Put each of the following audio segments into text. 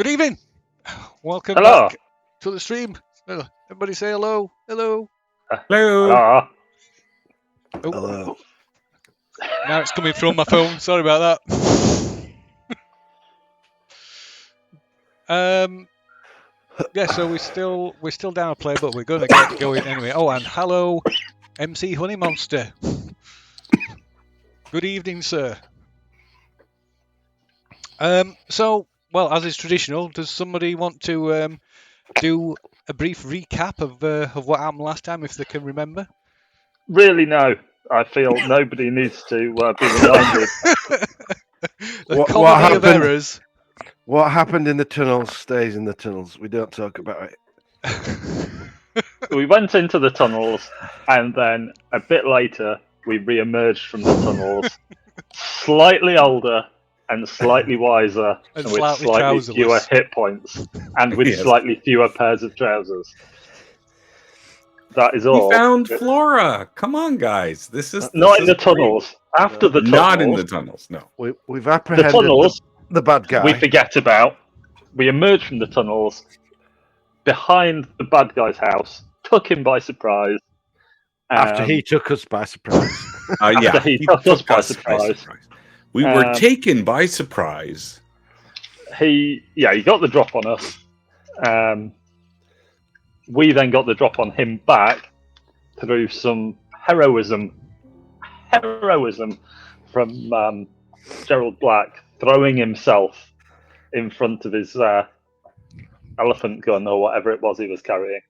evening. Welcome Hello. back to the stream. Everybody say hello. Hello. Hello. Oh, Hello. now it's coming from my phone. Sorry about that. Yeah, so we're still down a play, but we're going to get going anyway. Oh, and hello, MC Honey Monster. Good evening, sir. So, well, as is traditional, does somebody want to do a brief recap of what happened last time, if they can remember? Really, no. I feel nobody needs to be reminded. The comedy of errors. What happened in the tunnels stays in the tunnels. We don't talk about it. We went into the tunnels, and then a bit later, we re-emerged from the tunnels, slightly older and slightly wiser, And with slightly slightly trouserless. fewer hit points, and with Yes. slightly fewer pairs of trousers. That is We all. found Flora. Come on, guys. This is Not in the great. tunnels. After the tunnels. Not in the tunnels. No. We've The apprehended tunnels the bad guy. we forget about. We emerge from the tunnels behind the bad guy's house, took him by surprise. After he took us by surprise. After he took us by surprise. We were taken by surprise. He got the drop on us. We then got the drop on him back through some heroism from Gerald Black, throwing himself in front of his elephant gun or whatever it was he was carrying.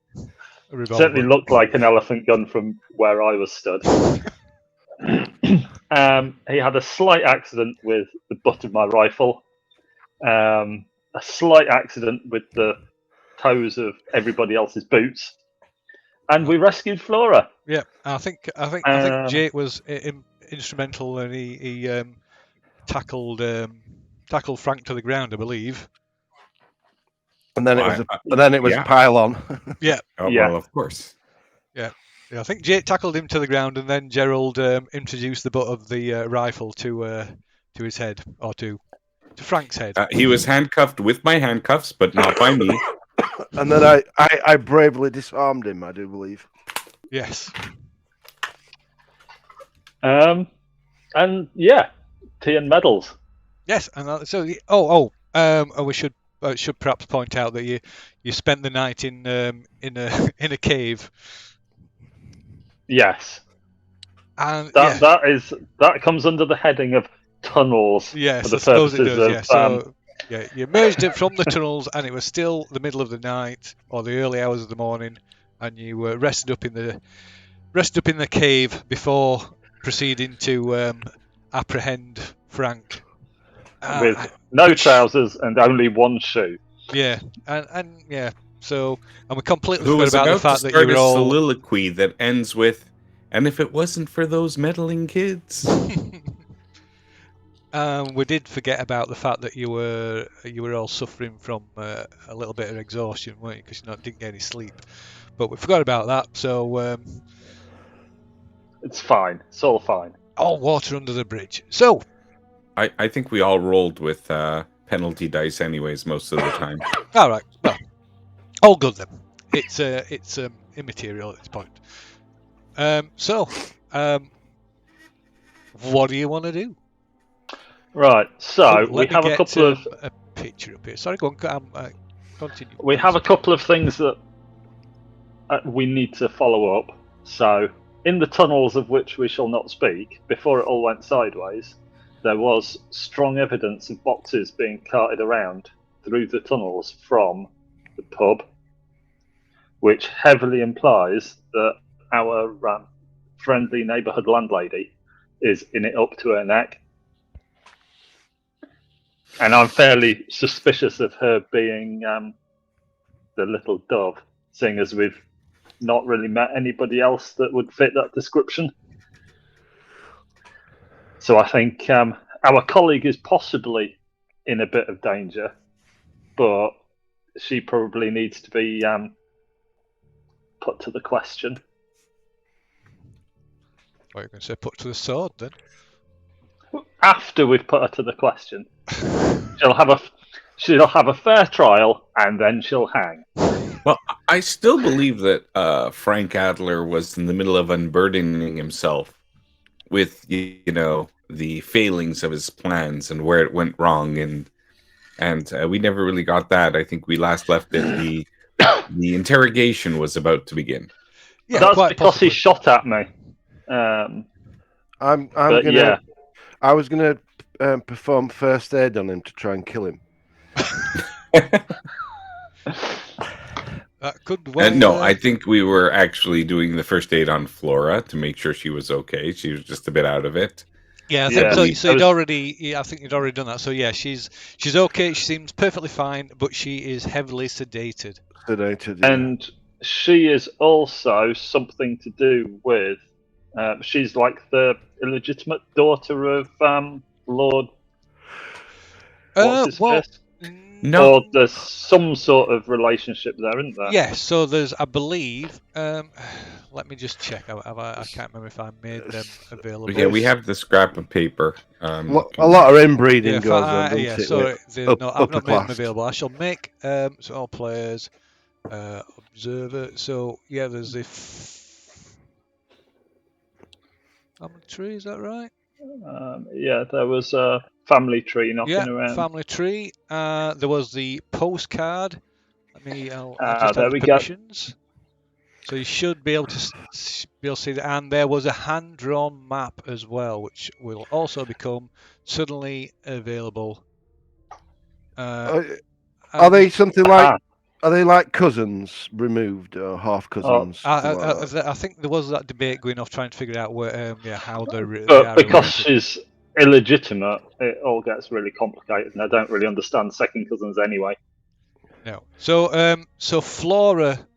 Certainly looked like an elephant gun from where I was stood. He had a slight accident with the butt of my rifle, a slight accident with the toes of everybody else's boots, and we rescued Flora. Yeah, I think Jake was instrumental, and he tackled Frank to the ground, I believe. And then it was a pile-on. Yeah. Well, of course. Yeah, I think Jake tackled him to the ground, and then Gerald introduced the butt of the rifle to his head, or to Frank's head. He was handcuffed with my handcuffs, but not by me. And then I bravely disarmed him, I do believe. Yes. And yeah, tea and medals. Yes, and so we should perhaps point out that you spent the night in a cave. Yes. And that comes under the heading of tunnels. Yes, for the I suppose it purposes does. of, You emerged it from the tunnels, and it was still the middle of the night or the early hours of the morning, and you rested up in the cave before proceeding to apprehend Frank. with no trousers and only one shoe. Yeah, and we completely Who forgot was about the about fact to that start you a were all. soliloquy that ends with, "And if it wasn't for those meddling kids." We did forget about the fact that you were all suffering from a little bit of exhaustion, weren't you? Because you didn't get any sleep. But we forgot about that, so It's fine. It's all fine. all water under the bridge. So I think we all rolled with penalty dice anyways most of the time. all right, well, all good then. It's immaterial at this point. What do you want to do? Right. So we Let me have a get couple of a picture up here. Sorry, go on. Continue. we have a couple of things that we need to follow up. So in the tunnels of which we shall not speak, before it all went sideways, there was strong evidence of boxes being carted around through the tunnels from the pub, which heavily implies that our friendly neighbourhood landlady is in it up to her neck. And I'm fairly suspicious of her being the little dove, seeing as we've not really met anybody else that would fit that description. So I think our colleague is possibly in a bit of danger, but she probably needs to be put to the question. What are you going to say? Put to the sword then? After we've put her to the question, She'll have a fair trial, and then she'll hang. Well, I still believe that Frank Adler was in the middle of unburdening himself with, the failings of his plans and where it went wrong, and we never really got that. I think we last left it. The interrogation was about to begin. Yeah, That's quite because possibly. he shot at me. I was gonna perform first aid on him to try and kill him. That could well. No, I think we were actually doing the first aid on Flora to make sure she was okay. She was just a bit out of it. Yeah, I think Yeah. so. I So was- you'd already, I think you'd already done that. So yeah, she's okay. She seems perfectly fine, but she is heavily sedated. Sedated. Yeah. And she is also something to do with. She's like the illegitimate daughter of Lord. What's his Well, face? No. Or there's some sort of relationship there, isn't there? yes. So there's, I believe. Let me just check. I can't remember if I made them available. Yeah, we have the scrap of paper. A lot of inbreeding Yeah, goes on. yeah. Doesn't it, Sorry, with no, I've not made them upper-classed. available. I shall make so all players observer. So yeah, there's the family tree. Is that right? Yeah, there was a family tree knocking Yeah, around. family tree. There was the postcard. I'll just there add we the go. permissions. So you should be able to see that. And there was a hand-drawn map as well, which will also become suddenly available. Are And they something like? Are they like cousins removed or half cousins? I think there was that debate going off trying to figure out where, how they But are because related. she's illegitimate, it all gets really complicated, and I don't really understand second cousins anyway. No. So Flora,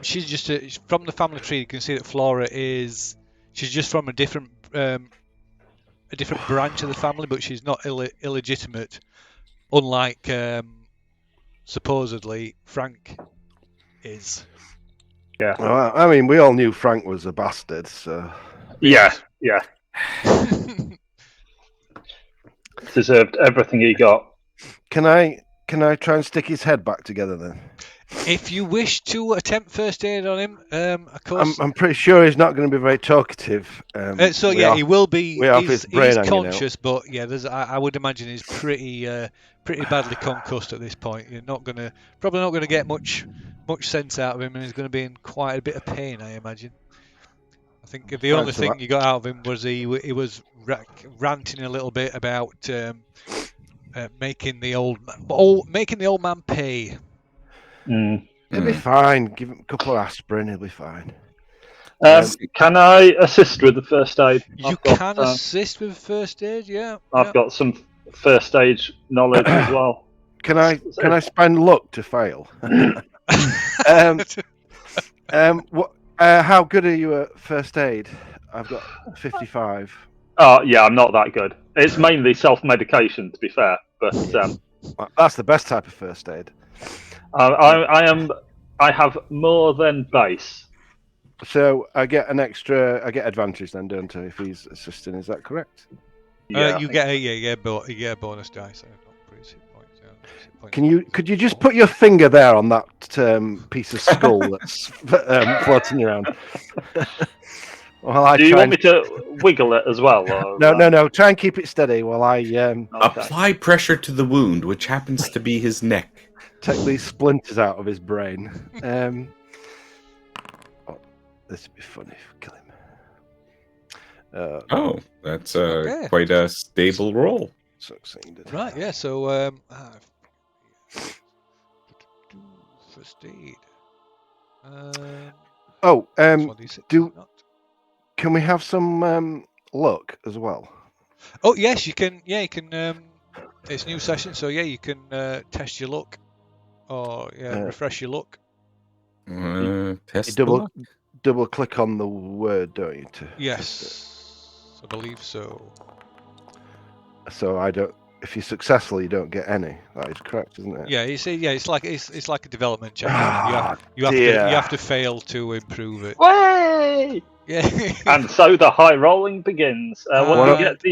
she's just from the family tree. You can see that Flora she's just from a different branch of the family, but she's not illegitimate, unlike supposedly Frank is. Yeah. Well, I mean, we all knew Frank was a bastard, so Yeah. Deserved everything he got. can I try and stick his head back together then? If you wish to attempt first aid on him, of course. I'm pretty sure he's not going to be very talkative. He will be. we have his brain He's hanging out. conscious, but yeah, I would imagine he's pretty badly concussed at this point. You're probably not gonna get much sense out of him, and he's going to be in quite a bit of pain, I imagine. I think the only thing you got out of him was he was ranting a little bit about making the old man pay. Mm. He'll be fine. Give him a couple of aspirin. He'll be fine. Can I assist with the first aid? You can assist with first aid, yeah. I've got some first aid knowledge as well. Can I spend luck to fail? How good are you at first aid? I've got 55. Oh yeah, I'm not that good. It's mainly self-medication, to be fair. But That's the best type of first aid. I have more than base. So I get advantage then, don't I, if he's assisting? Is that correct? Yeah, You get a bonus dice. Could you just put your finger there on that piece of skull that's floating around? Do you want me to wiggle it as well? Or, No. Try and keep it steady while I Apply pressure to the wound, which happens to be his neck. take these splinters out of his brain. This would be funny if we kill him. That's Okay. quite a stable roll. Succeeded. Right, yeah. So first aid. Can we have some luck as well? Oh yes, you can. Yeah, you can. It's new session, so yeah, you can test your luck, or refresh your luck. Test You double click on the word, don't you? Yes, I believe so. So I don't. If you're successful, you don't get any. That is correct, isn't it? Yeah, you see, yeah, it's like a development check. You dear. have to fail to improve it. Way! Yeah. And so the high rolling begins. What do you get?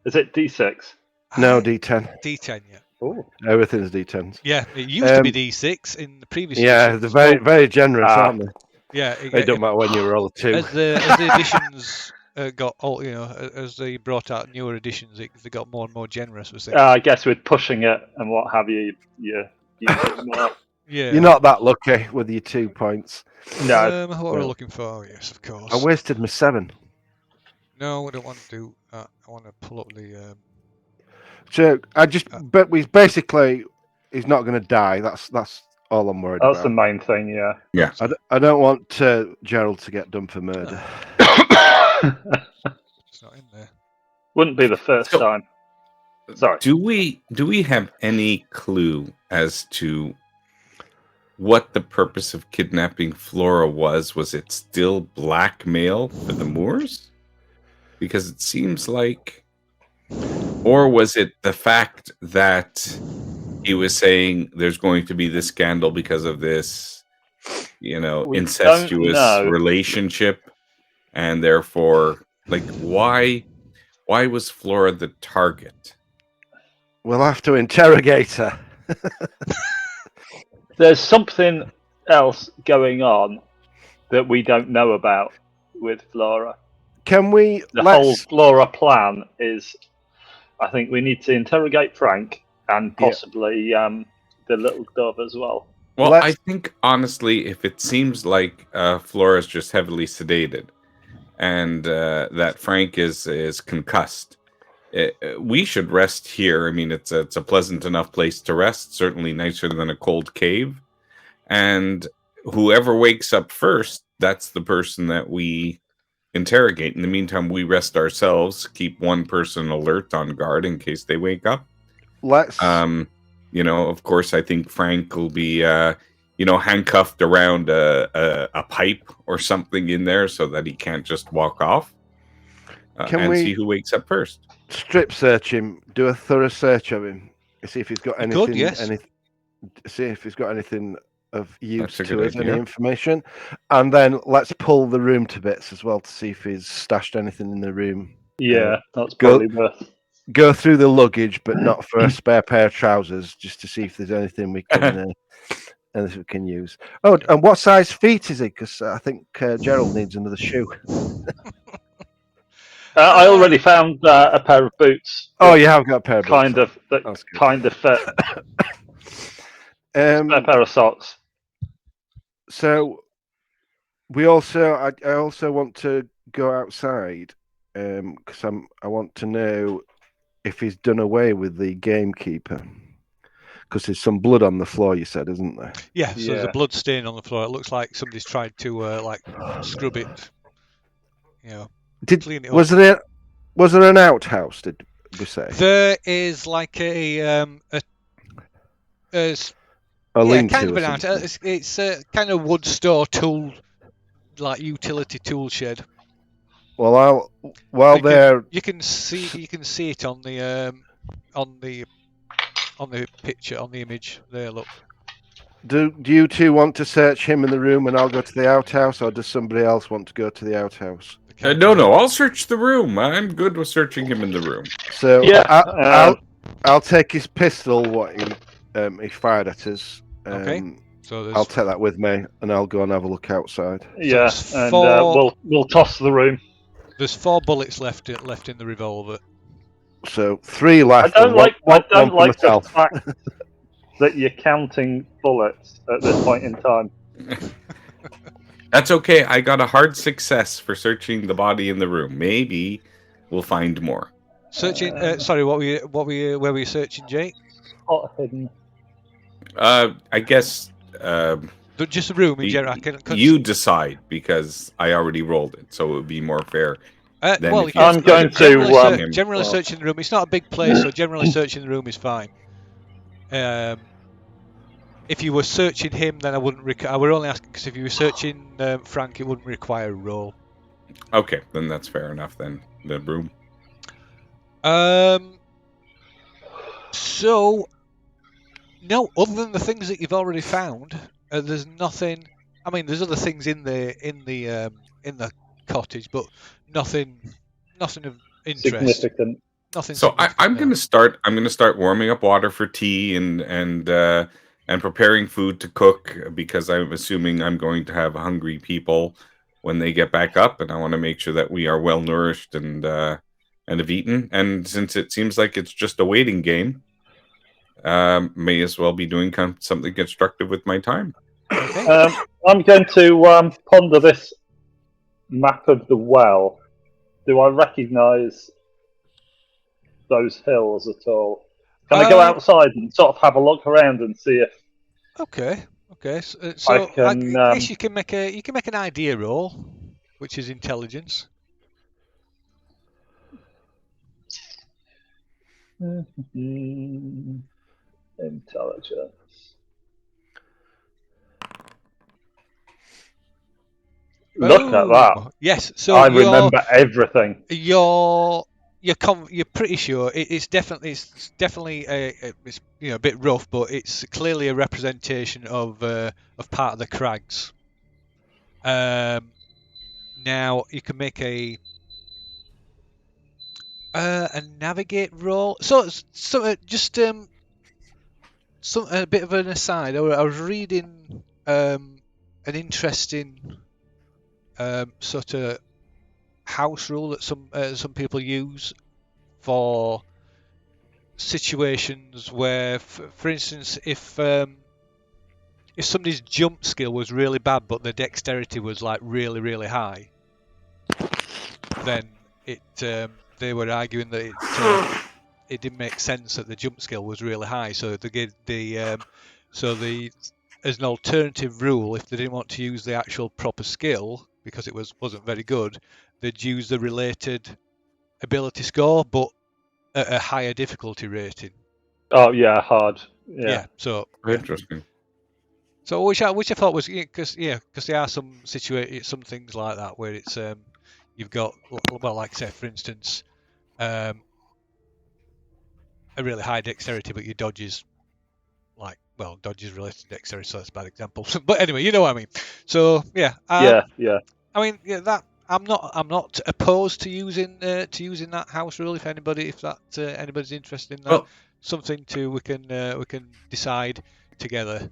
Is it D6? No, D10. D10, yeah. Oh. Everything's D10s. Yeah, it used to be D6 in the previous Yeah, editions. they're very generous, aren't they? Yeah, It don't matter when you roll a 2. as the editions got all, as they brought out newer editions, they got more and more generous with things. I guess with pushing it and what have you, you use it more. Yeah. You're not that lucky with your 2 points. No. What we're looking for? Yes, of course. I wasted my 7. No, I don't want to do that. I want to pull up the. So I just, but we basically, he's not going to die. That's all I'm worried That's the about. main thing, yeah. Yeah. I don't want Gerald to get done for murder. It's not in there. Wouldn't be the first time. Sorry. Do we have any clue as to what the purpose of kidnapping Flora was? Was it still blackmail for the Moors? Because it seems like, or was it the fact that he was saying there's going to be this scandal because of this, We incestuous don't know. relationship, and therefore, like, why was Flora the target? We'll have to interrogate her. There's something else going on that we don't know about with Flora. Can we? The whole Flora plan is, I think we need to interrogate Frank and possibly the little dove as well. Well, I think, honestly, if it seems like Flora's just heavily sedated and that Frank is concussed, we should rest here. I mean, it's a pleasant enough place to rest, certainly nicer than a cold cave. And whoever wakes up first, that's the person that we interrogate. In the meantime, we rest ourselves, keep one person alert on guard in case they wake up. Of course, I think Frank will be, handcuffed around a pipe or something in there so that he can't just walk off. Can and we see who wakes up first? Strip search him, do a thorough search of him, see if he's got anything. Could, yes. See if he's got anything of use That's a to good us, idea. any information, and then let's pull the room to bits as well to see if he's stashed anything in the room. Yeah, that's probably worth. Go through the luggage, but not for a spare pair of trousers, just to see if there's anything we can use. Oh, and what size feet is he? Because I think Gerald needs another shoe. I already found a pair of boots. Oh, you have got a pair of boots. Kind of fit. A pair of socks. So I also want to go outside because I want to know if he's done away with the gamekeeper, because there's some blood on the floor. You said, isn't there? Yeah. So there's a blood stain on the floor. It looks like somebody's tried to scrub it. Clean it up. Was there an outhouse? Did we say there is like a lean-to kind of or an out. something? It's a kind of wood store tool, like utility tool shed. Well, you can see it on the picture, on the image there. Look. Do you two want to search him in the room, and I'll go to the outhouse, or does somebody else want to go to the outhouse? No, I'll search the room. I'm good with searching him in the room. So I'll take his pistol. What he fired at us. Okay. So I'll take that with me, and I'll go and have a look outside. Yeah, and we'll toss the room. There's 4 bullets left in the revolver. So 3 left. I don't like the fact that you're counting bullets at this point in time. That's okay. I got a hard success for searching the body in the room. Maybe we'll find more. Searching. Sorry, where were you searching, Jake? Spot hidden. I guess. Just the room in general. You decide, because I already rolled it, so it would be more fair. I'm going to generally searching the room. It's not a big place, so generally searching the room is fine. If you were searching him, then I wouldn't. I would only ask because if you were searching Frank, it wouldn't require a roll. Okay, then that's fair enough. Then the room. So, no, other than the things that you've already found, there's nothing. I mean, there's other things in the cottage, but nothing of interest. Significant. Nothing So significant. I'm no. going to start. I'm going to start warming up water for tea and preparing food to cook, because I'm assuming I'm going to have hungry people when they get back up, and I want to make sure that we are well nourished and have eaten. And since it seems like it's just a waiting game, may as well be doing something constructive with my time. Okay. I'm going to ponder this map of the well. Do I recognise those hills at all? Can I go outside and sort of have a look around and see if Okay. So I I can? guess you can make an idea roll, which is intelligence. Intelligence. Look at that! Yes. So I remember everything. you're pretty sure it's definitely it's a bit rough, but it's clearly a representation of part of the crags. Now you can make a navigate roll. So just a bit of an aside. I was reading an interesting sort of house rule that some people use for situations where, for instance, if somebody's jump skill was really bad but their dexterity was like really really high, then they were arguing that it didn't make sense that the jump skill was really high, so they gave as an alternative rule, if they didn't want to use the actual proper skill because it wasn't very good, they'd use the related ability score but at a higher difficulty rating. Oh yeah, hard. Yeah. So Interesting. So which I thought was because there are some things like that where it's you've got, well, like I said, for instance, a really high dexterity but your dodge is dodge is related to dexterity, so that's a bad example. But anyway, you know what I mean. So yeah. Yeah. I mean, that I'm not opposed to using that house rule if anybody's interested in that. Well, Something we can decide together.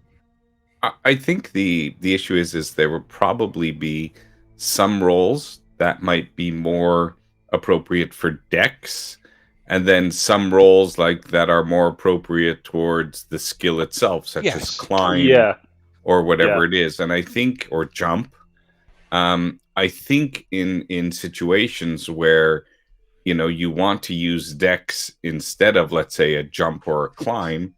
I think the issue is there will probably be some roles that might be more appropriate for dex, and then some roles like that are more appropriate towards the skill itself, such as climb or whatever it is. And I think, or jump. I think in situations where you want to use dex instead of, let's say, a jump or a climb,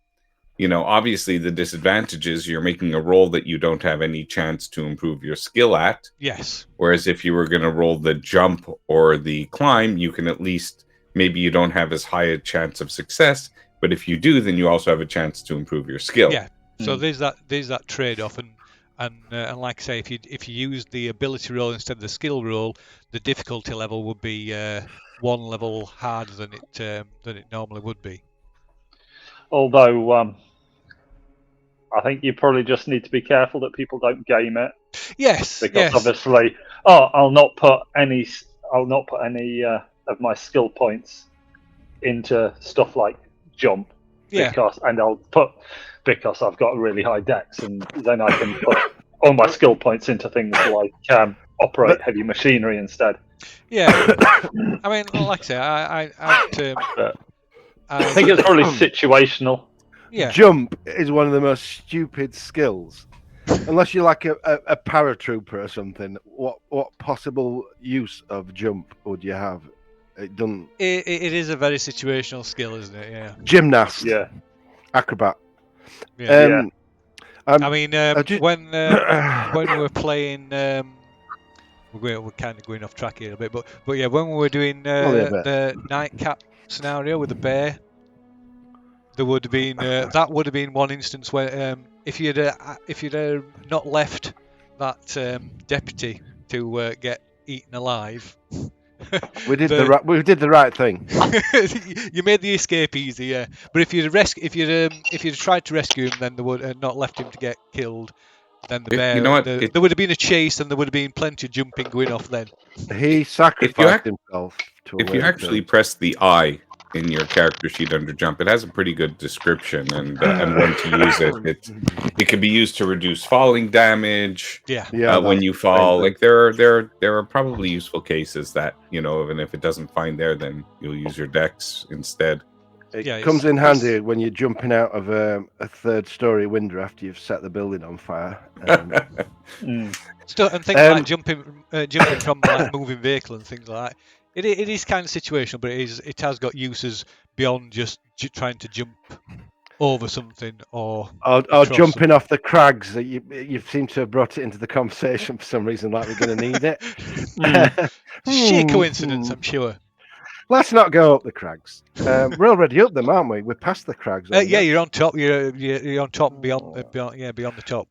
obviously the disadvantage is you're making a roll that you don't have any chance to improve your skill at. Yes. Whereas if you were going to roll the jump or the climb, you can at least, maybe you don't have as high a chance of success, but if you do, then you also have a chance to improve your skill. Yeah. So there's that trade-off, and like I say, if you use the ability roll instead of the skill roll, the difficulty level would be one level harder than it normally would be. Although I think you probably just need to be careful that people don't game it. Yes. Because obviously, I'll not put any of my skill points into stuff like jump. Yeah. Because I've got a really high dex, and then I can put all my skill points into things like operate heavy machinery instead. Yeah. I mean, like I say, I think it's probably situational. Yeah. Jump is one of the most stupid skills. Unless you're like a paratrooper or something, what possible use of jump would you have? It doesn't. It is a very situational skill, isn't it? Yeah. Gymnast. Yeah. Acrobat. Yeah. I mean, when we were playing, we're kind of going off track here a bit, but yeah, when we were doing the nightcap scenario with the bear, there would have been that would have been one instance where if you'd not left that deputy to get eaten alive. We did the right thing. You made the escape easy, yeah. But if you'd tried to rescue him, then they would not left him to get killed. Then the bear, there would have been a chase, and there would have been plenty of jumping going off. Then he sacrificed himself. If you actually press the I in your character sheet under jump. It has a pretty good description and when to use it. It can be used to reduce falling damage. Yeah. When you fall, like there are probably useful cases that and if it doesn't find there, then you'll use your dex instead. It comes in handy when you're jumping out of a third-story window after you've set the building on fire. And things like jumping from like moving vehicle and things like that. It is kind of situational, but it has got uses beyond just trying to jump over something or jumping off the crags. You seem to have brought it into the conversation for some reason, like we're going to need it. Sheer coincidence, I'm sure. Let's not go up the crags. We're already up them, aren't we? We're past the crags. You're on top. You're on top beyond the top.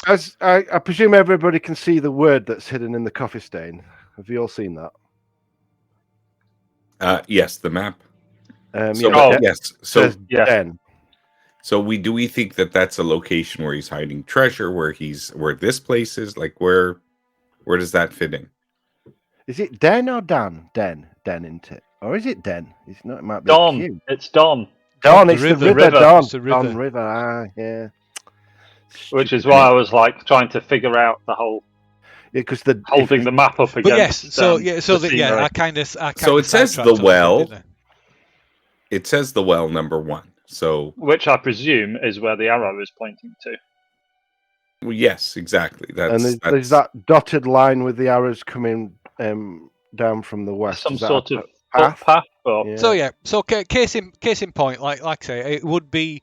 As I presume everybody can see the word that's hidden in the coffee stain. Have you all seen that? Yes, the map. Yes. So Den. So we think that that's a location where he's hiding treasure, where this place is, like where does that fit in? Is it Den or Dan? Den, isn't it? Or is it Den? It's not. It might be Don. It's Don. Don. It's the river. Don. It's the river. Don River. Yeah. Which is why I was like trying to figure out the whole. Because holding the map up against. But yes, I kind of. So it says the well. It says the well number 1. So, which I presume is where the arrow is pointing to. Well, yes, exactly. There's that dotted line with the arrows coming down from the west. Some sort of path. Or... Yeah. So case in point, like I say, it would be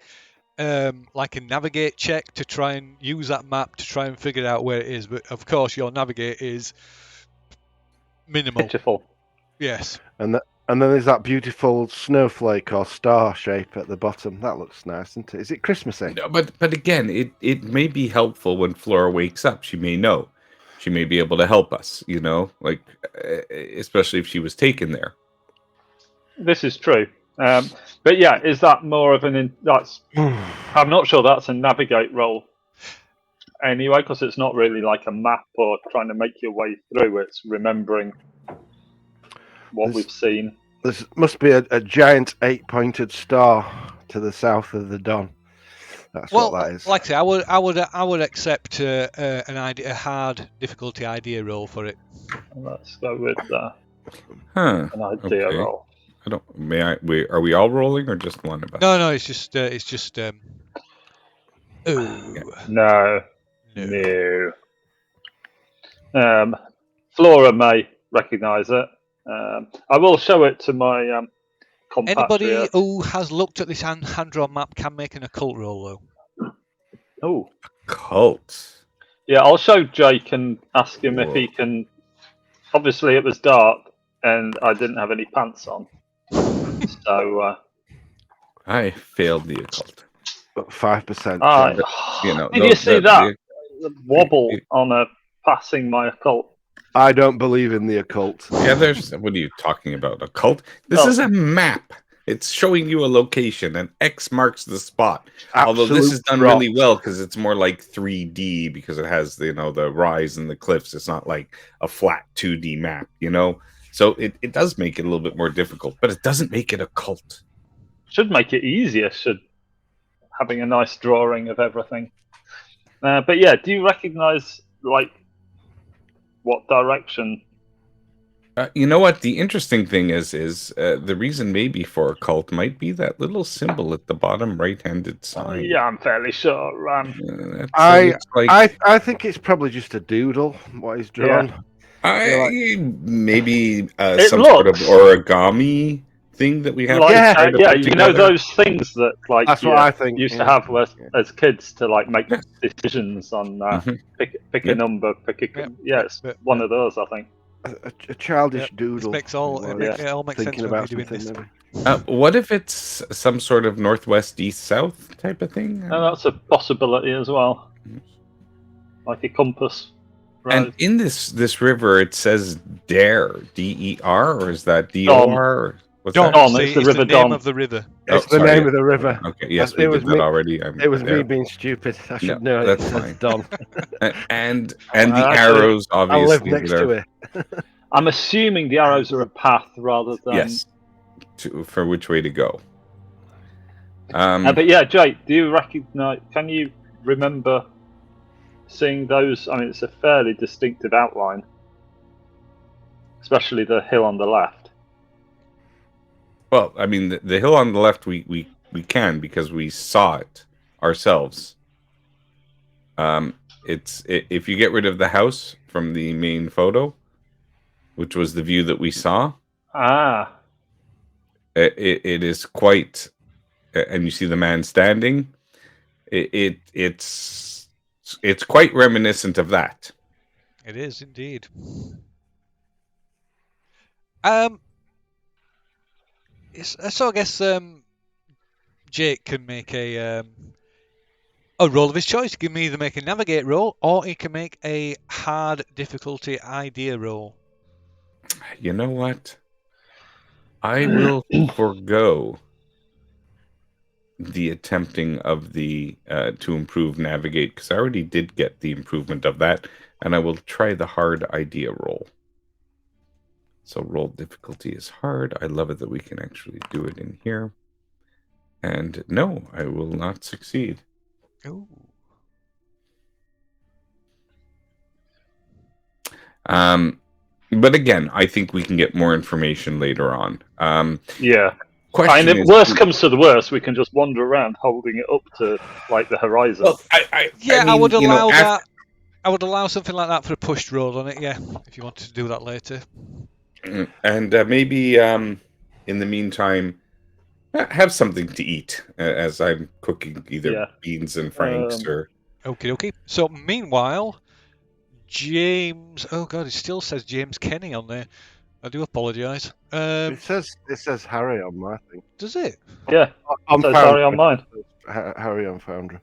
like a navigate check to try and use that map to try and figure out where it is. But of course, your navigate is minimal. Pitiful. Yes. And then there's that beautiful snowflake or star shape at the bottom. That looks nice, isn't it? Is it Christmassy? No, but again, it may be helpful when Flora wakes up. She may know. She may be able to help us, like especially if she was taken there. This is true. But yeah, is that more of that's... I'm not sure that's a navigate role anyway, because it's not really like a map or trying to make your way through. It's remembering what we've seen. There must be a giant 8-pointed star to the south of the Don. That's what that is. Like I say, I would accept a hard difficulty idea roll for it. Let's go with an idea roll. I don't. Are we all rolling or just one of us? No. It's just. No. Flora may recognise it. I will show it to my compatriot. Anybody who has looked at this hand-drawn map can make an occult roll, though. Oh. Occult? Yeah, I'll show Jake and ask him if he can... Obviously, it was dark, and I didn't have any pants on. So... I failed the occult. 5%. Did you see that? The wobble on passing my occult. I don't believe in the occult. Yeah, what are you talking about? Occult? This is a map. It's showing you a location, and X marks the spot. Although this is done really well because it's more like 3D because it has the rise and the cliffs. It's not like a flat 2D map, So it does make it a little bit more difficult, but it doesn't make it occult. Should make it easier. Having a nice drawing of everything. But yeah, do you recognise what direction? You know what? The interesting thing is the reason maybe for occult might be that little symbol at the bottom right-handed side. Yeah, I'm fairly sure. I think it's probably just a doodle. What he's drawn. Maybe some sort of origami thing that we have. Those things that that's what I think used to have as kids to make decisions on pick a number, it's one of those, I think. A childish doodle. It all makes sense about doing this. What if it's some sort of northwest, east, south type of thing? And that's a possibility as well, like a compass. Right. And in this river, it says Dare, D-E-R, or is that D-O-R? Don. It's the river Don. Name of the river. It's the name of the river. Okay, yes, we did that already. It was me being stupid. I should know. That's fine. Don. and the arrows, obviously. I live next to it. I'm assuming the arrows are a path rather than for which way to go. But yeah, Jake, do you recognise? Can you remember seeing those? I mean, it's a fairly distinctive outline, especially the hill on the left. Well, I mean, the hill on the left, we can because we saw it ourselves. If you get rid of the house from the main photo, which was the view that we saw, it is quite, and you see the man standing. It's quite reminiscent of that. It is indeed. So I guess Jake can make a roll of his choice. He can either make a navigate roll or he can make a hard difficulty idea roll. You know what? I will forego the attempting of the to improve navigate because I already did get the improvement of that, and I will try the hard idea roll. So roll difficulty is hard. I love it that we can actually do it in here. And no, I will not succeed. Ooh. But again, I think we can get more information later on. Yeah. Question And if is, worst comes to the worst, we can just wander around holding it up to like the horizon. well, I mean, would allow after, that. I would allow something like that for a pushed roll on it. Yeah, if you wanted to do that later. And maybe in the meantime, have something to eat as I'm cooking either beans and franks or. Okay. So meanwhile, James. Oh God, it still says James Kenny on there. I do apologise. It says Harry on my thing. Does it? Yeah. On So Foundry. Harry on mine. Harry on Foundry.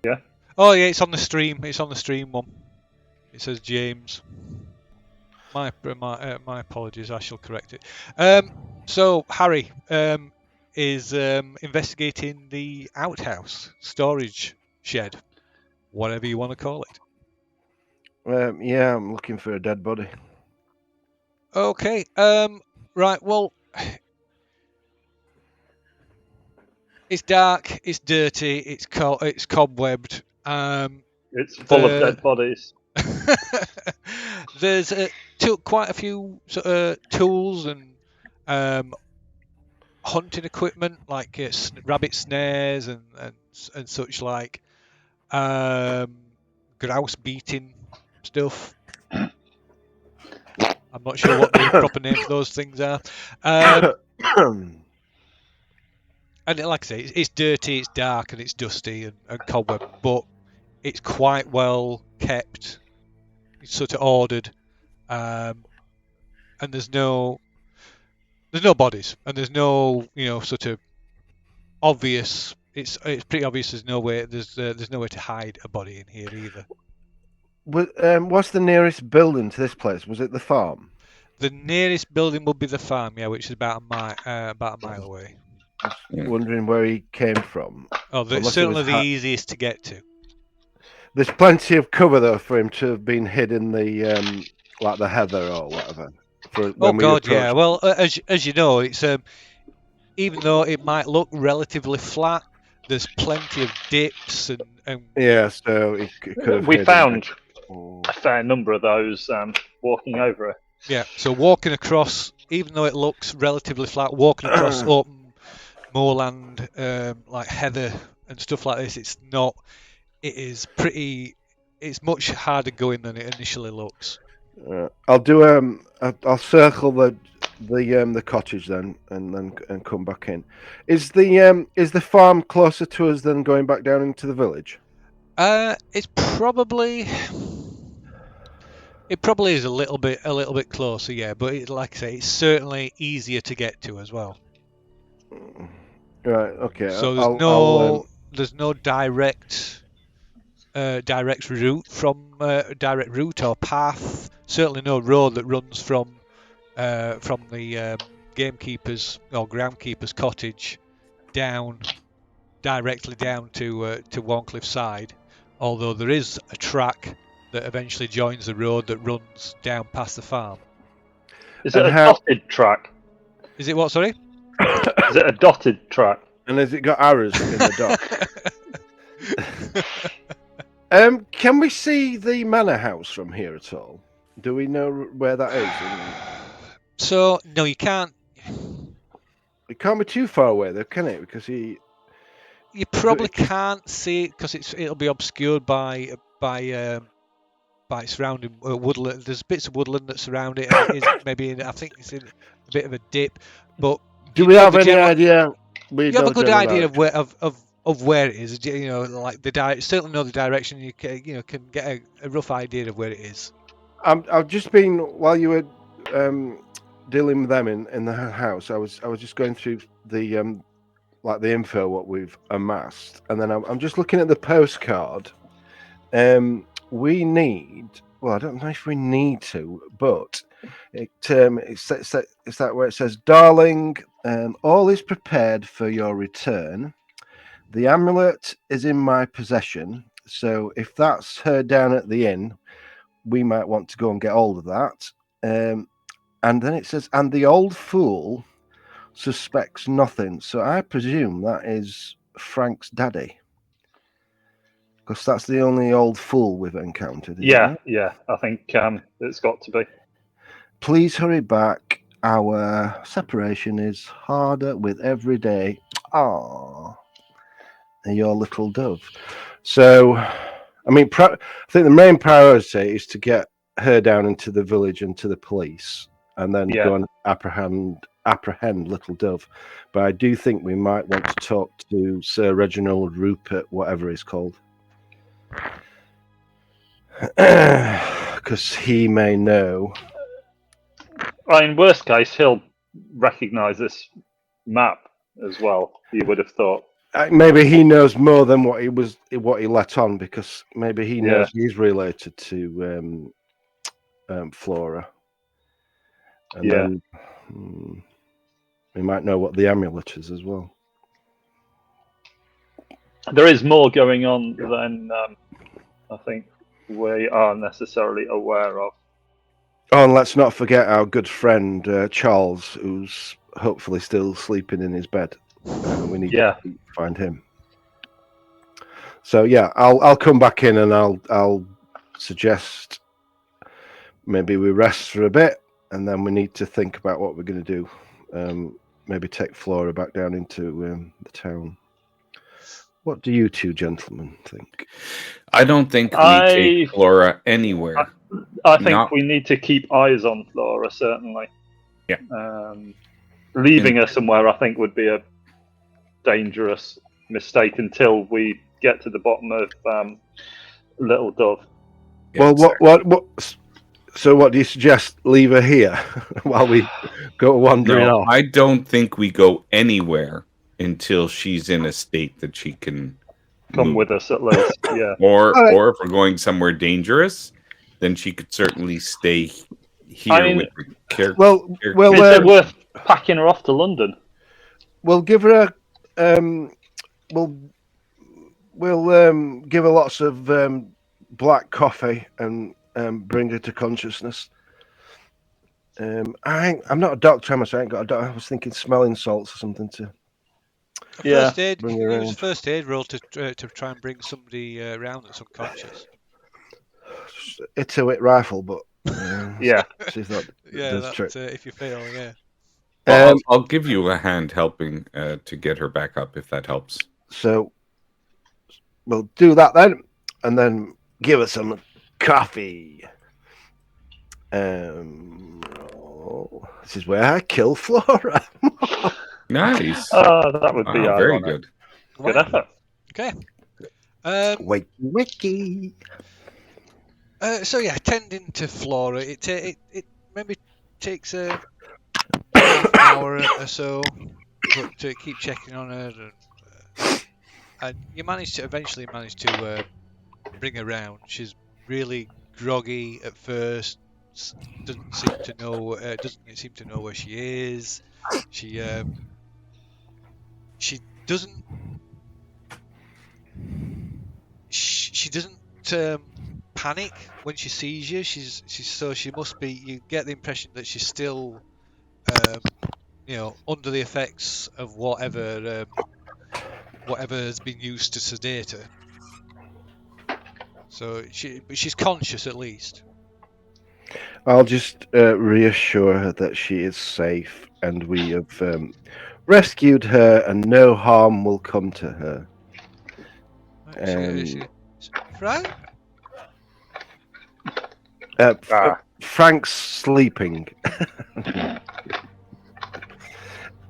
Yeah. Oh yeah, it's on the stream. It's on the stream one. It says James. My apologies. I shall correct it. So Harry is investigating the outhouse storage shed, whatever you want to call it. Yeah, I'm looking for a dead body. Okay. Right. Well, it's dark. It's dirty. It's cobwebbed. It's full of dead bodies. There's quite a few sort of tools and hunting equipment like rabbit snares and such like. Grouse beating stuff. I'm not sure what the proper name for those things are. And like I say, it's dirty, it's dark, and it's dusty and cobweb, but it's quite well kept. It's sort of ordered, and there's no bodies, and there's no sort of obvious. It's pretty obvious. There's no way to hide a body in here either. What's the nearest building to this place? Was it the farm? The nearest building would be the farm, yeah, which is about a mile away. Wondering where he came from. Oh, it's certainly the easiest to get to. There's plenty of cover though for him to have been hid in the like the heather or whatever. Yeah. Well, as you know, it's even though it might look relatively flat, there's plenty of dips and yeah. So it could we found a fair number of those walking over it. Yeah. So walking across, even though it looks relatively flat, walking across open moorland like heather and stuff like this, it's not. It is pretty. It's much harder going than it initially looks. I'll do I'll circle the cottage then and come back in. Is the farm closer to us than going back down into the village? It's probably. It probably is a little bit closer, yeah. But like I say, it's certainly easier to get to as well. Right. Okay. So there's no direct route or path. Certainly no road that runs from the gamekeeper's or groundkeeper's cottage directly down to Warncliffe side. Although there is a track that eventually joins the road that runs down past the farm. Is it a dotted track? Is it what? Sorry. Is it a dotted track? And has it got arrows in the dock? Can we see the manor house from here at all? Do we know where that is? So no, you can't. It can't be too far away, though, can it? Because You probably It- can't see it because it'll be obscured by surrounding woodland. There's bits of woodland that surround it, and it is maybe I think it's in a bit of a dip. But do you we know have the any general- idea? You have a good idea of where it is. You know, like certainly know the direction. You can get a rough idea of where it is. I've just been while you were dealing with them in the house. I was just going through the like the info what we've amassed, and then I'm just looking at the postcard. We need. Well, I don't know if we need to, but it's that where it says, "Darling, all is prepared for your return. The amulet is in my possession, so if that's her down at the inn, we might want to go and get hold of that." And then it says, "And the old fool suspects nothing." So I presume that is Frank's daddy, because that's the only old fool we've encountered. Is it Yeah, not? yeah. I think it's got to be. Please hurry back. Our separation is harder with every day. Ah, your little dove. So, I mean, I think the main priority is to get her down into the village and to the police, and then Yeah. go and apprehend little dove. But I do think we might want to talk to Sir Reginald Rupert, whatever he's called, because he may know. In worst case, he'll recognise this map as well. You would have thought. Maybe he knows more than what he let on, because maybe he knows he's related to Flora, and then we might know what the amulet is as well. There is more going on than I think we are necessarily aware of. Oh, and let's not forget our good friend Charles, who's hopefully still sleeping in his bed. We need to find him. So yeah, I'll come back in and I'll suggest maybe we rest for a bit, and then we need to think about what we're going to do. Maybe take Flora back down into the town. What do you two gentlemen think? I don't think we take Flora anywhere. I think we need to keep eyes on Flora, certainly. Yeah. Leaving her somewhere, I think, would be a dangerous mistake until we get to the bottom of Little Dove. Yeah, well, what? So, what do you suggest? Leave her here while we go wandering off? I don't think we go anywhere until she's in a state that she can come with us at least. Yeah. Or if we're going somewhere dangerous, then she could certainly stay here with the character. Well, is it worth packing her off to London? We'll give her we'll give her lots of black coffee and bring her to consciousness. I'm not a doctor, am I? So I ain't got a doctor. I was thinking smelling salts or something to. First aid. It was first aid roll to try and bring somebody around that's unconscious. It's a wit rifle, but yeah, see if that does trick. If you fail, yeah. Well, I'll give you a hand helping to get her back up if that helps. So we'll do that then, and then give her some coffee. This is where I kill Flora. Nice. That would be very good. Good effort. Okay. Wiki. So yeah, tending to Flora, it maybe takes a half an hour or so, but to keep checking on her, and you eventually manage to bring her round. She's really groggy at first. Doesn't seem to know where she is. She doesn't panic when she sees you. She must be. You get the impression that she's still under the effects of whatever has been used to sedate her. So she's conscious at least. I'll just reassure her that she is safe and we have rescued her and no harm will come to her. Frank? Frank's sleeping.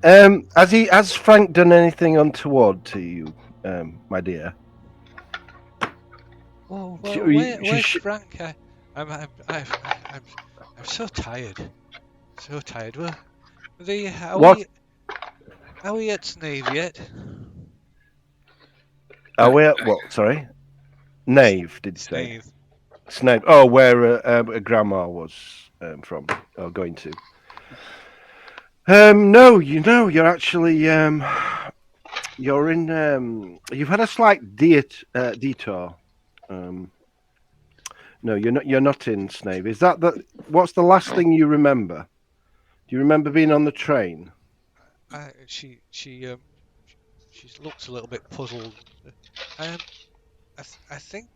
Has Frank done anything untoward to you, my dear? Oh, well, where's Frank? I'm so tired. So tired. Well, are we at Snave yet? Are we at what? Sorry, Nave. Did you say? Snave. Snave. Oh, where a grandma was from or going to. No, you're actually you're in. You've had a slight detour. No, you're not. You're not in Snave. Is that the? What's the last thing you remember? Do you remember being on the train? She looks a little bit puzzled. I think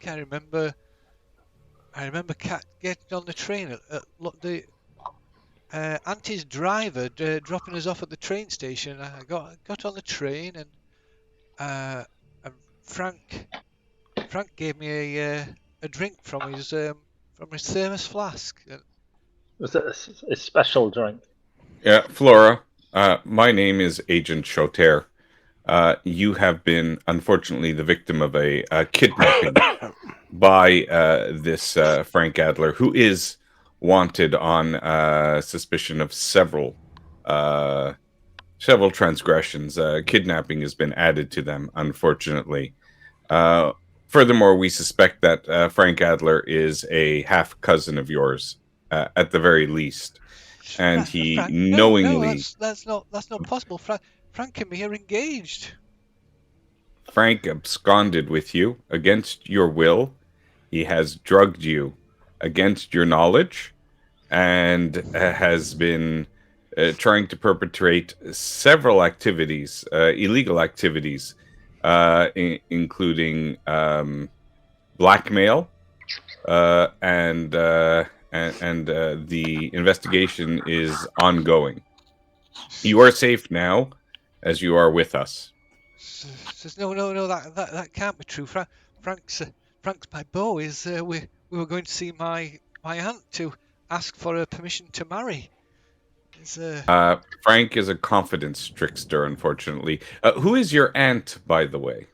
I remember. I remember Kat getting on the train the Auntie's driver dropping us off at the train station. I got on the train and Frank gave me a drink from his thermos flask. Was it a special drink? Yeah, Flora. My name is Agent Choter. You have been, unfortunately, the victim of a kidnapping by this Frank Adler, who is wanted on suspicion of several transgressions. Kidnapping has been added to them, unfortunately. Furthermore, we suspect that Frank Adler is a half cousin of yours, at the very least, and he Frank, knowingly. No, that's not possible. Frank and me are engaged. Frank absconded with you against your will. He has drugged you against your knowledge and has been trying to perpetrate several activities, illegal activities, including blackmail, and the investigation is ongoing. You are safe now, as you are with us. Says no, that can't be true. Frank's my beau. We were going to see my aunt to ask for her permission to marry. Frank is a confidence trickster, unfortunately. Who is your aunt, by the way?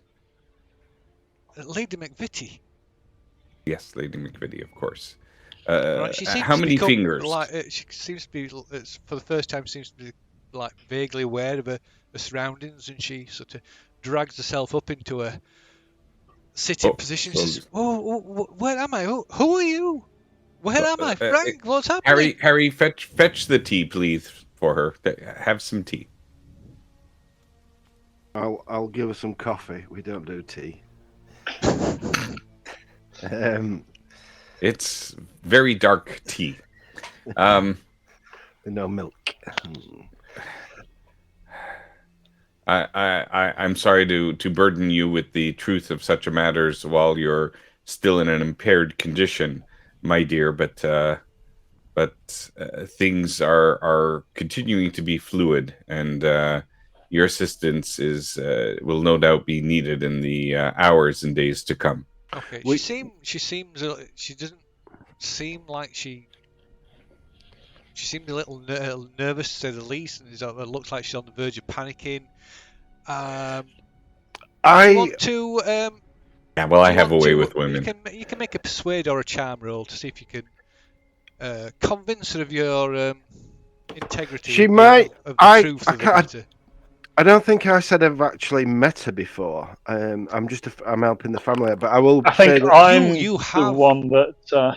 Lady McVitie. Yes, Lady McVitie, of course. She how many fingers? She seems to be, for the first time, seems to be like vaguely aware of her surroundings, and she sort of drags herself up into a sitting position. She says, "Oh, where am I? Who are you? Where am I, Frank? What's happening?" Harry, fetch the tea, please, for her. Have some tea. I'll give her some coffee. We don't do tea. It's very dark tea. No milk. I'm sorry to burden you with the truth of such a matters while you're still in an impaired condition, my dear. But things are continuing to be fluid, and your assistance will no doubt be needed in the hours and days to come. Okay. She doesn't seem like she seemed a little nervous, to say the least, and it looks like she's on the verge of panicking. You want to? Yeah, well, I have a way with women. You can make a persuade or a charm roll to see if you can convince her of your integrity. She might. Of the truth of the matter. I don't think I said I've actually met her before. I'm helping the family, but I will. I think I'm the one that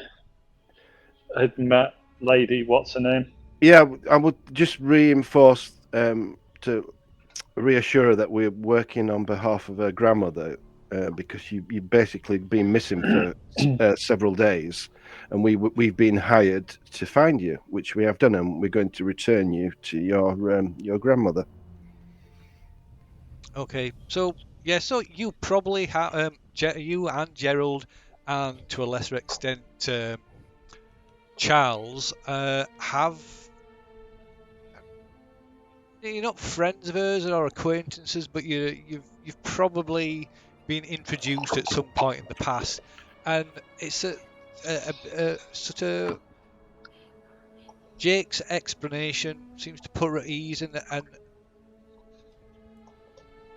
had met Lady. What's her name? Yeah, I would just reinforce to reassure her that we're working on behalf of her grandmother. because you've basically been missing for several days, and we've been hired to find you, which we have done, and we're going to return you to your grandmother. Okay, so so you probably have you and Gerald, and to a lesser extent Charles, have. You're not friends of hers or acquaintances, but you've probably been introduced at some point in the past, and it's a sort of Jake's explanation seems to put her at ease, and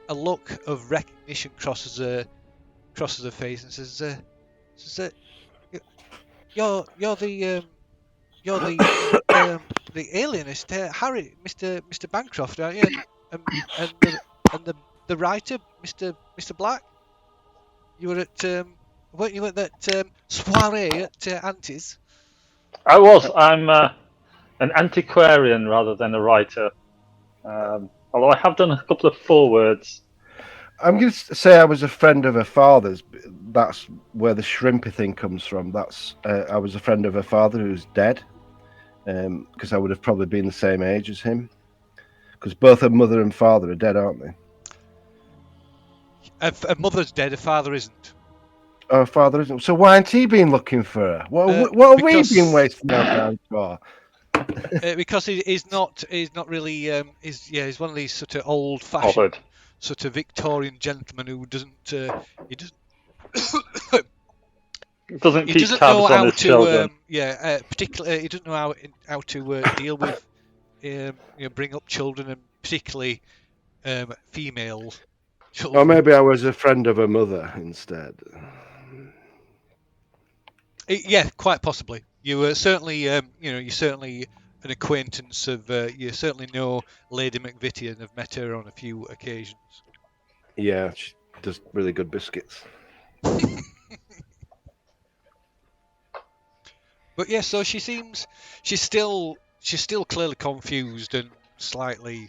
a look of recognition crosses her face, and says you're the alienist, Harry, Mr. Bancroft, aren't you? And the writer, Mr. Black. You were at weren't you at that soiree at Auntie's? I was. I'm an antiquarian rather than a writer. Although I have done a couple of forewords. I'm going to say I was a friend of her father's. That's where the shrimpy thing comes from. I was a friend of her father who's dead, because I would have probably been the same age as him. Because both her mother and father are dead, aren't they? Her mother's dead. Her father isn't. Oh, her father isn't. So why ain't he been looking for her? What have we been wasting our time for? Because he's not really. He's one of these sort of old-fashioned, sort of Victorian gentleman who doesn't. He doesn't keep tabs know on how his to. children. Particularly, he doesn't know how to deal with. Bring up children, and particularly female children. Or maybe I was a friend of her mother instead. Yeah, quite possibly. You were certainly, you're certainly an acquaintance of. You certainly know Lady McVitie and have met her on a few occasions. Yeah, she does really good biscuits. But yeah, so she's still clearly confused and slightly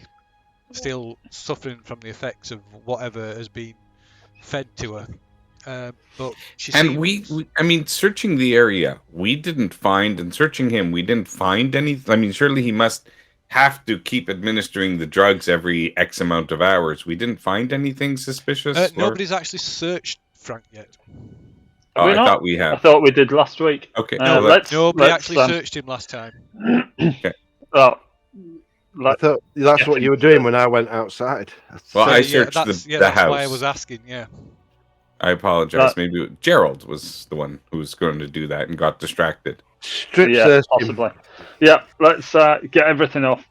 still suffering from the effects of whatever has been fed to her. But she And seems... I mean, searching the area, we didn't find, and searching him, we didn't find anything. I mean, surely he must have to keep administering the drugs every X amount of hours. We didn't find anything suspicious. Nobody's actually searched Frank yet. Oh, I thought we have. I thought we did last week. Okay. Nobody actually searched him last time. Okay. Well, I thought that's what you were doing when I went outside. Well, I searched the that's house. why I was asking. Yeah. I apologize. Maybe Gerald was the one who was going to do that and got distracted. Yeah, possibly. Yeah, let's get everything off.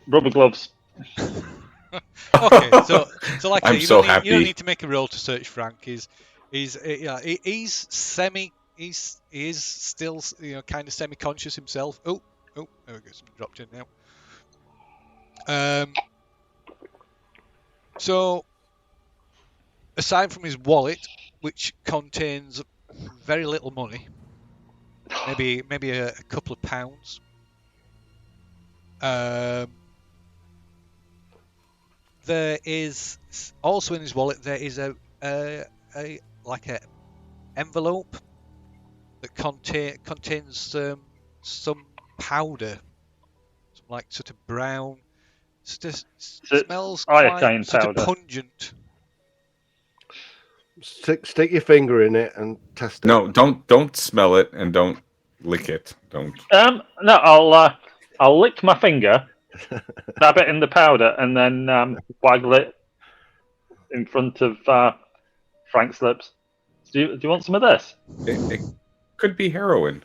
Rubber gloves. Okay, so like I say, you don't need to make a roll to search Frank. He is still kind of semi-conscious himself. Oh, there we go. Something dropped in now. So aside from his wallet, which contains very little money, maybe a couple of pounds, there is also in his wallet there is a envelope that contains some powder, some like sort of brown, smells quite sort of pungent. Stick your finger in it and test it. No, don't smell it and don't lick it. Don't. No, I'll lick my finger, dab it in the powder, and then waggle it in front of Frank's lips. Do you want some of this? It could be heroin.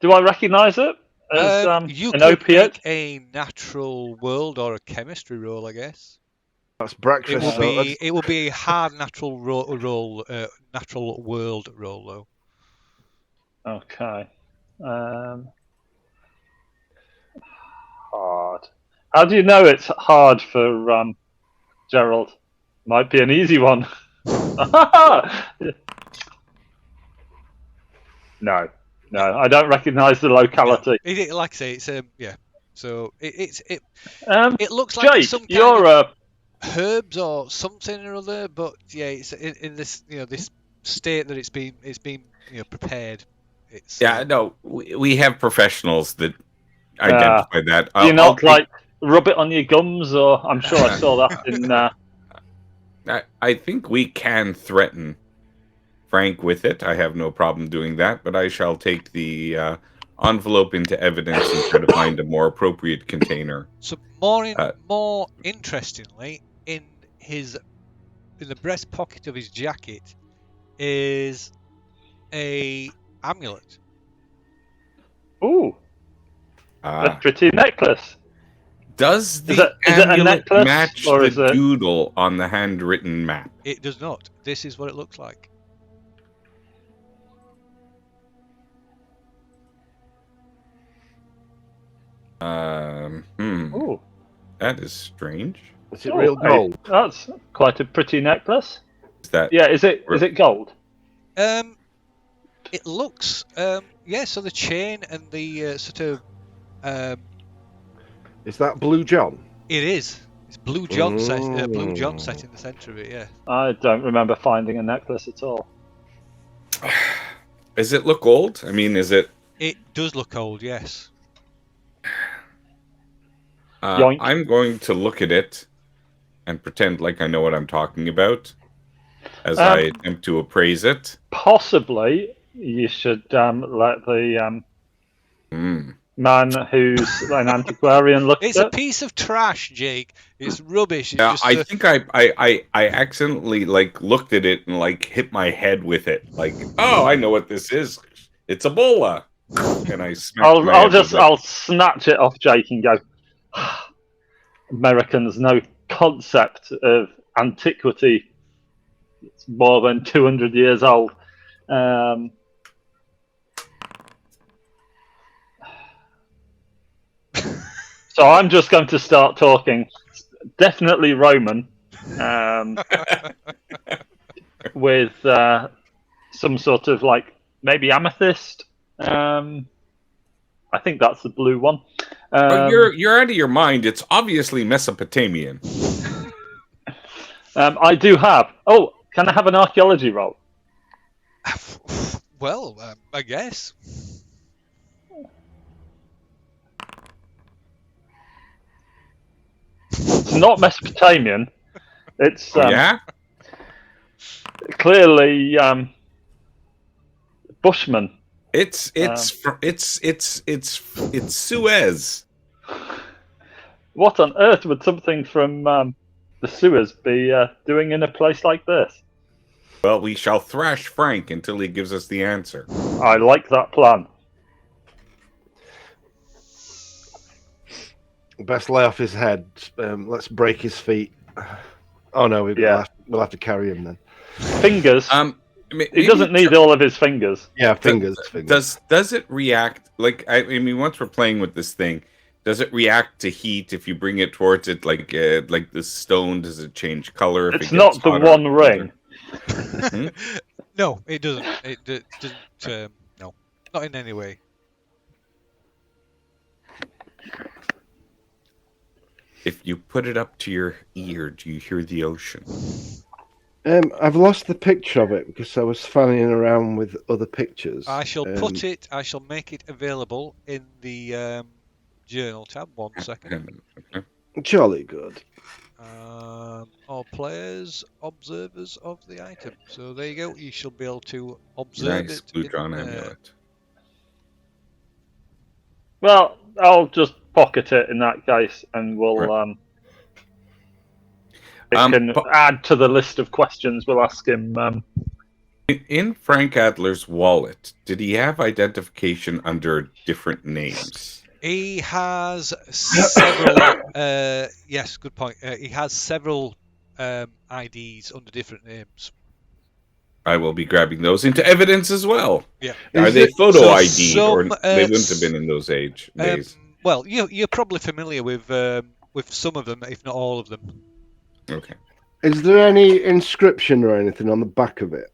Do I recognise it as you an could opiate? make a natural world or a chemistry roll, I guess. That's breakfast. It will be a hard natural roll, natural world roll though. Okay. Hard. How do you know it's hard for Gerald? Might be an easy one. No, I don't recognise the locality. No. Like I say, it's yeah. So it looks Jake, like some kind you're of... herbs or something or other, but yeah, it's in this this state that it's been prepared. It's Yeah, no, we have professionals that Uh, identify that. do you I'll not like rub it on your gums, or I'm sure I saw that in. I think we can threaten Frank with it. I have no problem doing that, but I shall take the envelope into evidence and try to find a more appropriate container. So Uh, more interestingly, in the breast pocket of his jacket is a amulet. Ooh, a Ah. pretty necklace. Does the Is it a amulet necklace, match or the is it? doodle on the handwritten map? It does not. This is what it looks like. Ooh, That is strange. Is it real gold? That's quite a pretty necklace. Is that Yeah, is it gold? It looks yeah. So the chain and the sort of Is that Blue John? it is. It's Blue John set. Blue John set in the centre of it. Yeah. I don't remember finding a necklace at all. Does it look old? I mean, is it? It does look old. Yes. Yoink. I'm going to look at it and pretend like I know what I'm talking about as I attempt to appraise it. Possibly, you should let the man who's an antiquarian look It's at a it. piece of trash, Jake. It's rubbish. It's Yeah, just I think I accidentally looked at it and hit my head with it. Oh, I know what this is. It's a bola. And I smacked my head with it. I'll snatch it off Jake and go. Americans no concept of antiquity. It's more than 200 years old. So I'm just going to start talking. Definitely Roman, with some sort of maybe amethyst. I think that's the blue one. You're out of your mind. It's obviously Mesopotamian. I do have. Oh, can I have an archaeology roll? well, I guess. It's not Mesopotamian. It's Yeah. clearly Bushman. It's Suez. What on earth would something from the Suez be doing in a place like this? Well, we shall thrash Frank until he gives us the answer. I like that plan. Best lay off his head. Let's break his feet. Oh no, we'll have to carry him then. Fingers. He doesn't need all of his fingers. Yeah, fingers. Does it react I mean, once we're playing with this thing, does it react to heat if you bring it towards it like the stone? Does it change color? It's not the One Ring. No, it doesn't. It doesn't. No, not in any way. If you put it up to your ear, do you hear the ocean? I've lost the picture of it because I was fanning around with other pictures. I shall I shall make it available in the journal tab. 1 second. Jolly good. All players, observers of the item. So there you go. You shall be able to observe Nice it. Blue John amulet. Well, I'll just pocket it in that case, and we'll can add to the list of questions we'll ask him. In Frank Adler's wallet, did he have identification under different names? He has several. Yes, good point. He has several IDs under different names. I will be grabbing those into evidence as well. Yeah. Are they photo so ID, or they wouldn't have been in those days? Well, you're probably familiar with some of them, if not all of them. Okay. Is there any inscription or anything on the back of it?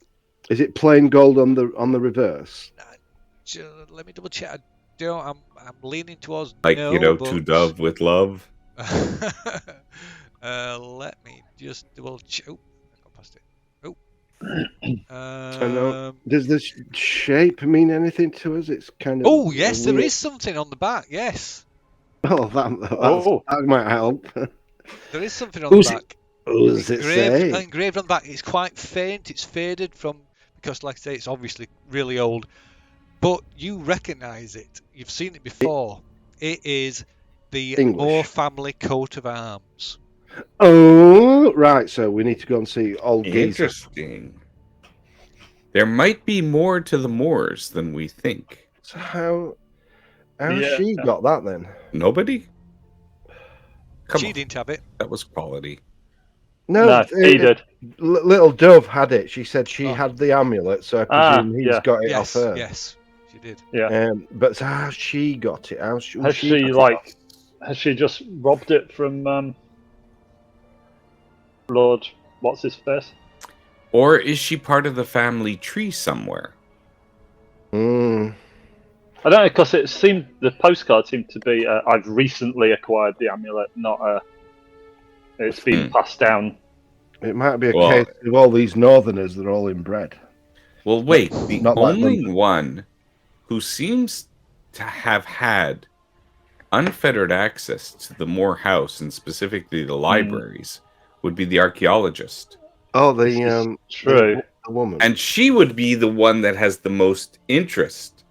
Is it plain gold on the reverse? Let me double check. I'm leaning towards to dove with love. Let me just double check. Oh, I got past it. Oh. I know. Does this shape mean anything to us? It's kind of. Oh, yes, there is something on the back. Yes, Oh, that might help. there is something on the back. What does it say? Engraved on the back. It's quite faint. It's faded because, like I say, it's obviously really old. But you recognise it. You've seen it before. It is the English. Moore family coat of arms. Oh, right. So we need to go and see old geezer. Interesting. There might be more to the Moors than we think. So how she got that then? Nobody? She didn't have it. That was quality. No, he did. Little Dove had it. She said she had the amulet, so I presume he's got it off her. Yes, she did. Yeah. But so how she got it? Has she just robbed it from Lord? What's his face? Or is she part of the family tree somewhere? I don't know, because the postcard seemed to be I've recently acquired the amulet, not it's been passed down. It might be a case of all these northerners that are all inbred. Well, wait, the only one who seems to have had unfettered access to the Moore house, and specifically the libraries, would be the archaeologist. Oh, true. The woman. And she would be the one that has the most interest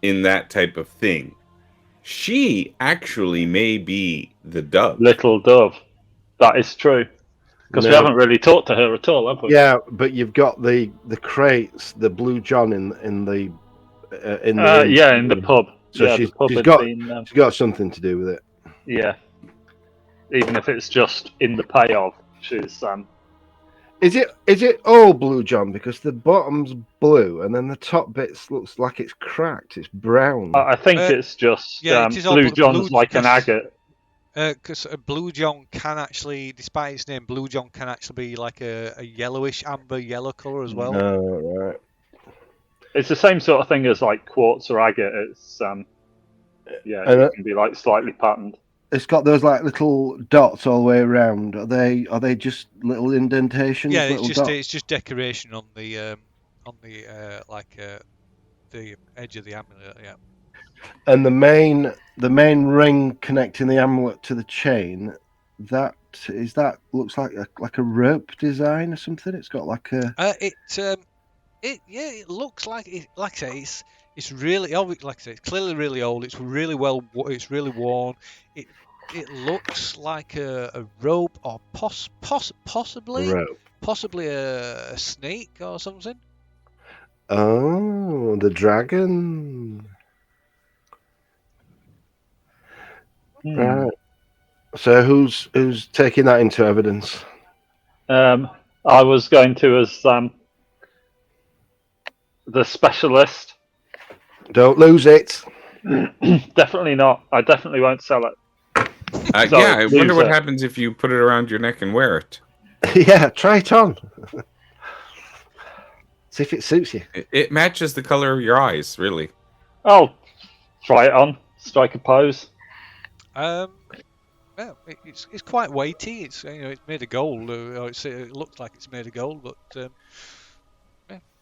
in that type of thing. She actually may be the Dove. Little Dove. That is true. Because we haven't really talked to her at all, have we? Yeah, but you've got the crates, the Blue John in the in the pub. So she's got something to do with it. Yeah. Even if it's just in the payoff, she's Is it all Blue John? Because the bottom's blue and then the top bit looks like it's cracked. It's brown. I think it's just Blue John's like an agate. Because Blue John can actually, despite its name, Blue John can actually be like a yellowish amber yellow colour as well. Oh, right. It's the same sort of thing as like quartz or agate. It's it can be like slightly patterned. It's got those like little dots all the way around. Are they just little indentations? Yeah, it's just decoration on the the edge of the amulet. Yeah. And the main ring connecting the amulet to the chain, that looks like a rope design or something. It's got like a. It looks like it. Like I say, it's really old. Like I say, it's clearly really old. It's really worn. It looks like a rope or possibly a snake or something. Oh, the dragon. Right. So who's taking that into evidence? I was going to as the specialist. Don't lose it. Definitely not. I definitely won't sell it. I wonder what happens if you put it around your neck and wear it. Yeah, try it on. See if it suits you. It matches the color of your eyes, really. I'll try it on. Strike a pose. Well, it's quite weighty. It's it's made of gold. It looks like it's made of gold, but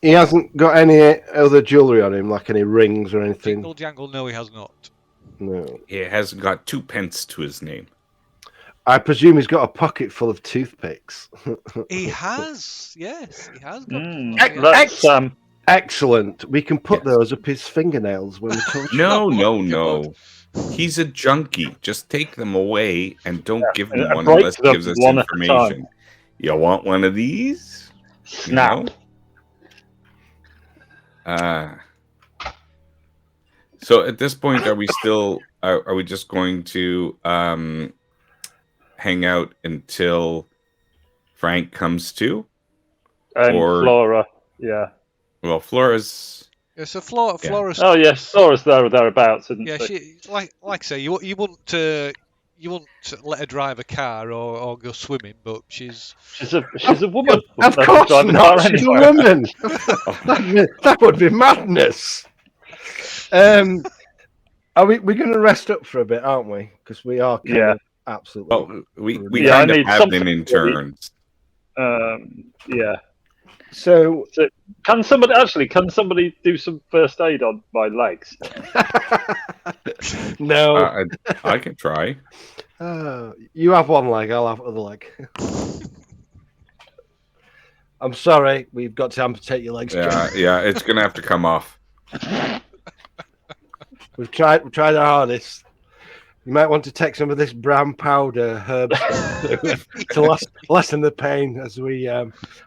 he hasn't got any other jewellery on him, like any rings or anything. Jingle jangle, no, he has not. No, he hasn't got 2 pence to his name. I presume he's got a pocket full of toothpicks. He has, yes, he has got. Excellent. We can put those up his fingernails when we touch. No. He's a junkie. Just take them away and don't give him one unless he gives us information. You want one of these? Snap. So at this point, are we still? Are we just going to hang out until Frank comes to? Or Flora, yeah. Well, Flora's. Yeah, so Flora's. Oh yes, Flora's there or thereabouts, isn't she? Yeah, she like I say, you wouldn't let her drive a car or go swimming, but she's a woman. Of course not. She's a woman. That would be madness. We're going to rest up for a bit, aren't we? Because we are. absolutely. Well, we Yeah, I kind of need have something them in to eat. turns. Yeah. So, So, can somebody do some first aid on my legs? no. I can try. You have one leg, I'll have other leg. I'm sorry, we've got to amputate your legs, John. Yeah, it's gonna have to come off. We've tried our hardest. You might want to take some of this brown powder herbs to lessen the pain as we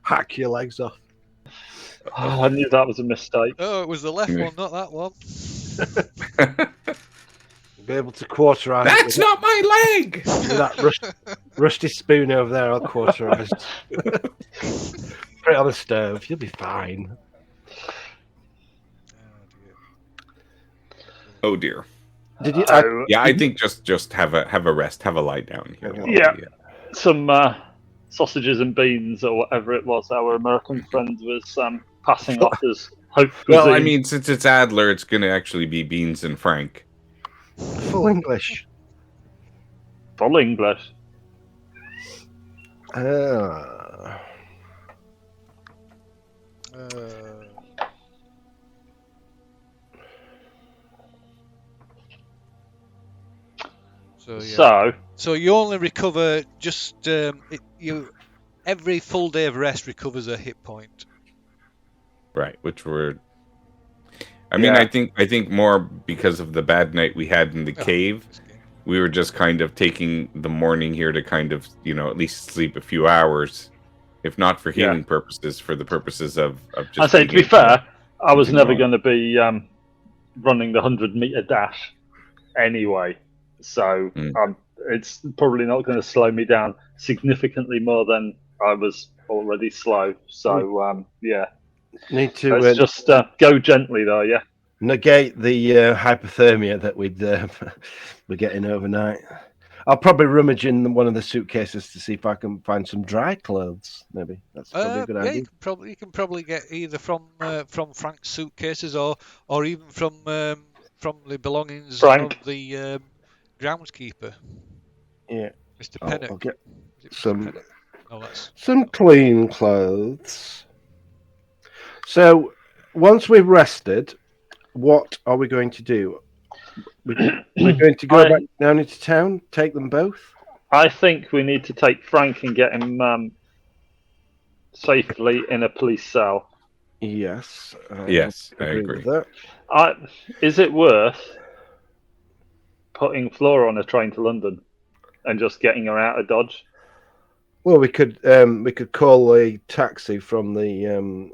hack your legs off. Oh, I knew that was a mistake. Oh, it was the left one, not that one. You'll be able to cauterize That's it not my leg. with that rusty spoon over there. I'll cauterize. Put it on the stove. You'll be fine. Oh dear. Did you? Yeah, I think just have a rest, have a lie down here. Okay. Yeah. Some sausages and beans or whatever it was our American friend was passing off as hope cuisine. Well, I mean, since it's Adler, it's gonna actually be beans and Frank. Full English. Full English. So yeah. So So you only recover just every full day of rest recovers a hit point. Right, which were. I mean, I think more because of the bad night we had in the cave. We were just kind of taking the morning here to kind of, at least sleep a few hours, if not for healing purposes, for the purposes of just. I say, to be fair, I was never going to be running the 100-meter dash anyway, so it's probably not going to slow me down significantly more than I was already slow. So yeah, need to let's just go gently though. Yeah. Negate the hypothermia that we're getting overnight. I'll probably rummage in one of the suitcases to see if I can find some dry clothes. Maybe that's probably a good idea. You can probably get either from Frank's suitcases or even from the belongings of the groundskeeper. Yeah, Mr. Pennock. I'll get some clean clothes. So once we've rested, what are we going to do? We're going to go back down into town, take them both? I think we need to take Frank and get him safely in a police cell. Yes. Yes, I agree. With that. Is it worth putting Flora on a train to London and just getting her out of Dodge? Well, we could call a taxi from the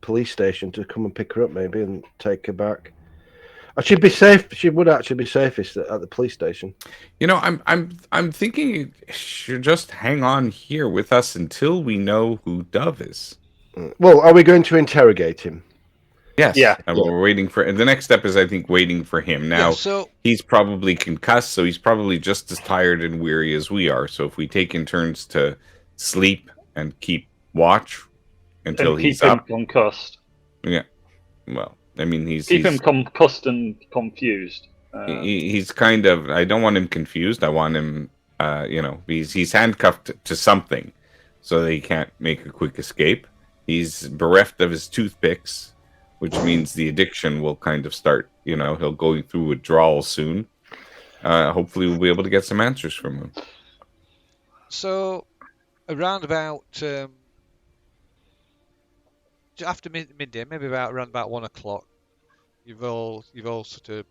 police station to come and pick her up, maybe, and take her back. She'd be safe. She would actually be safest at the police station. I'm thinking you should just hang on here with us until we know who Dove is. Well, are we going to interrogate him? Yes. Yeah. We're waiting for. And the next step is, I think, waiting for him. Now, he's probably concussed, so he's probably just as tired and weary as we are. So if we take in turns to sleep and keep watch until he's up, keep him concussed. Yeah. Well, I mean, keep him concussed and confused. He's kind of. I don't want him confused. I want him. He's handcuffed to something, so that he can't make a quick escape. He's bereft of his toothpicks, which means the addiction will kind of start. He'll go through withdrawal soon. Hopefully, we'll be able to get some answers from him. So, around about after midday, maybe around about 1 o'clock, you've all sort of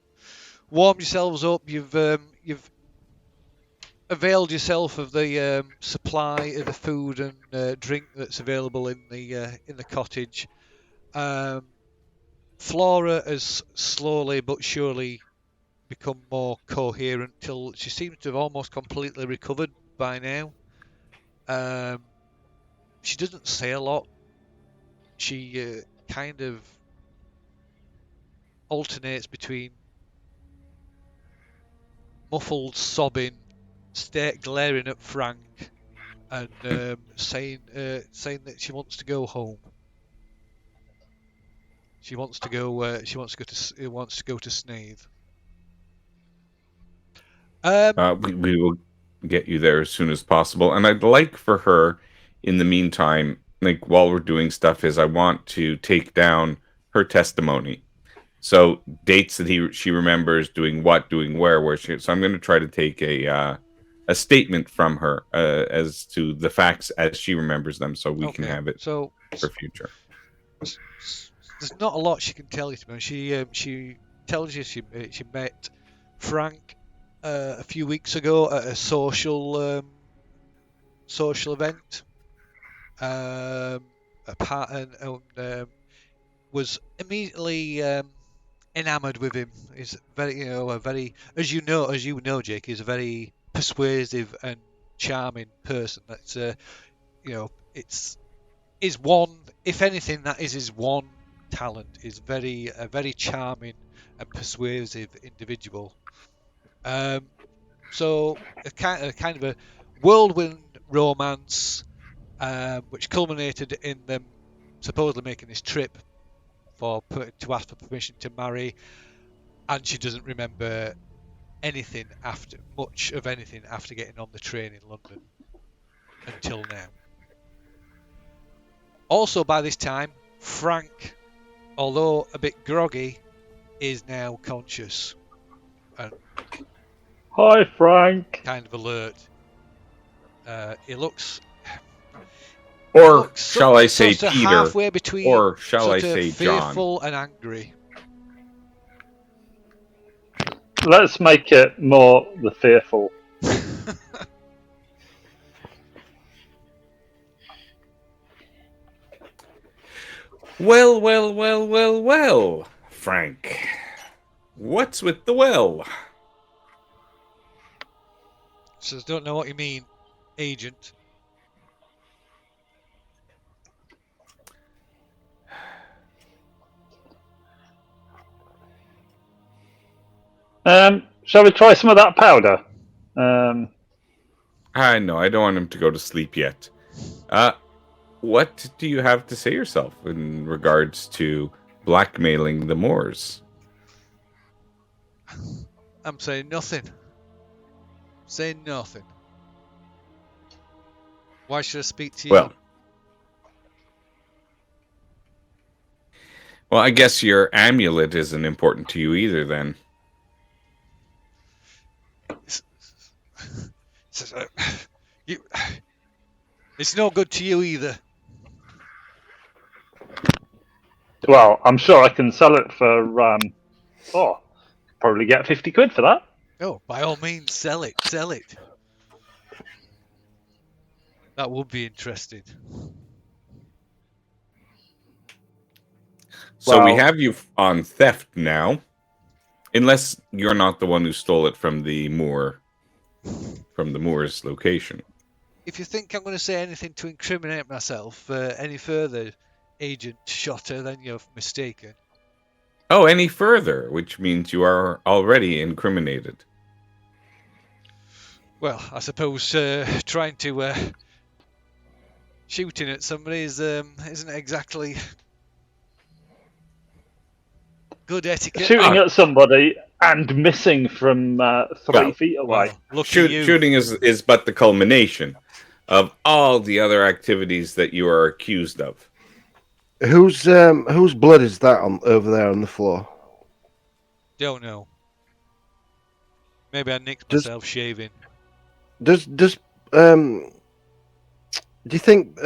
warmed yourselves up. You've availed yourself of the supply of the food and drink that's available in the cottage. Flora has slowly but surely become more coherent till she seems to have almost completely recovered by now. She doesn't say a lot. She kind of alternates between muffled sobbing, glaring at Frank, and saying that she wants to go home. She wants to go to Snaith. We will get you there as soon as possible. And I'd like for her, in the meantime, like while we're doing stuff, is I want to take down her testimony. So dates that she remembers, doing what, doing where she. So I'm going to try to take a statement from her as to the facts as she remembers them, so we can have it So for future. there's not a lot she can tell you. To me. She tells you she met Frank a few weeks ago at a social event. A part and was immediately enamored with him. He's very, a very, as you know, Jake, he's a very persuasive and charming person. That's, it's is one, if anything, that is his one talent. Is a very charming and persuasive individual. So a kind of a whirlwind romance, which culminated in them supposedly making this trip to ask for permission to marry, and she doesn't remember much of anything after getting on the train in London until now. Also, by this time, Frank, although a bit groggy, is now conscious and Hi, Frank. kind of alert. He looks. Or shall I say Peter? Halfway between, or shall I say fearful John? and angry. Let's make it more the fearful. Well, Frank. What's with the well? Says, don't know what you mean, agent. Shall we try some of that powder? I know, I don't want him to go to sleep yet. What do you have to say yourself in regards to blackmailing the Moors? I'm saying nothing. Saying nothing. Why should I speak to you? Well, I guess your amulet isn't important to you either, then. It's no good to you either. Well, I'm sure I can sell it for, probably get 50 quid for that. Oh, by all means, sell it. That would be interesting. So we have you on theft now. Unless you're not the one who stole it from the Moor's location. If you think I'm going to say anything to incriminate myself any further, Agent Shotter, then you're mistaken. Oh, any further, which means you are already incriminated. Well, I suppose trying to shooting at somebody isn't exactly good etiquette. Shooting at somebody and missing from 3 feet away. Well, shooting is but the culmination of all the other activities that you are accused of. Whose blood is that over there on the floor? Don't know. Maybe I nicked myself shaving. Do you think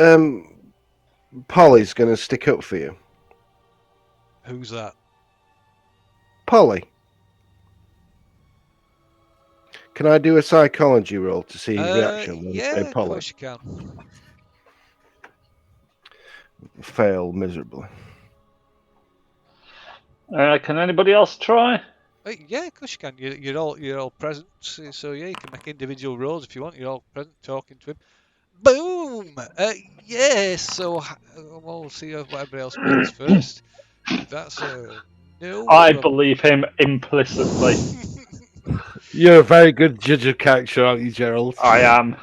Polly's going to stick up for you? Who's that? Polly. Can I do a psychology roll to see his reaction when I say Polly? Of course you can. Fail miserably. Can anybody else try? Yeah, of course you can. You're all present, so yeah, you can make individual rolls if you want. You're all present, talking to him. Boom! Yes. So we'll see what everybody else makes first. That's no. I believe him implicitly. You're a very good judge of character, aren't you, Gerald? I am.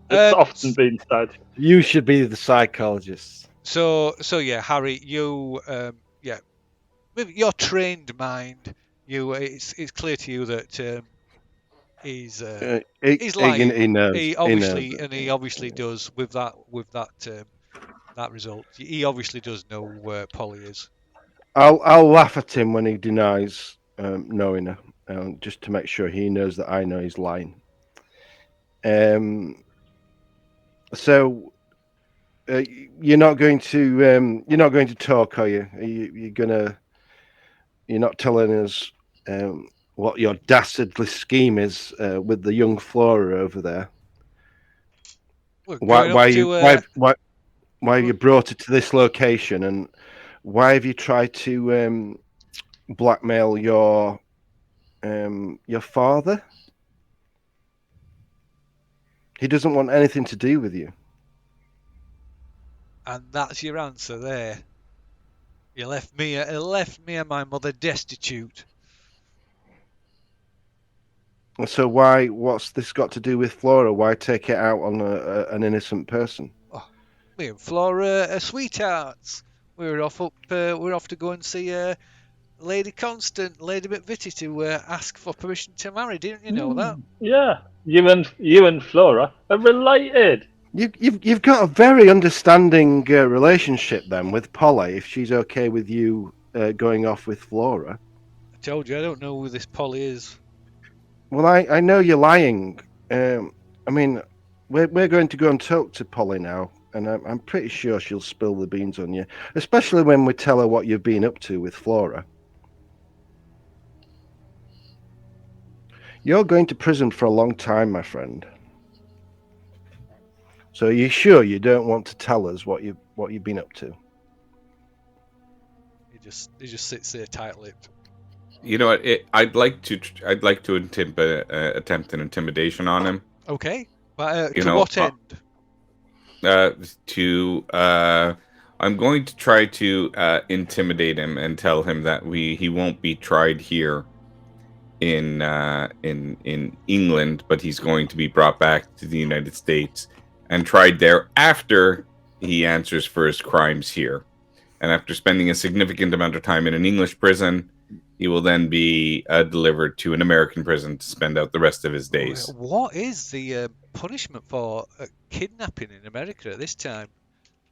It's often been said. You should be the psychologist. So yeah, Harry, you with your trained mind, it's clear to you that He's He lying. he knows. He He obviously knows. and he obviously does with that that result. He obviously does know where Polly is. I'll laugh at him when he denies knowing her, just to make sure he knows that I know he's lying. So you're not going to talk, are you? You're not telling us what your dastardly scheme is with the young Flora over there. We're going up to Why have you brought her to this location, and why have you tried to blackmail your father? He doesn't want anything to do with you. and that's your answer there. You left me and my mother destitute. So why? What's this got to do with Flora? Why take it out on an innocent person? Oh, me and Flora are sweethearts. We're off to go and see Lady Constant, Lady McVitie to ask for permission to marry. Didn't you know that? Yeah, you and Flora are related. You've got a very understanding relationship then with Polly. If she's okay with you going off with Flora. I told you I don't know who this Polly is. Well, I know you're lying. I mean, we're going to go and talk to Polly now, and I'm pretty sure she'll spill the beans on you, especially when we tell her what you've been up to with Flora. You're going to prison for a long time, my friend. So are you sure you don't want to tell us what you've been up to? He just sits there tight-lipped. You know what? I'd like to attempt an intimidation on him. Okay, but You to know, what end? I'm going to try to intimidate him and tell him that he won't be tried here in England, but he's going to be brought back to the United States and tried there after he answers for his crimes here. And after spending a significant amount of time in an English prison, he will then be delivered to an American prison to spend out the rest of his days. What is the punishment for kidnapping in America at this time?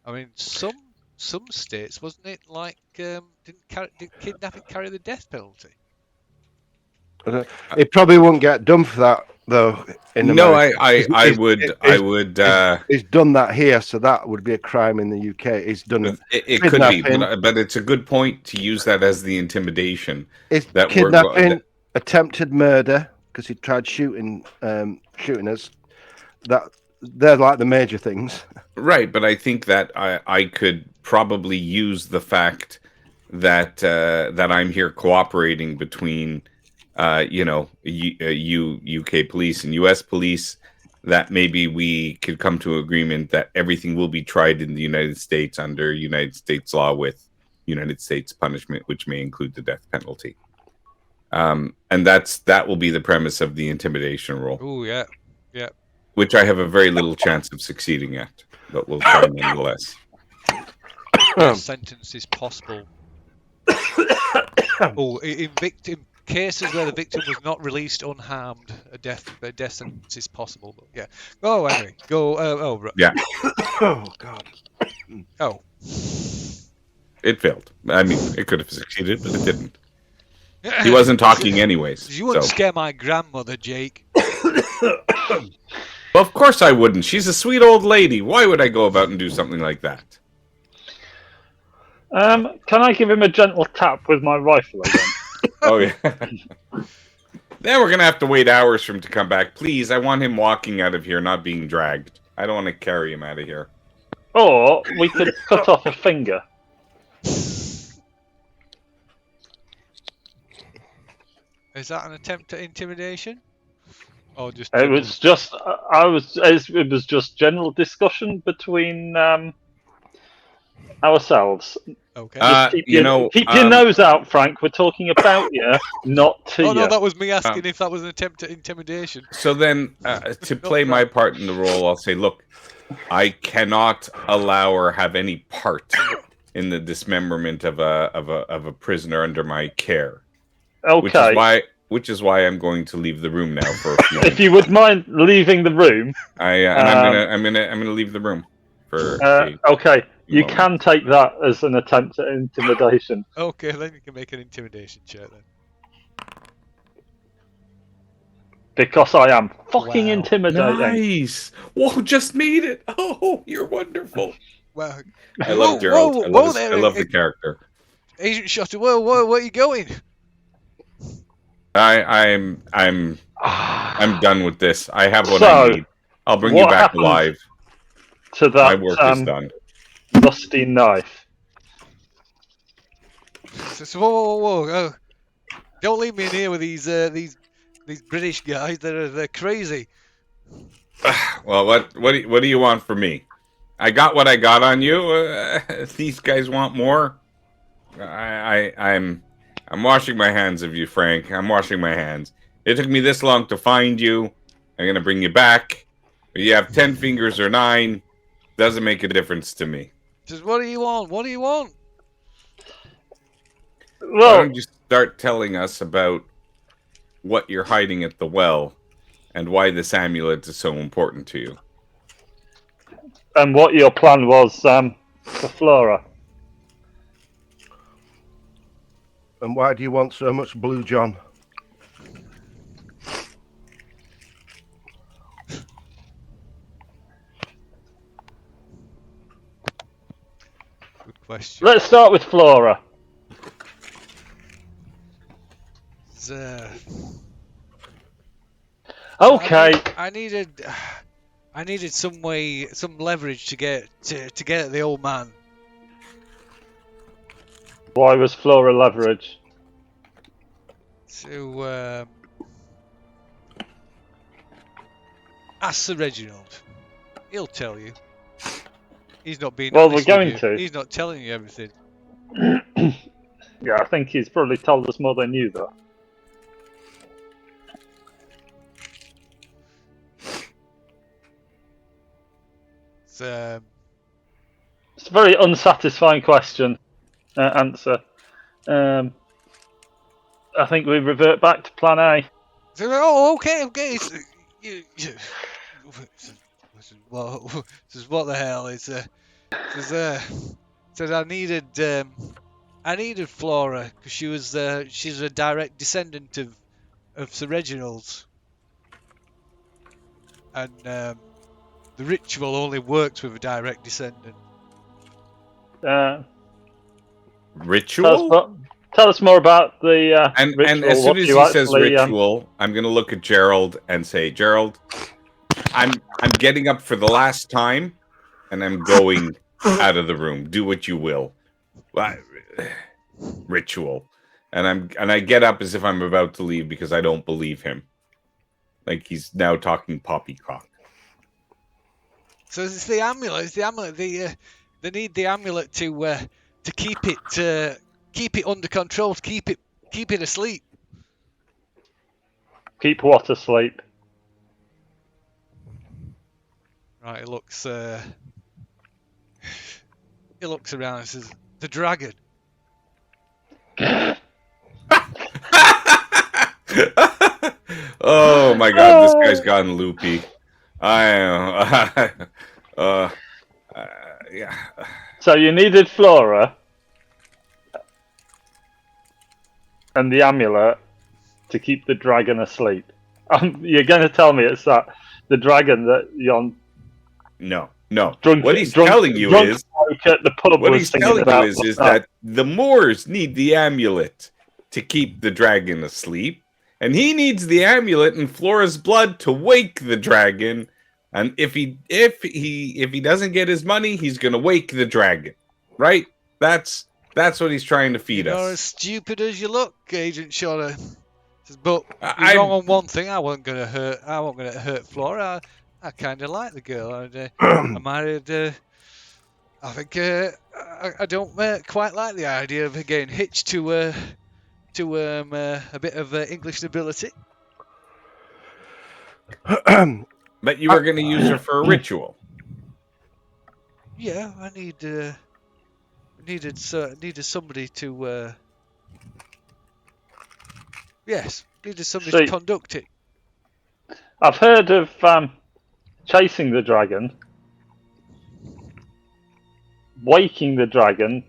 I mean, some states, wasn't it like didn't kidnapping carry the death penalty? It probably won't get done for that though. No, I would. He's done that here, so that would be a crime in the UK. He's done. It could be, but it's a good point to use that as the intimidation. It's kidnapping, attempted murder, because he tried shooting us. That they're like the major things, right? But I think that I could probably use the fact that that I'm here cooperating between UK police and US police, that maybe we could come to an agreement that everything will be tried in the United States under United States law with United States punishment, which may include the death penalty. And that will be the premise of the intimidation role. Oh, yeah. Which I have a very little chance of succeeding at, but we'll try nonetheless. Sentence is possible. In cases where the victim was not released unharmed, a death sentence is possible. But yeah, go Henry, go. Right. Yeah. Oh God. Oh. It failed. I mean, it could have succeeded, but it didn't. He wasn't talking anyways. You wouldn't scare my grandmother, Jake. Well, of course I wouldn't. She's a sweet old lady. Why would I go about and do something like that? Can I give him a gentle tap with my rifle again? Oh, yeah. Then we're going to have to wait hours for him to come back. Please, I want him walking out of here, not being dragged. I don't want to carry him out of here. Or we could cut off a finger. Is that an attempt at intimidation? Or just It was just general discussion between ourselves. Okay. Keep your nose out, Frank. We're talking about you, not to you. Oh no, that was me asking if that was an attempt at intimidation. So then, to play my part in the role, I'll say, look, I cannot allow or have any part in the dismemberment of a prisoner under my care. Okay. which is why I'm going to leave the room now for a few If minutes. you would mind leaving the room, I'm gonna leave the room for okay. You moment. can take that as an attempt at intimidation. Okay, then you can make an intimidation check then. Because I am fucking Wow. intimidating. Nice. Whoa, just made it. Oh, you're wonderful. Well, I love whoa, Gerald. whoa, I whoa love there, I love the character. Agent Shotter. Whoa, where are you going? I'm done with this. I have what So, I need. I'll bring you what back happened alive. to My that work is done. rusty knife? So, whoa. Don't leave me in here with these British guys. They're crazy. Well, what do you want from me? I got what I got on you. These guys want more. I'm washing my hands of you, Frank. I'm washing my hands. It took me this long to find you. I'm gonna bring you back. You have 10 fingers or 9. Doesn't make a difference to me. Just what do you want? What do you want? Why Well, don't you start telling us about what you're hiding at the well and why this amulet is so important to you? and what your plan was for Flora? And why do you want so much blue, John? Good question. Let's start with Flora. Okay. I needed some leverage to get at the old man. Why was Flora leverage? To ask Sir Reginald. He'll tell you. He's not being Well, honest we're with going you. to. He's not telling you everything. Yeah, I think he's probably told us more than you, though. It's a very unsatisfying question. Answer. I think we revert back to Plan A. okay. What the hell? Said I needed Flora because she's a direct descendant of Sir Reginald's, and the ritual only works with a direct descendant. Ritual? Tell us more about the ritual. And as soon as he says ritual, I'm going to look at Gerald and say, Gerald, I'm getting up for the last time, and I'm going out of the room. Do what you will. Ritual, and I get up as if I'm about to leave because I don't believe him. Like he's now talking poppycock. So it's the amulet. It's the amulet. They need the amulet to keep it under control. To keep it asleep. Keep what asleep? Right. He looks around and says, "The dragon." Oh my God! This guy's gotten loopy. Yeah. So you needed Flora and the amulet to keep the dragon asleep. You're going to tell me it's the dragon that you're No. What he's telling you is that the Moors need the amulet to keep the dragon asleep, and he needs the amulet and Flora's blood to wake the dragon. And if he doesn't get his money, he's gonna wake the dragon. Right? That's what he's trying to feed us. You're as stupid as you look, Agent Shotter. But you're wrong on one thing. I wasn't gonna hurt Flora. I kind of like the girl. I married. I think I don't quite like the idea of her getting hitched to a bit of English nobility. But you were going to use her for a ritual. Yeah, I needed somebody to Yes, needed somebody See- to conduct it. I've heard of chasing the dragon, waking the dragon.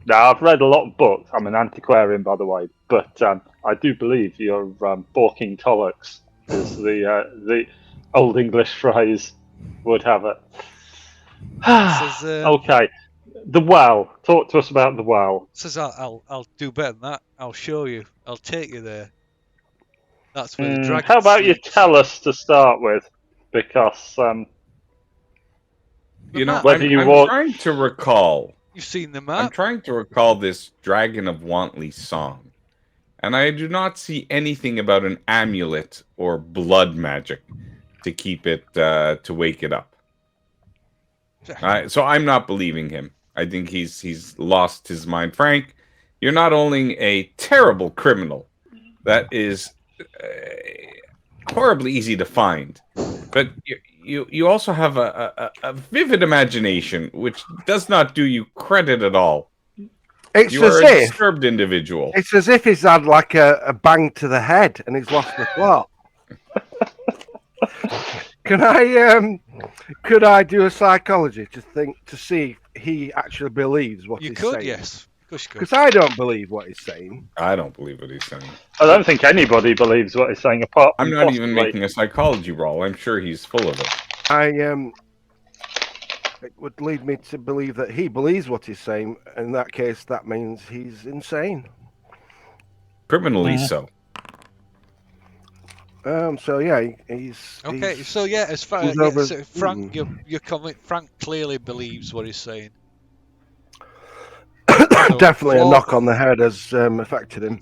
Now, I've read a lot of books. I'm an antiquarian, by the way, but I do believe you're balking tollocks, as the Old English phrase would have it. Says, Okay, the well. Talk to us about the well. Says I'll do better than that. I'll show you. I'll take you there. That's where the dragon How about you sleeps. tell us to start with? Because The You know, map. Whether I'm, you I'm walk- trying to recall. You've seen the I'm map. trying to recall this Dragon of Wantley song, and I do not see anything about an amulet or blood magic to keep it to wake it up. So I'm not believing him. I think he's lost his mind. Frank, you're not only a terrible criminal that is horribly easy to find, but you also have a vivid imagination, which does not do you credit at all. It's You as are a if disturbed individual. it's as if he's had like a bang to the head and he's lost the plot. Could I do a psychology to see if he actually believes what You he's could, saying? yes. Of course you could. Because I don't believe what he's saying. I don't believe what he's saying. I don't think anybody believes what he's saying apart from I'm not even possibly- making a psychology roll. I'm sure he's full of it. It would lead me to believe that he believes what he's saying. In that case, that means he's insane. Criminally so. So yeah, he's Okay, he's- so yeah, as far he's yeah, over- so Frank, you're Frank clearly believes what he's saying. So definitely a Flora- knock on the head has affected him.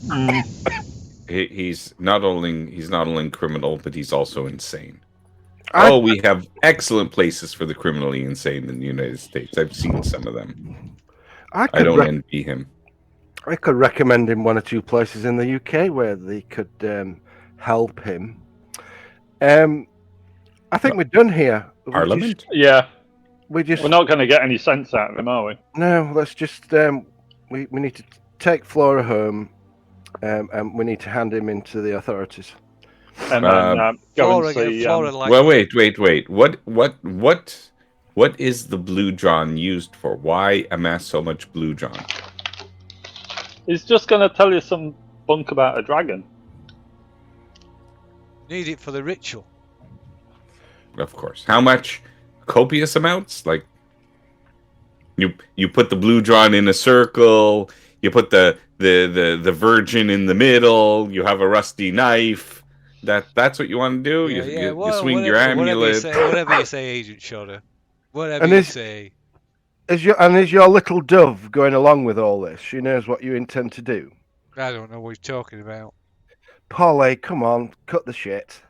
He's not only criminal, but he's also insane. I- We have excellent places for the criminally insane in the United States. I've seen some of them. I I don't could envy him. I could recommend him one or two places in the UK where they could help him. I think we're done here. Parliament? Yeah, We just we're not going to get any sense out of him, are we? no. Let's just we need to take Flora home, and we need to hand him into the authorities. And then go Flora, and see. Flora like Well, wait. What is the blue John used for? Why amass so much blue John? He's just going to tell you some bunk about a dragon. need it for the ritual. Of course. How much? Copious amounts? Like you put the blue John in a circle. You put the virgin in the middle. You have a rusty knife. That's what you want to do. You swing your amulet. Whatever you say, Agent Shudder. Whatever And you is- say. Is your little dove going along with all this? She knows what you intend to do. I don't know what you're talking about. Polly, come on, cut the shit.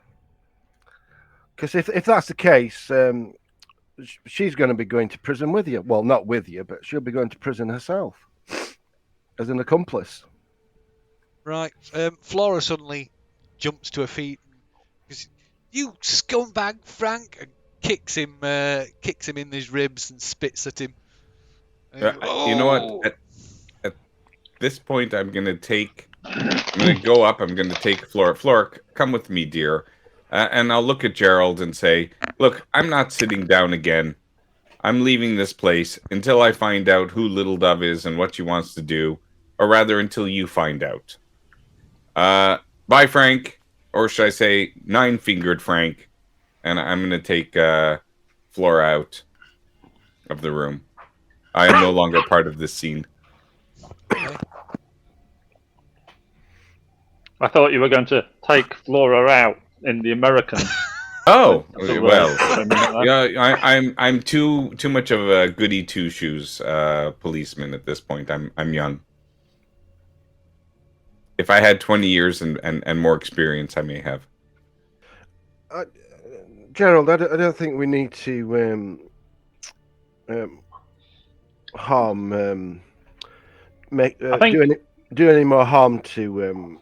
Because if that's the case, she's going to be going to prison with you. Well, not with you, but she'll be going to prison herself as an accomplice. Right. Flora suddenly jumps to her feet. Goes, "You scumbag, Frank!" and kicks him in his ribs and spits at him. And, You know what? At this point, I'm gonna go up. I'm gonna take Flora. Flora, come with me, dear. And I'll look at Gerald and say, "Look, I'm not sitting down again. I'm leaving this place until I find out who Little Dove is and what she wants to do, or rather, until you find out." Bye, Frank, or should I say, nine-fingered Frank? And I'm gonna take Flora out of the room. I am no longer part of this scene. I thought you were going to take Flora out in the American. Oh, So, well, I mean, yeah, I'm too much of a goody two shoes policeman at this point. I'm young. If I had 20 years and more experience, I may have. Gerald, I don't think we need to harm, I think- do any more harm to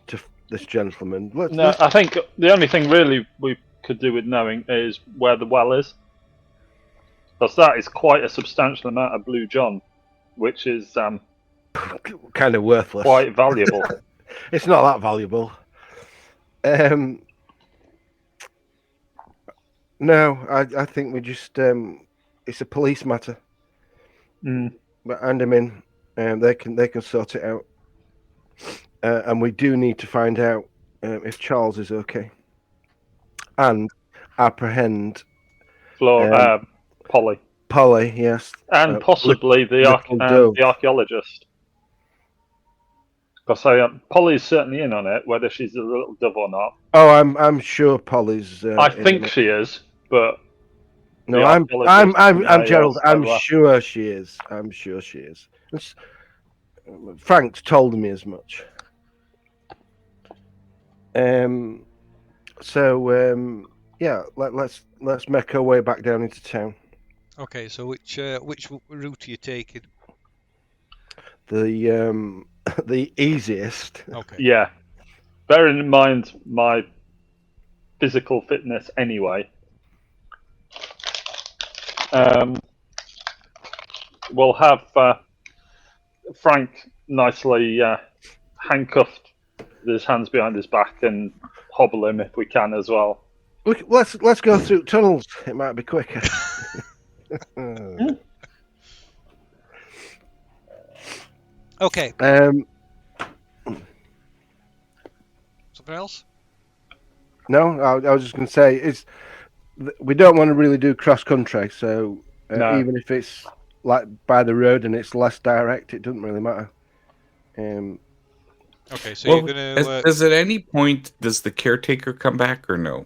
this gentleman. No, I think the only thing really we could do with knowing is where the well is. Because that is quite a substantial amount of Blue John, which is kind of worthless. quite valuable. It's not that valuable. No, I think we just it's a police matter. But hand them in, and they can sort it out. And we do need to find out if Charles is okay, and apprehend Polly, Polly. Yes, and possibly little dove. the archaeologist. Because Polly's certainly in on it, whether she's a little dove or not. Oh, I'm sure Polly's. I think she is, but no, the I'm archaeologist Gerald. may I'm also, sure she is. I'm sure she is. Frank told me as much. So yeah, let's make our way back down into town. Okay, so which route are you taking? The the easiest. Okay. Yeah. Bearing in mind my physical fitness anyway, we'll have Frank nicely handcuffed with his hands behind his back and hobble him if we can as well. Let's go through tunnels. It might be quicker. Okay. Something else? No, I was just going to say we don't want to really do cross country. So No. even if it's like by the road and it's less direct, it doesn't really matter. Okay, so you're gonna. Does at any point does the caretaker come back or no?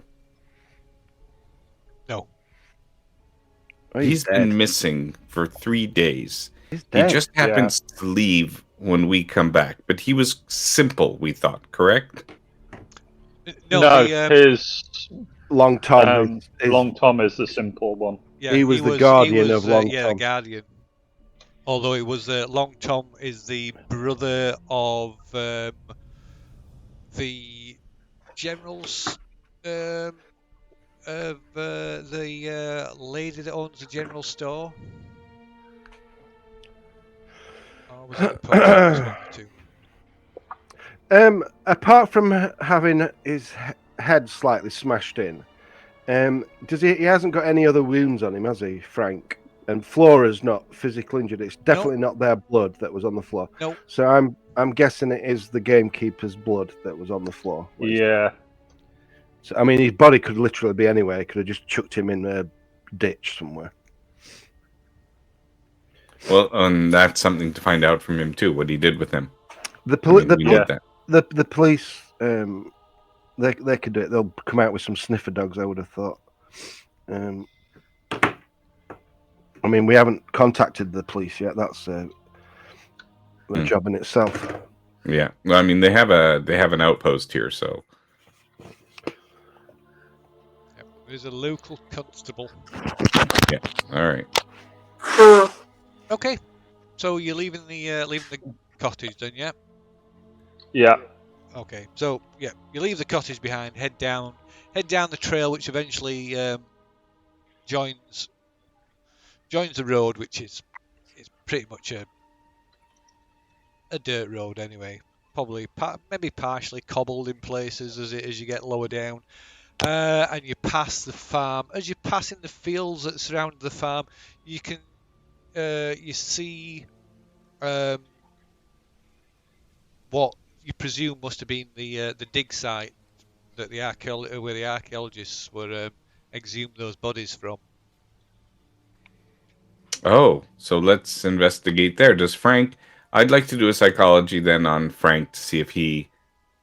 No. Oh, He's dead. been missing for 3 days. He's He dead. just happens to leave when we come back, but he was simple, we thought, correct? No, his Long Tom. Long Tom is the simple one. Yeah, he was the guardian of Long yeah, Tom. the guardian. Although it was Long Tom is the brother of the general's of the lady that owns the general store. Or was it the post office one or two? Apart from having his head slightly smashed in, does he hasn't got any other wounds on him, has he, Frank? And Flora's not physically injured. It's definitely not their blood that was on the floor. Nope. So I'm guessing it is the gamekeeper's blood that was on the floor. Yeah. So I mean, his body could literally be anywhere. He could have just chucked him in a ditch somewhere. Well, and that's something to find out from him too. What he did with him. The we need that. The police, they could do it. They'll come out with some sniffer dogs, I would have thought. I mean, we haven't contacted the police yet. That's the job in itself. Yeah, well, I mean, they have an outpost here, so. Yep. There's a local constable. Yeah. All right. Okay, so you're leaving the cottage then, yeah? Yeah. Okay, so yeah, you leave the cottage behind, head down the trail, which eventually joins the road, which is pretty much a dirt road anyway. Probably maybe partially cobbled in places as you get lower down, and you pass the farm. As you pass in the fields that surround the farm, you can you see what you presume must have been the dig site that where the archaeologists were exhumed those bodies from. Oh, so let's investigate there. I'd like to do a psychology then on Frank to see if he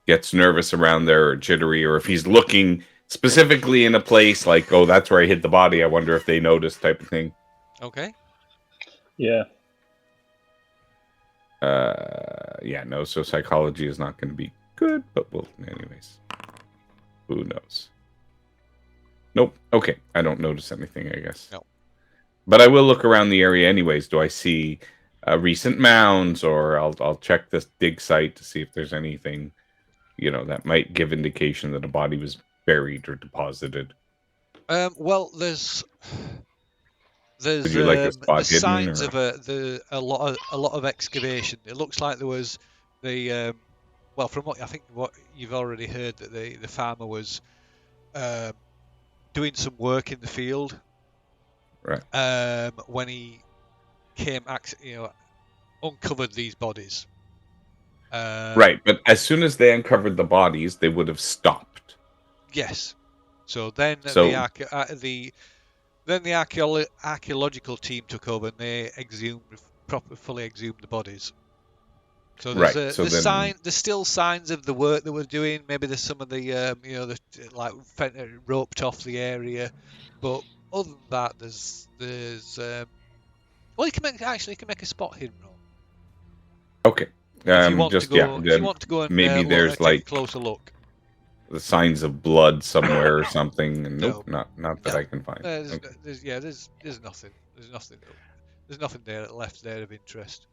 gets nervous around there or jittery, or if he's looking specifically in a place like, oh, that's where I hid the body. I wonder if they noticed, type of thing. Okay. Yeah. Yeah, no, so psychology is not going to be good, but anyways. Who knows? Nope. Okay, I don't notice anything, I guess. No. But I will look around the area anyways. Do I see recent mounds, or I'll check this dig site to see if there's anything, that might give indication that a body was buried or deposited. Well, there's Would you like a spot the hidden, signs or? of a lot of excavation. It looks like there was the well, from what I think what you've already heard, that the farmer was doing some work in the field. Right. When he came, uncovered these bodies. Right, but as soon as they uncovered the bodies, they would have stopped. Yes. So then So- the archaeological team took over and they fully exhumed the bodies. So Right, there's so then- there's still signs of the work that we're doing. Maybe there's some of the roped off the area, but other than that, there's well, you can make a spot hidden roll. Okay. If you want just to go, yeah. if you want to go and maybe there's take like a closer look. the signs of blood somewhere or something. And No. nope, not that No. I can find. There's Okay. nothing. There's nothing there left there of interest.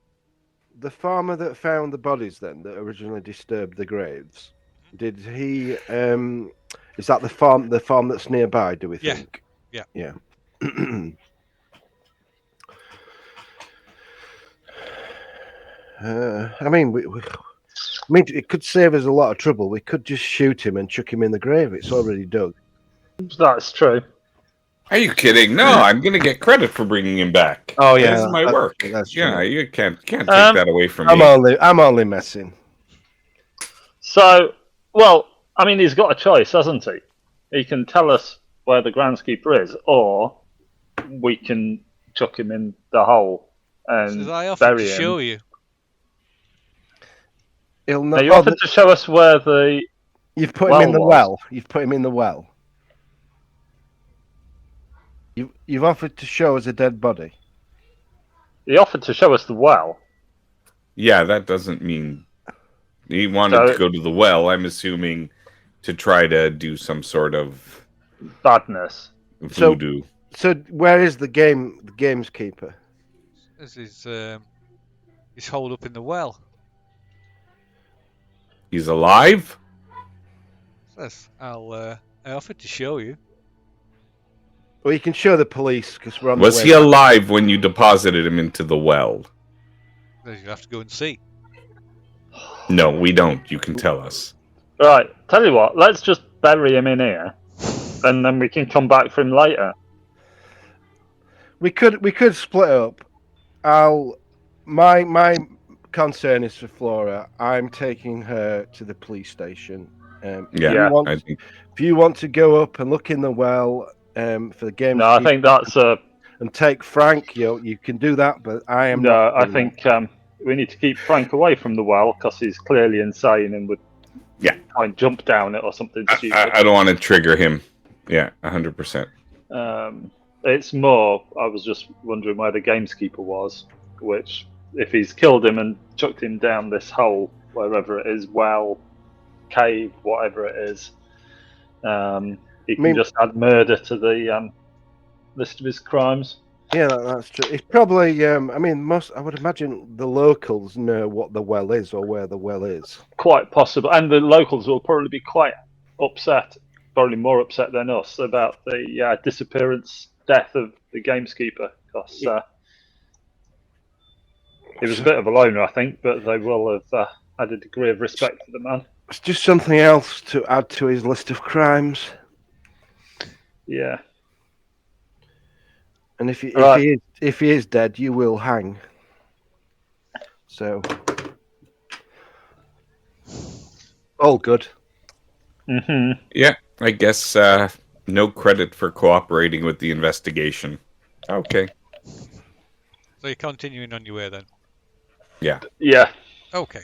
The farmer that found the bodies then, that originally disturbed the graves, did he? Is that the farm that's nearby? Do we Yeah. think? Yeah. Yeah. I mean, it could save us a lot of trouble. We could just shoot him and chuck him in the grave. It's already dug. That's true. Are you kidding? No, I'm gonna get credit for bringing him back. Oh, yeah, this is my that- work. that's Yeah, true. you can't take that away from me. I'm only messing. So, well, I mean, he's got a choice, hasn't he? He can tell us where the groundskeeper is, or we can chuck him in the hole and Says I offered bury to him. show you. He'll Now, not. you offered to show us where the You've put him in the was. well. You've put him in the well. You've offered to show us a dead body. he offered to show us the well. Yeah, that doesn't mean he wanted So- to go to the well. I'm assuming to try to do some sort of Badness. So- voodoo. So where is the gameskeeper? This is he's holed up in the well. He's alive? Says I offered to show you. Well, you can show the police because we're on Was the way he back. alive when you deposited him into the well? Says you have to go and see. No, we don't. You can tell us. Right, tell you what, let's just bury him in here, and then we can come back for him later. We could split up. My concern is for Flora. I'm taking her to the police station. If Yeah, you want, I think if you want to go up and look in the well for the game, No, I think that's and take Frank. You can do that, but I am no. not. I doing think we need to keep Frank away from the well because he's clearly insane and would try and jump down it or something stupid. I don't want to trigger him. Yeah, 100%. It's more. I was just wondering where the gameskeeper was. Which, if he's killed him and chucked him down this hole, wherever it is, well, cave, whatever it is, he can just add murder to the list of his crimes. Yeah, that's true. It's probably. I mean, I would imagine the locals know what the well is or where the well is. Quite possible, and the locals will probably be quite upset, probably more upset than us, about the death of the gameskeeper, because he was a bit of a loner, I think, but they will have had a degree of respect for the man. It's just something else to add to his list of crimes. Yeah. And if he Right. if he is dead, you will hang. So, all good. Mm-hmm. Yeah, I guess no credit for cooperating with the investigation. Okay. So you're continuing on your way then. Yeah. Yeah. Okay.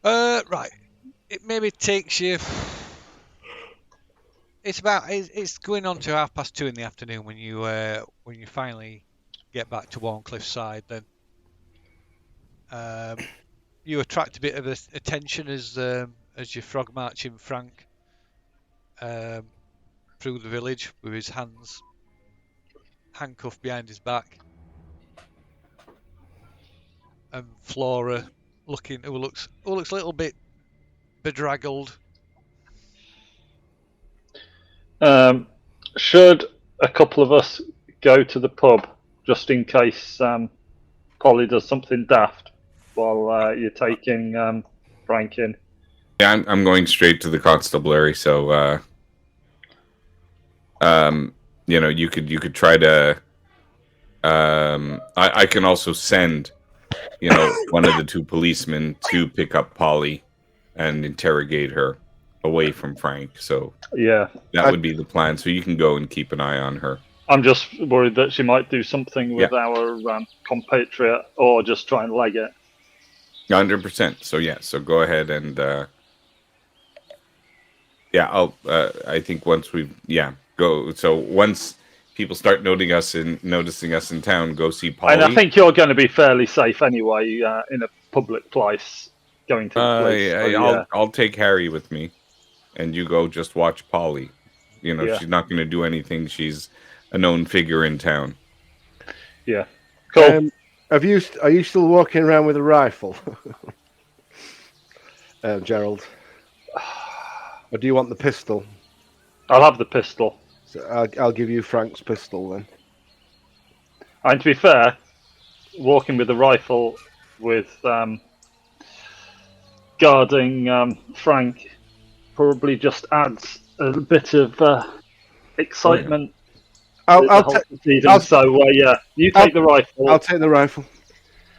Right. It maybe takes you. It's going on to 2:30 in the afternoon when you finally get back to Warncliffe side. Then you attract a bit of attention as you frog marching Frank through the village with his hands handcuffed behind his back, and Flora who looks a little bit bedraggled. Should a couple of us go to the pub just in case Polly does something daft while you're taking Frank in. Yeah, I'm going straight to the constabulary. So, you could try to. I can also send, one of the two policemen to pick up Polly and interrogate her away from Frank. So Yeah. that would be the plan. So you can go and keep an eye on her. I'm just worried that she might do something with our compatriot or just try and leg it. 100%. So so go ahead and I think once we go. So once people start noticing us in town, go see Polly. And I think you're going to be fairly safe anyway in a public place going to the police. I'll take Harry with me, and you go just watch Polly. She's not going to do anything. She's a known figure in town. Yeah. Cool. Are you still walking around with a rifle, Gerald? Or do you want the pistol? I'll have the pistol. So I'll give you Frank's pistol then. And to be fair, walking with a rifle with guarding Frank probably just adds a bit of excitement. You take the rifle. I'll take the rifle.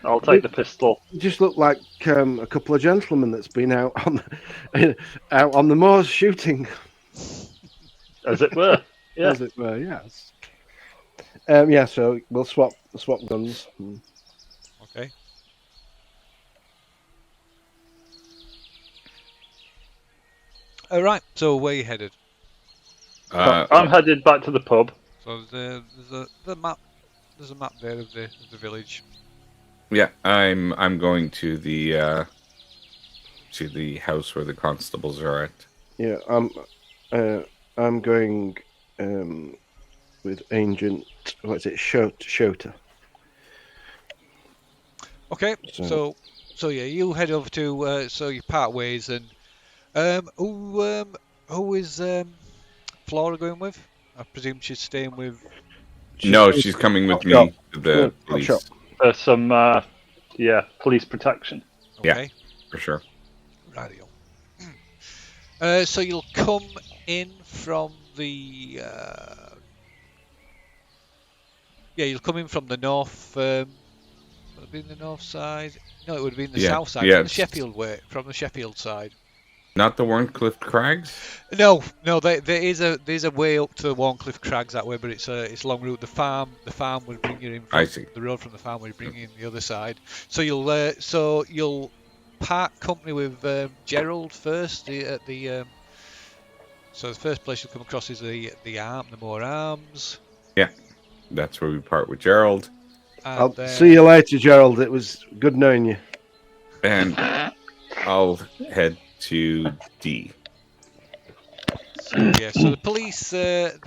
I'll take the pistol. You just look like a couple of gentlemen that's been out on the moors shooting. As it were. Yeah. As it were, yes. So we'll swap guns. Okay. All right. So where are you headed? I'm headed back to the pub. So there's a map. There's a map there of the village. Yeah, I'm going to the house where the constables are at. Yeah, I'm going with Agent. What's it? Shota. Okay. So you head over to. So you part ways, and who is Flora going with? I presume she's staying with. She's coming with me to the police. There's some police protection. Okay. Yeah, for sure. Radio. So you'll come in from the you'll come in from the north. Would it be in the north side? No, it would be in the south side. From the Sheffield way, from the Sheffield side. Not the Warncliffe Crags? No. There is a way up to the Warncliffe Crags that way, but it's a long route. The farm would bring you in. I see. The road from the farm would bring you in the other side. So you'll part company with Gerald first. So the first place you'll come across is the Moor Arms. Yeah, that's where we part with Gerald. I'll see you later, Gerald. It was good knowing you. And I'll head to D. So the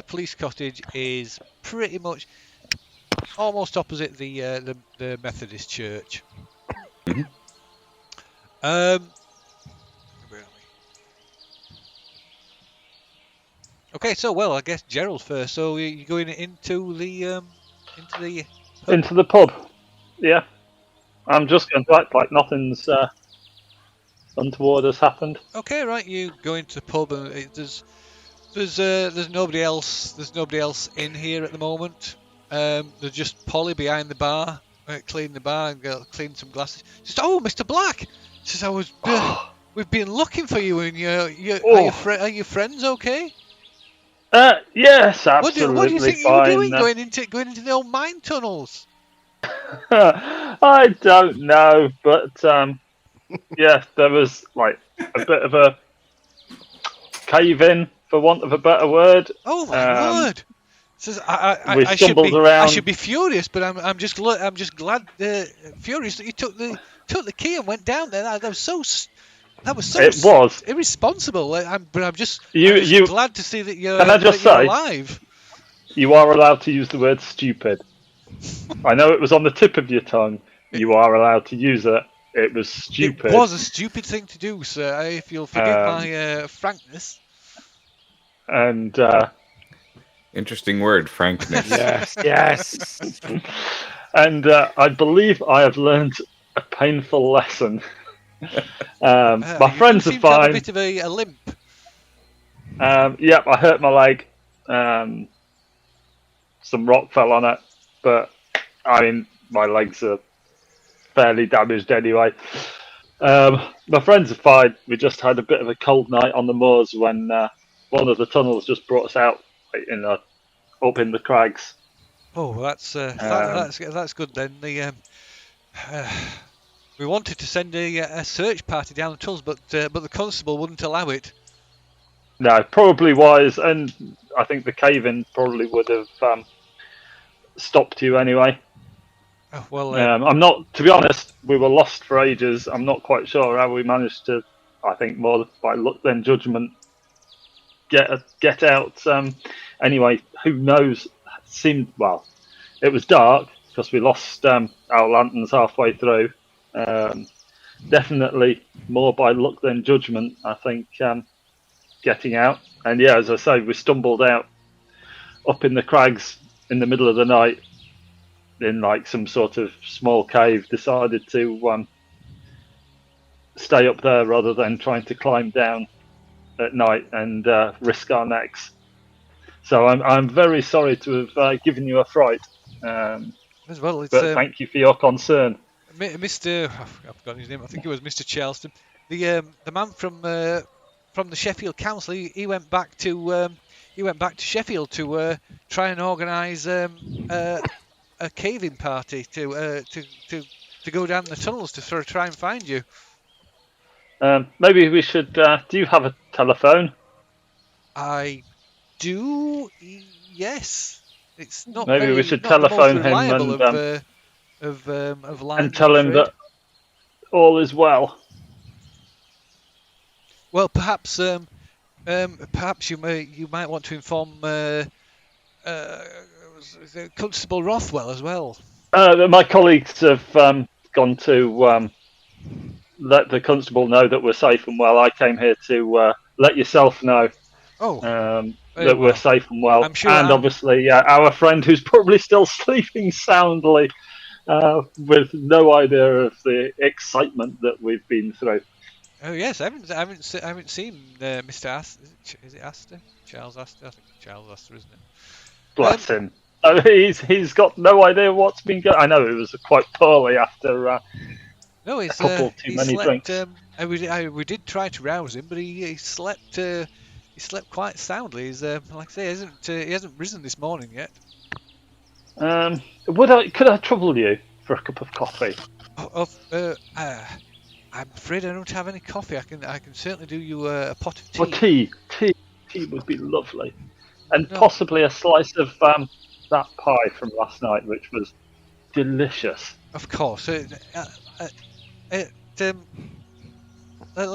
police cottage is pretty much almost opposite the Methodist church. Mm-hmm. Okay, so I guess Gerald first. So you're going into the pub. Yeah, I'm just going to act like nothing's untoward has happened. Okay, right. You go into the pub and there's nobody else. There's nobody else in here at the moment. There's just Polly behind the bar, cleaning the bar and cleaning some glasses. Just Mr. Black. Says we've been looking for you and are your friends okay? Yes, absolutely. What do you think fine. you were doing going into the old mine tunnels? I don't know, but yes, there was like a bit of a cave in, for want of a better word. Oh my word! Says I should be furious, but I'm just glad furious that you took the key and went down there. That was so irresponsible. But I'm just glad to see that you're alive. You are allowed to use the word stupid. I know it was on the tip of your tongue. You are allowed to use it. It was stupid. It was a stupid thing to do, sir. If you'll forgive my frankness. And interesting word, frankness. yes. And I believe I have learned a painful lesson My You friends do are seem to have a fine. bit of a limp. Yep, I hurt my leg. Some rock fell on it, but I mean, my legs are fairly damaged anyway. My friends are fine. We just had a bit of a cold night on the moors when one of the tunnels just brought us out up in the crags. Oh, well, that's good then. We wanted to send a search party down the tunnels, but the constable wouldn't allow it. No, probably wise, and I think the cave-in probably would have stopped you anyway. Oh, well, I'm not, to be honest, we were lost for ages. I'm not quite sure how we managed to, I think more by luck than judgment, get out. Anyway, who knows? It was dark because we lost our lanterns halfway through. Definitely more by luck than judgment, I think, getting out. And yeah, as I say, we stumbled out up in the crags in the middle of the night in like some sort of small cave. Decided to stay up there rather than trying to climb down at night and risk our necks. So I'm very sorry to have given you a fright. as well, it's But thank you for your concern. Mr. I've forgotten his name. I think it was Mr. Charleston. The man from the Sheffield Council. He went back to Sheffield to try and organise a cave-in party to go down the tunnels to sort of try and find you. Maybe we should. Do you have a telephone? I do. Yes. It's not Maybe very, we should not the most telephone him reliable and of lines, and tell I'm him afraid. that all is well. Well, perhaps you might want to inform Constable Rothwell as well. My colleagues have gone to let the constable know that we're safe and well. I came here to let yourself know Oh, that we're well. safe and well. I'm sure And obviously, our friend who's probably still sleeping soundly with no idea of the excitement that we've been through. Oh yes, I haven't seen Mr. Astor. Is it Astor? Charles Astor? I think it's Charles Astor, isn't it? Bless him. He's got no idea what's been going. I know it was quite poorly after No, a couple too he many slept. drinks. We did try to rouse him, but he slept. He slept quite soundly. He's like I say, he hasn't risen this morning yet. Could I trouble you for a cup of coffee? I'm afraid I don't have any coffee. I can certainly do you a pot of tea. Or tea would be lovely, and No. possibly a slice of that pie from last night, which was delicious. Of course. Let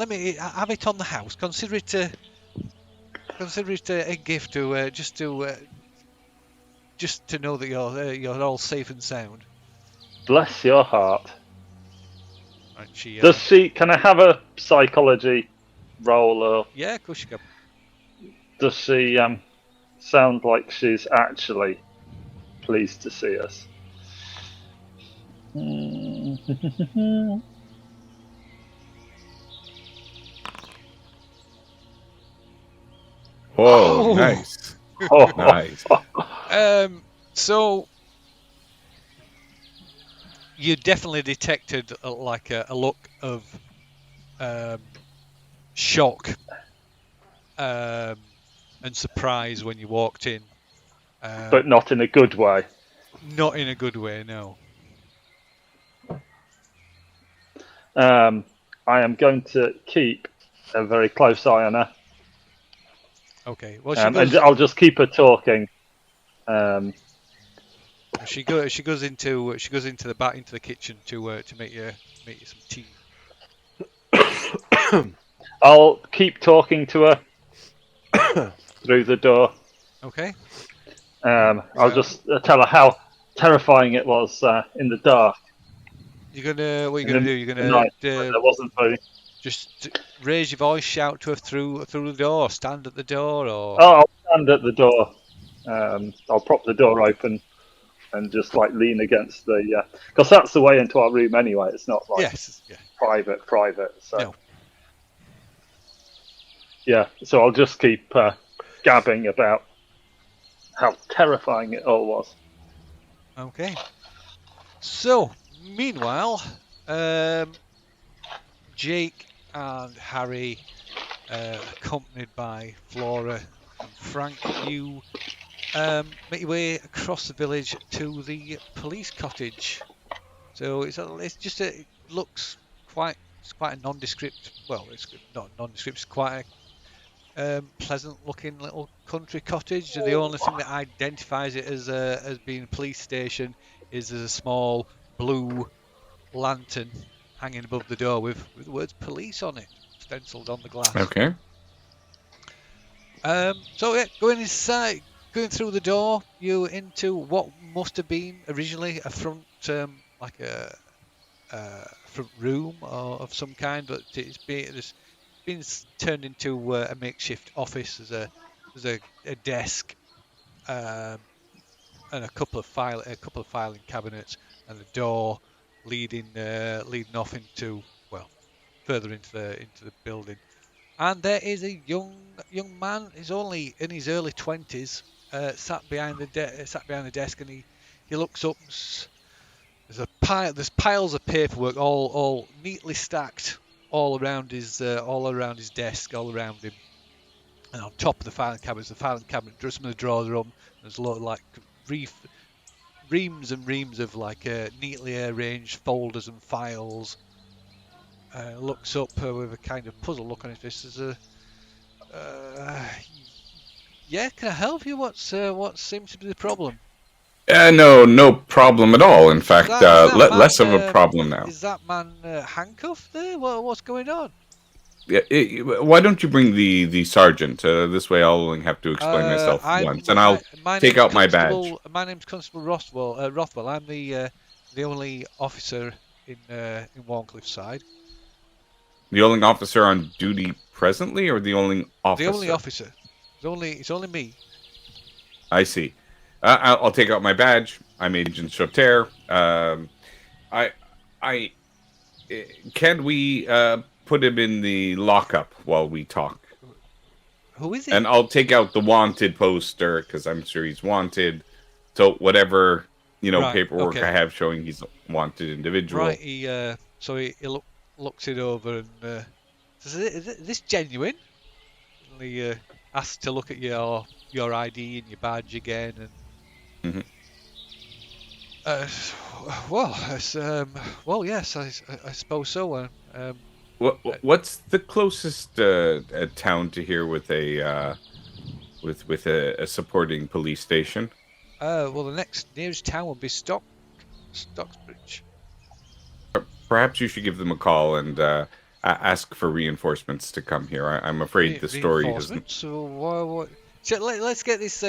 me have it on the house. Consider it a gift to just to know that you're all safe and sound. Bless your heart. And she, Does she? Can I have a psychology roll, or yeah, of course you can. does she sound like she's actually pleased to see us? Whoa, nice. Nice. So you definitely detected like a look of shock and surprise when you walked in. But not in a good way. Not in a good way, no. I am going to keep a very close eye on her. Okay. Well, And I'll just keep her talking. she goes into the kitchen to make you some tea. I'll keep talking to her through the door. Okay. I'll just tell her how terrifying it was in the dark. What are you gonna do? You're gonna Night, there wasn't very. just raise your voice, shout to her through the door, stand at the door, or Oh, I'll stand at the door. I'll prop the door open and just like lean against the because that's the way into our room anyway. It's not like private. So No. yeah, so I'll just keep gabbing about how terrifying it all was. Okay. So, meanwhile, Jake and Harry, accompanied by Flora and Frank, you make your way across the village to the police cottage. So it's just it looks quite a nondescript. Well, it's not nondescript. It's quite a pleasant-looking little country cottage. The only thing that identifies it as being a police station is there's a small blue lantern hanging above the door with the words "police" on it, stenciled on the glass. Okay. So yeah, going inside, going through the door, you're into what must have been originally a front, like a front room of some kind, but it's been turned into a makeshift office. There's a desk, and a couple of filing cabinets, and a door leading off into, well, further into the building. And there is a young man. He's only in his early 20s, sat behind the desk, and he looks up. There's piles of paperwork, all neatly stacked all around his desk, all around him. And on top of the filing cabinet, some of the drawers are on. There's a lot of like reams and reams of like neatly arranged folders and files. Looks up with a kind of puzzled look on his face. There's yeah, can I help you? What seems to be the problem? No problem at all. In fact, Is that man, less of a problem now. Is that man handcuffed there? What's going on? Yeah, why don't you bring the sergeant? This way, I'll only have to explain myself once, and I'll take out my badge. My name's Constable Rothwell. I'm the only officer in Wantley side. The only officer on duty presently, or the only officer? The only officer. It's only me. I see. I'll take out my badge. I'm Agent Choter. Can we put him in the lockup while we talk? Who is he? And I'll take out the wanted poster because I'm sure he's wanted. So whatever paperwork I have showing he's a wanted individual. Right. He looks it over and says, "Is this genuine?" And he asks to look at your ID and your badge again, and well, yes, I suppose so. What's the closest town to here with a supporting police station? Well, the nearest town would be Stocksbridge. Perhaps you should give them a call and ask for reinforcements to come here. I'm afraid the story isn't. So let's get this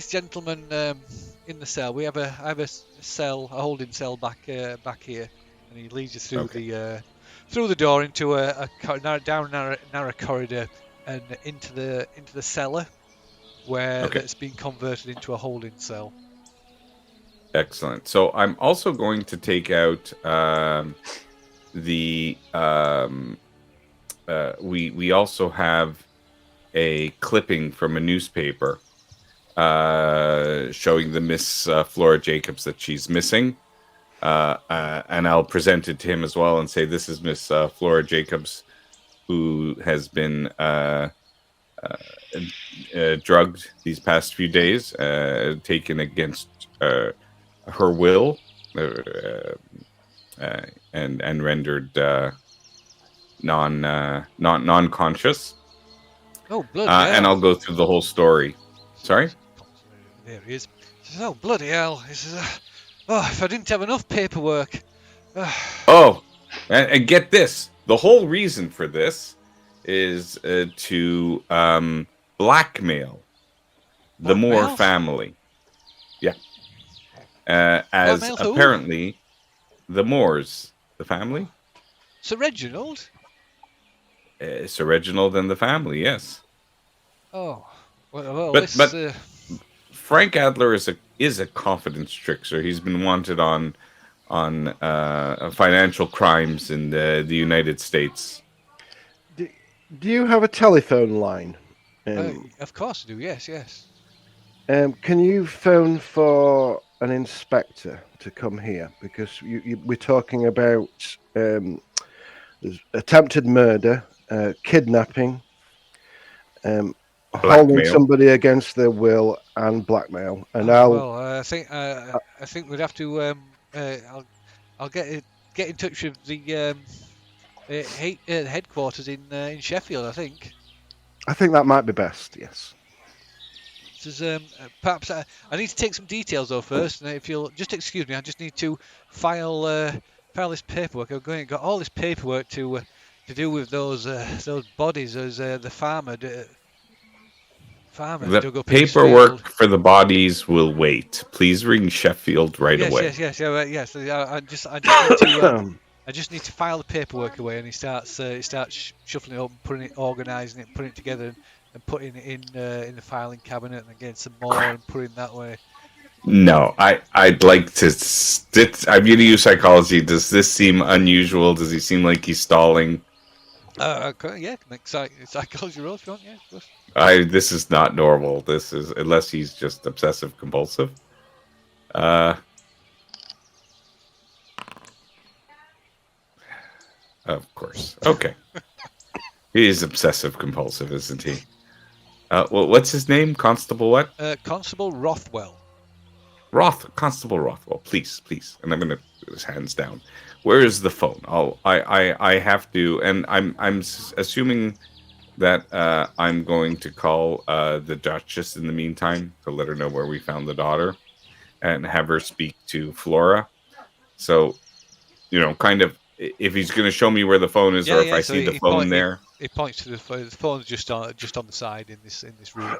gentleman in the cell. I have a holding cell back here, and he leads you through the door into a narrow corridor and into the cellar where it's been converted into a holding cell. Excellent. So I'm also going to take out we also have a clipping from a newspaper showing the Miss Flora Jacobs that she's missing, and I'll present it to him as well and say, this is Miss Flora Jacobs, who has been drugged these past few days, taken against her will, and rendered non-conscious. Oh, bloody hell. And I'll go through the whole story. Sorry? There he is. He says, "Oh, bloody hell." He says, if I didn't have enough paperwork. And get this. The whole reason for this is to blackmail the Moore family. Yeah. As apparently the Moores, the family. Sir Reginald? Sir Reginald and the family, yes. Oh. Well, but Frank Adler is a confidence trickster. He's been wanted on financial crimes in the United States. Do you have a telephone line? Of course I do. Yes, yes. Can you phone for an inspector to come here? Because we're talking about there's attempted murder, kidnapping, holding Blackmail. somebody against their will, and blackmail. And I'll I think we'd have to. I'll get in touch with the headquarters in Sheffield. I think. that might be best. Yes. Perhaps I need to take some details though first, and if you'll just excuse me, I just need to file this paperwork. I've got all this paperwork to do with those bodies as the farmer dug The up in his paperwork field. for the bodies will wait. Please ring Sheffield right away. Yes. I just need to file the paperwork away, and he starts shuffling it up, and organising it, putting it together, and putting it in the filing cabinet, and again some more, and putting that way. No, I'd like to. I'm going to use psychology. Does this seem unusual? Does he seem like he's stalling? Yeah, make psychology roll if you want. Yeah, of course. This is not normal. This is unless he's just obsessive compulsive. Of course. Okay. He is obsessive compulsive, isn't he? Well, what's his name? Constable what? Constable Rothwell. Constable Rothwell, please. And I'm gonna put his hands down. Where is the phone? I have to, and I'm assuming that I'm going to call the Duchess in the meantime to let her know where we found the daughter, and have her speak to Flora. So, kind of, if he's going to show me where the phone is, or if I see the phone there. He points to the phone. The phone's just on the side in this room.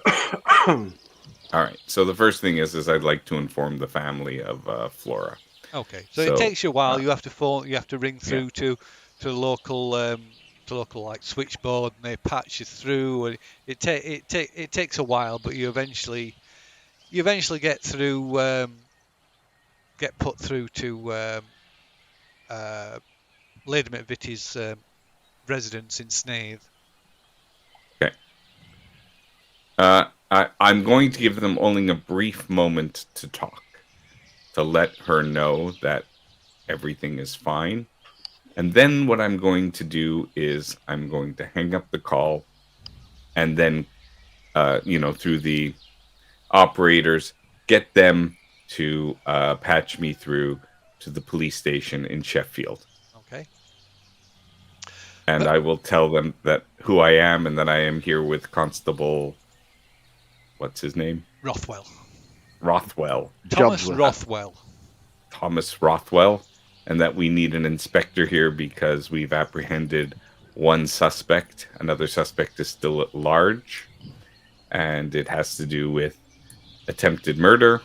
All right. So the first thing is I'd like to inform the family of Flora. Okay. So it takes you a while. You have to ring through to the local like switchboard, and they patch you through. And it takes a while, but you eventually get through. Get put through to Lady McVitie's residence in Snaith. Okay. I'm going to give them only a brief moment to talk, to let her know that everything is fine. And then what I'm going to do is I'm going to hang up the call, and then, through the operators, get them to patch me through to the police station in Sheffield. Okay. And I will tell them that who I am, and that I am here with Constable. What's his name? Rothwell. Thomas Rothwell, and that we need an inspector here because we've apprehended one suspect. Another suspect is still at large, and it has to do with attempted murder,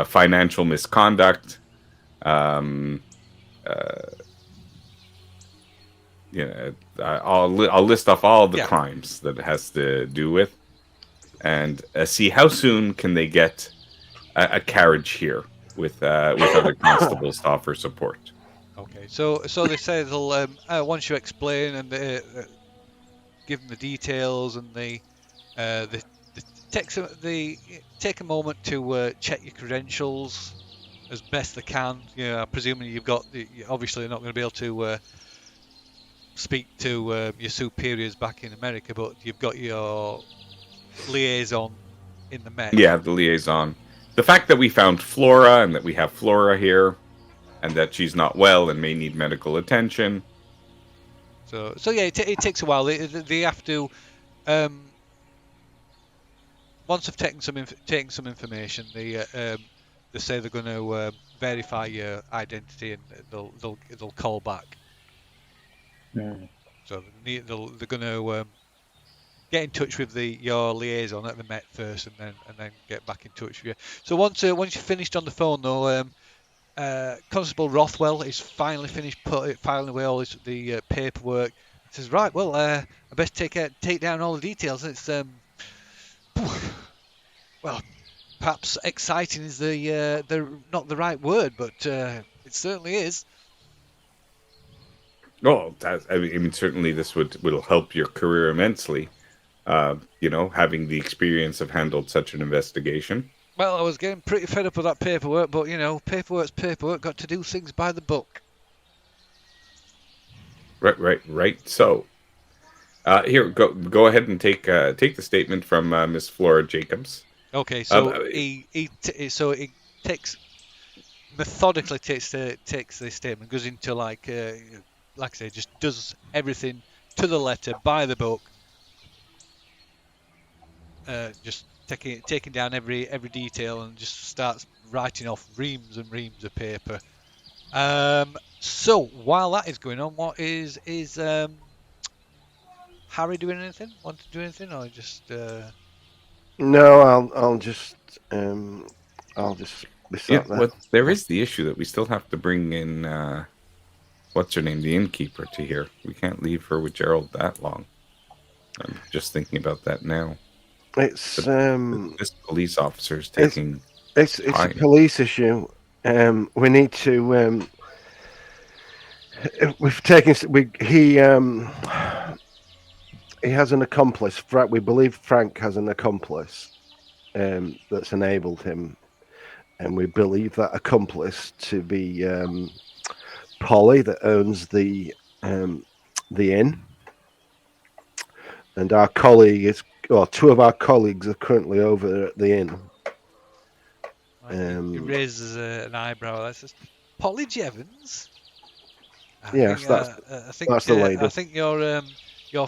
financial misconduct, I'll list off all the crimes that it has to do with, and see how soon can they get a carriage here with other constables to offer support. Okay, so they say they'll once you explain and give them the details, and they take a moment to check your credentials as best they can. Presuming you've got obviously they're not going to be able to speak to your superiors back in America, but you've got your liaison in the Met. Yeah, the liaison. The fact that we found Flora, and that we have Flora here, and that she's not well and may need medical attention. So yeah, it takes a while. They have to once they've taken some information, they say they're going to verify your identity, and they'll call back. Mm. So they're going to get in touch with your liaison at the Met first, and then get back in touch with you. So once you're finished on the phone, though, Constable Rothwell is finally finished filing away all the paperwork. He says, right, well, I best take down all the details. It's Well, perhaps exciting is the not the right word, but it certainly is. Oh, I mean, certainly this will help your career immensely. Having the experience of handled such an investigation. Well, I was getting pretty fed up with that paperwork, but paperwork's paperwork. Got to do things by the book. Right. So, here, go ahead and take the statement from Miss Flora Jacobs. Okay, so Uh, he takes methodically takes the statement, goes into like I say, just does everything to the letter by the book. Just taking down every detail and just starts writing off reams and reams of paper. So while that is going on, what is Harry doing anything? Want to do anything, or just? No, I'll just be Yeah, sat there. well, there is the issue that we still have to bring in what's her name, the innkeeper, to here. We can't leave her with Gerald that long. I'm just thinking about that now. It's This police officer is taking. it's a police issue. We need to. We've taken. He has an accomplice. We believe Frank has an accomplice that's enabled him, and we believe that accomplice to be Polly, that owns the inn, and our colleague two of our colleagues are currently over at the inn. He raises an eyebrow. That's just Polly Jevons. Yes, that's the lady. I think your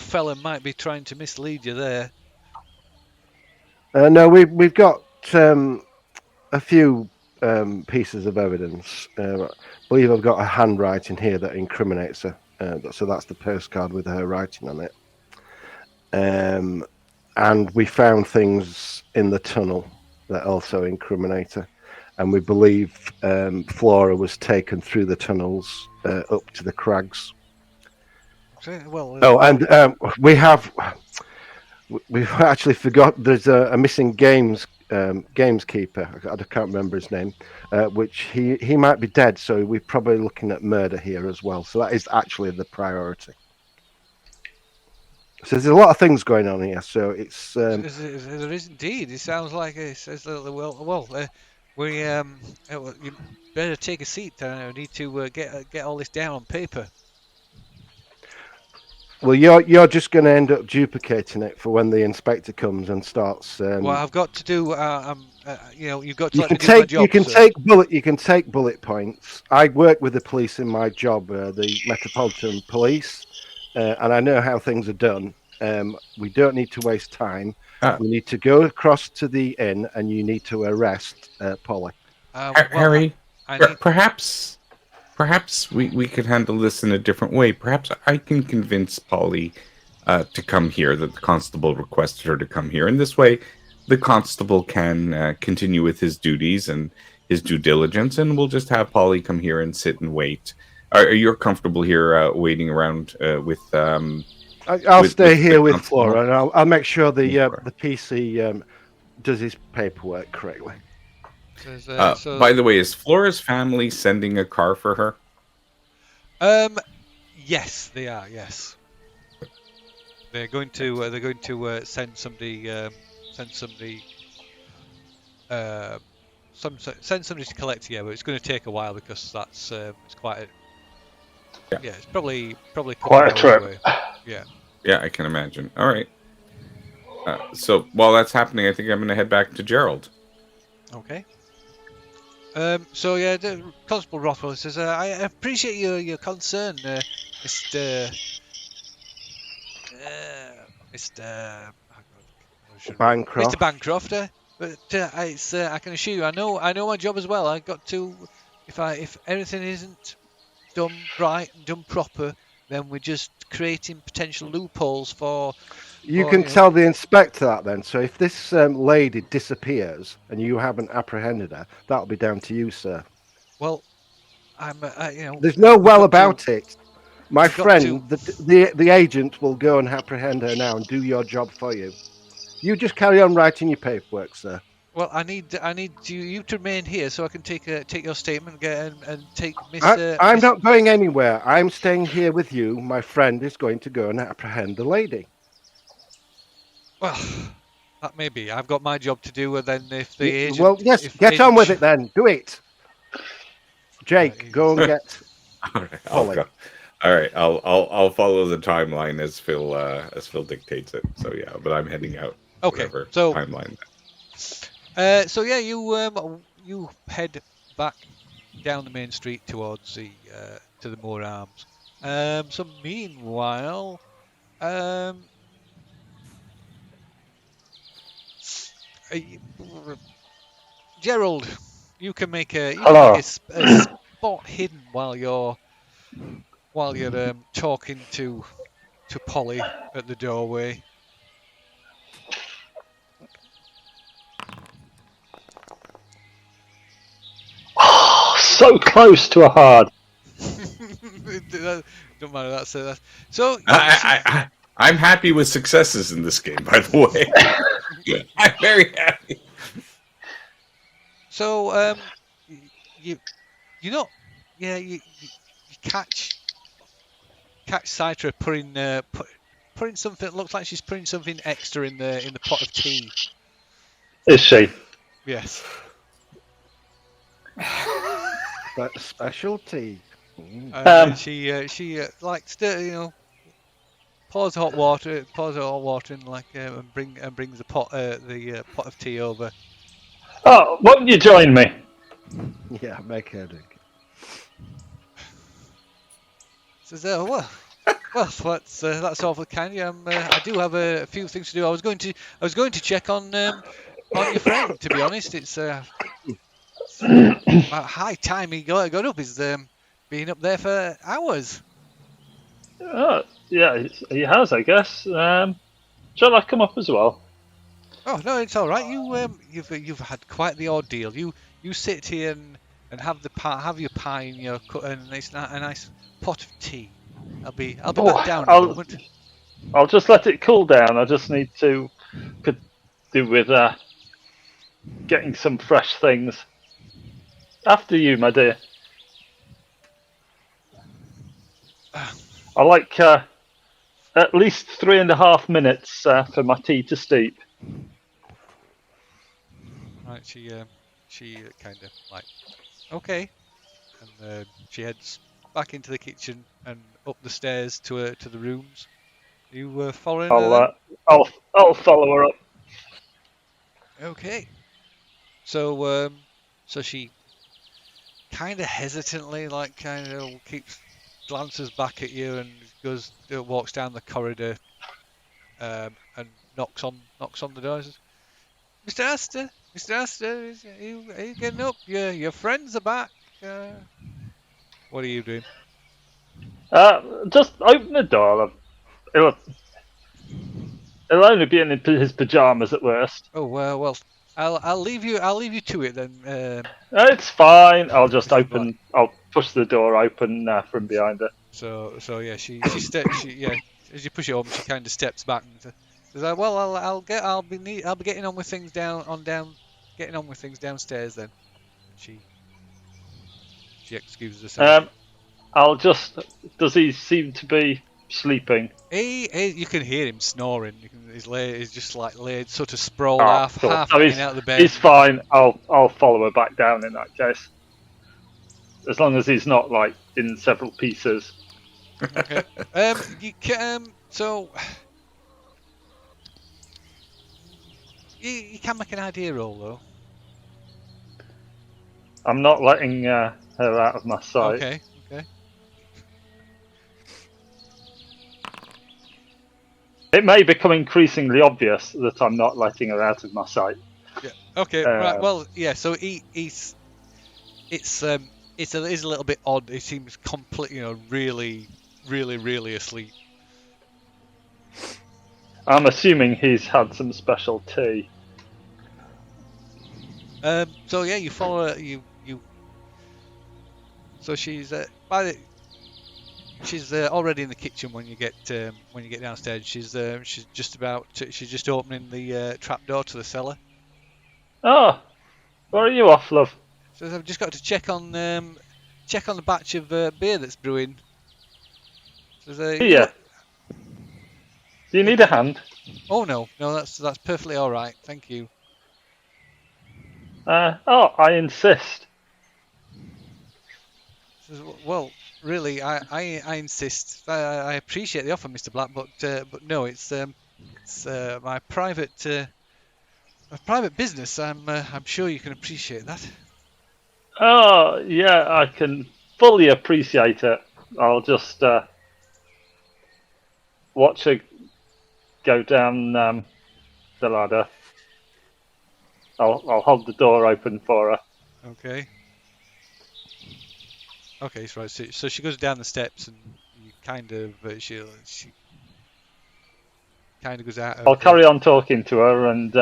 fella might be trying to mislead you there. No, we've got a few pieces of evidence. I believe I've got a handwriting here that incriminates her. So that's the postcard with her writing on it. And we found things in the tunnel that also incriminate her. And we believe Flora was taken through the tunnels up to the crags. We've actually forgot. There's a missing gameskeeper. I can't remember his name. Which he might be dead. So we're probably looking at murder here as well. So that is actually the priority. So there's a lot of things going on here. So it's there is indeed. It sounds like you better take a seat. I need to get all this down on paper. Well, you're just going to end up duplicating it for when the inspector comes and starts. Well, I've got to do. You've got to you let can me do my job. You can take bullet points. I work with the police in my job, the Metropolitan Police, and I know how things are done. We don't need to waste time. We need to go across to the inn, and you need to arrest Polly. Harry, perhaps we could handle this in a different way. Perhaps I can convince Polly to come here, that the constable requested her to come here. And this way, the constable can continue with his duties and his due diligence, and we'll just have Polly come here and sit and wait. Are you comfortable here waiting around with... I'll stay here with Flora, and I'll make sure the PC does his paperwork correctly. By the way, is Flora's family sending a car for her? Yes, they are. Yes, they're going to send somebody to collect here, but it's going to take a while because that's it's quite a it's probably quite a trip. Away. Yeah, I can imagine. All right. So while that's happening, I think I'm going to head back to Gerald. Okay. Constable Rothwell says, I appreciate your concern, Mr. Bancroft. Mr. Bancroft. But I can assure you, I know my job as well. I got to, if everything isn't done right and done proper, then we're just creating potential loopholes for. You can tell the inspector that then. So if this lady disappears and you haven't apprehended her, that'll be down to you, sir. Well, there's no about it. My friend, the agent will go and apprehend her now and do your job for you. You just carry on writing your paperwork, sir. Well, I need you to remain here so I can take your statement and take Miss. I'm Miss... not going anywhere. I'm staying here with you. My friend is going to go and apprehend the lady. Well, that may be. I've got my job to do. And then if the agent, Well, yes, if get on with Sh- it then. Do it. Jake, go and get All right, I'll Polly. go. All right, I'll follow the timeline as Phil dictates it. So yeah, but I'm heading out. Okay, Whatever so timeline. so yeah, you head back down the main street towards the to the Moor Arms. So meanwhile, Gerald, you can make a Hello. a spot hidden while you're talking to Polly at the doorway. So close to a hard. Don't matter. That's so. I'm happy with successes in this game, by the way. I'm very happy. So you know, yeah, you catch Citra putting something that looks like she's putting something extra in the pot of tea. Is she? Yes. But specialty. And she like still pours hot water in like and brings the pot of tea over. Oh, won't you join me? Yeah, make her drink. Says well that's awful kind. I do have a few things to do. I was going to check on your friend. To be honest, it's about high time he got up. He's been up there for hours. Yeah, he has, I guess. Shall I come up as well? Oh no, it's all right. You've had quite the ordeal. You sit here and have your pie and your and a nice pot of tea. I'll be back down in a moment. I'll just let it cool down. I just need to could do with getting some fresh things. After you, my dear. I like at least 3.5 minutes for my tea to steep. Right, she kind of like, okay, and she heads back into the kitchen and up the stairs to the rooms. You following her? I'll follow her up. Okay. So so she kind of hesitantly, glances back at you and walks down the corridor, and knocks on the door. Says, Mr. Astor, are you getting up? Your friends are back. What are you doing? Just open the door. It'll only be in his pajamas at worst. Oh well, I'll leave you to it then. It's fine. I'll just Mr. open. Black. I'll push the door open from behind her. So yeah, she as you push it open, she kind of steps back and says, "Well, I'll be getting on with things downstairs then." She excuses herself. Does he seem to be sleeping? You can hear him snoring. He's just like laid, sort of sprawled, half hanging out of the bed. He's fine. I'll follow her back down in that case. As long as he's not like in several pieces. Okay. So you can make an idea roll though. I'm not letting her out of my sight. Okay. It may become increasingly obvious that I'm not letting her out of my sight. Yeah. Okay. Right. Well, yeah. So it's a little bit odd. He seems completely, really asleep. I'm assuming he's had some special tea. So yeah, you follow her, you. So she's she's already in the kitchen when you get downstairs. She's just opening the trap door to the cellar. Oh, where are you off, love? So I've just got to check on the batch of beer that's brewing. So Here. Do you need a hand? Oh no, that's perfectly all right. Thank you. I insist. Says, well, really, I insist. I appreciate the offer, Mr. Black, but no, it's my private business. I'm sure you can appreciate that. Oh, yeah, I can fully appreciate it. I'll just watch her go down the ladder. I'll hold the door open for her. Okay. Okay, so right. So she goes down the steps, and you kind of she kind of goes out I'll of. carry on talking to her and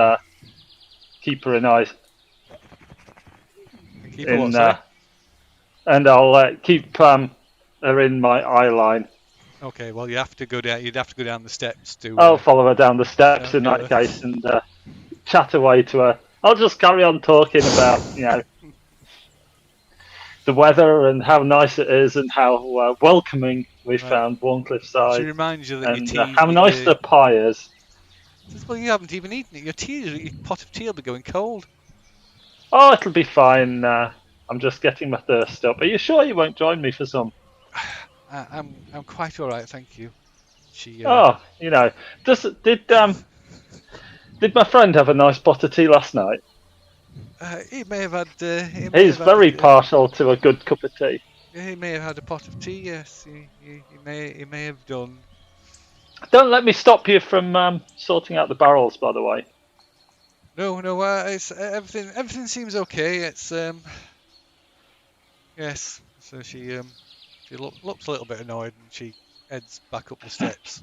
keep her in eyes. Keep her what, sorry? And I'll keep her in my eye line. Okay, well you have to go down. You'd have to go down the steps to. I'll follow her down the steps in that case and chat away to her. I'll just carry on talking about the weather and how nice it is and how welcoming we found Wantley She side reminds you that and your tea. how nice the pie is. Well, you haven't even eaten it. Your pot of tea will be going cold. Oh, it'll be fine. I'm just getting my thirst up. Are you sure you won't join me for some? I'm quite all right, thank you. She. Oh, did my friend have a nice pot of tea last night? He may have had. He's very partial to a good cup of tea. He may have had a pot of tea. Yes, he may have done. Don't let me stop you from sorting out the barrels, by the way. No, it's everything seems okay. It's yes. So she looks a little bit annoyed, and she heads back up the steps.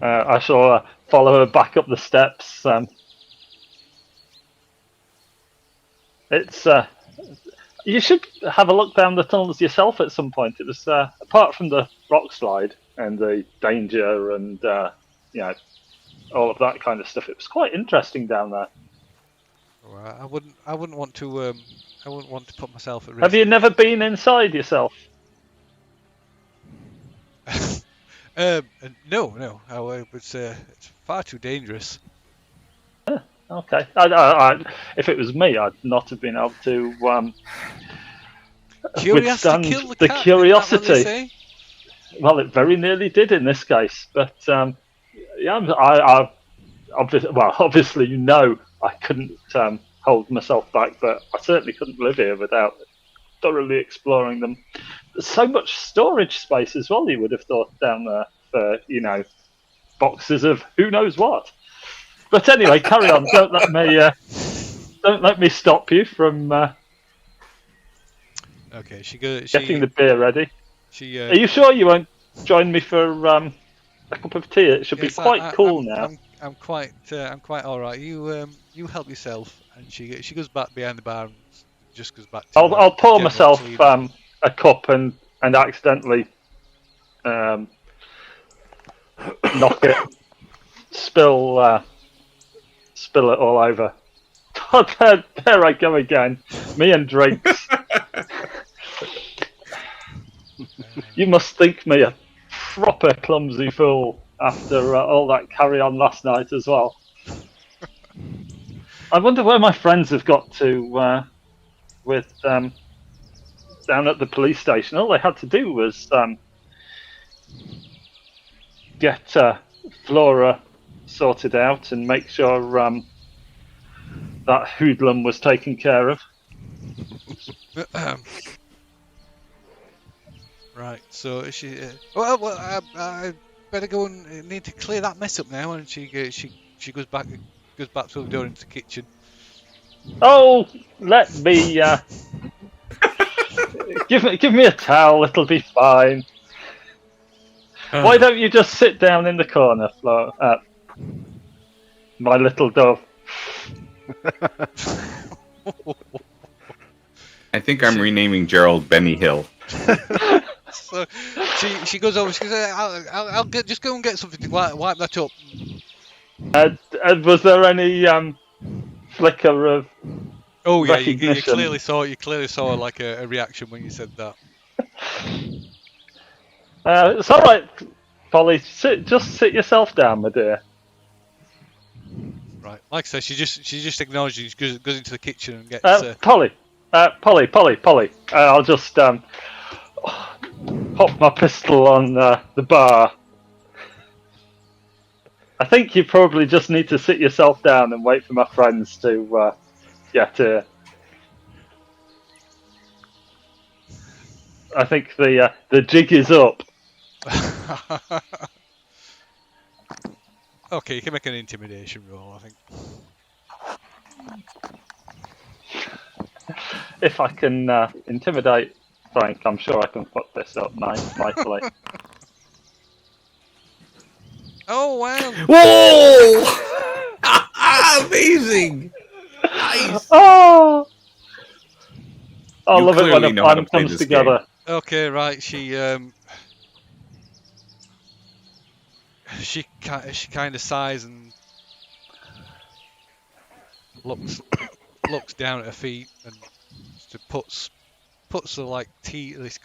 I shall follow her back up the steps. It's you should have a look down the tunnels yourself at some point. It was apart from the rock slide and the danger and all of that kind of stuff. It was quite interesting down there. I wouldn't want to put myself at risk. Have you never been inside yourself? No. It's far too dangerous. Okay. If it was me, I'd not have been able to withstand the curiosity. Well, it very nearly did in this case, but obviously, I couldn't hold myself back, but I certainly couldn't live here without thoroughly exploring them. There's so much storage space as well. You would have thought down there for boxes of who knows what. But anyway, carry on. Don't let me stop you from. Okay, getting the beer ready. Are you sure you won't join me for a cup of tea? It should be quite cool now. I'm quite all right. You help yourself, and she goes back behind the bar and just goes back to. I'll pour myself a cup and accidentally knock it, spill it all over. There I go again. Me and drinks. You must think me a proper clumsy fool after all that carry on last night as well. I wonder where my friends have got to with down at the police station. All they had to do was get Flora sorted out and make sure that hoodlum was taken care of. Right, so is she? I better go and need to clear that mess up now. And she goes back through the door into the kitchen. Oh, let me give me a towel. It'll be fine. Why don't you just sit down in the corner, Flo? My little dove. I think I'm renaming Gerald Benny Hill. So she goes over. She goes, "I'll just go and get something to wipe that up." Was there any flicker of Oh yeah, recognition? you clearly saw like a reaction when you said that. It's all right, Polly. Just sit yourself down, my dear. Right, like I said, she just ignores you. She goes into the kitchen and gets. Polly. I'll just pop my pistol on the bar. I think you probably just need to sit yourself down and wait for my friends to get here. I think the jig is up. Okay, you can make an intimidation roll, I think. If I can intimidate Frank, I'm sure I can fuck this up nicely. Oh wow! Whoa! Amazing! Nice. Oh! I You love it when clearly a know how to plan play comes this together. Okay, right. She kind of sighs and looks down at her feet and puts the like puts a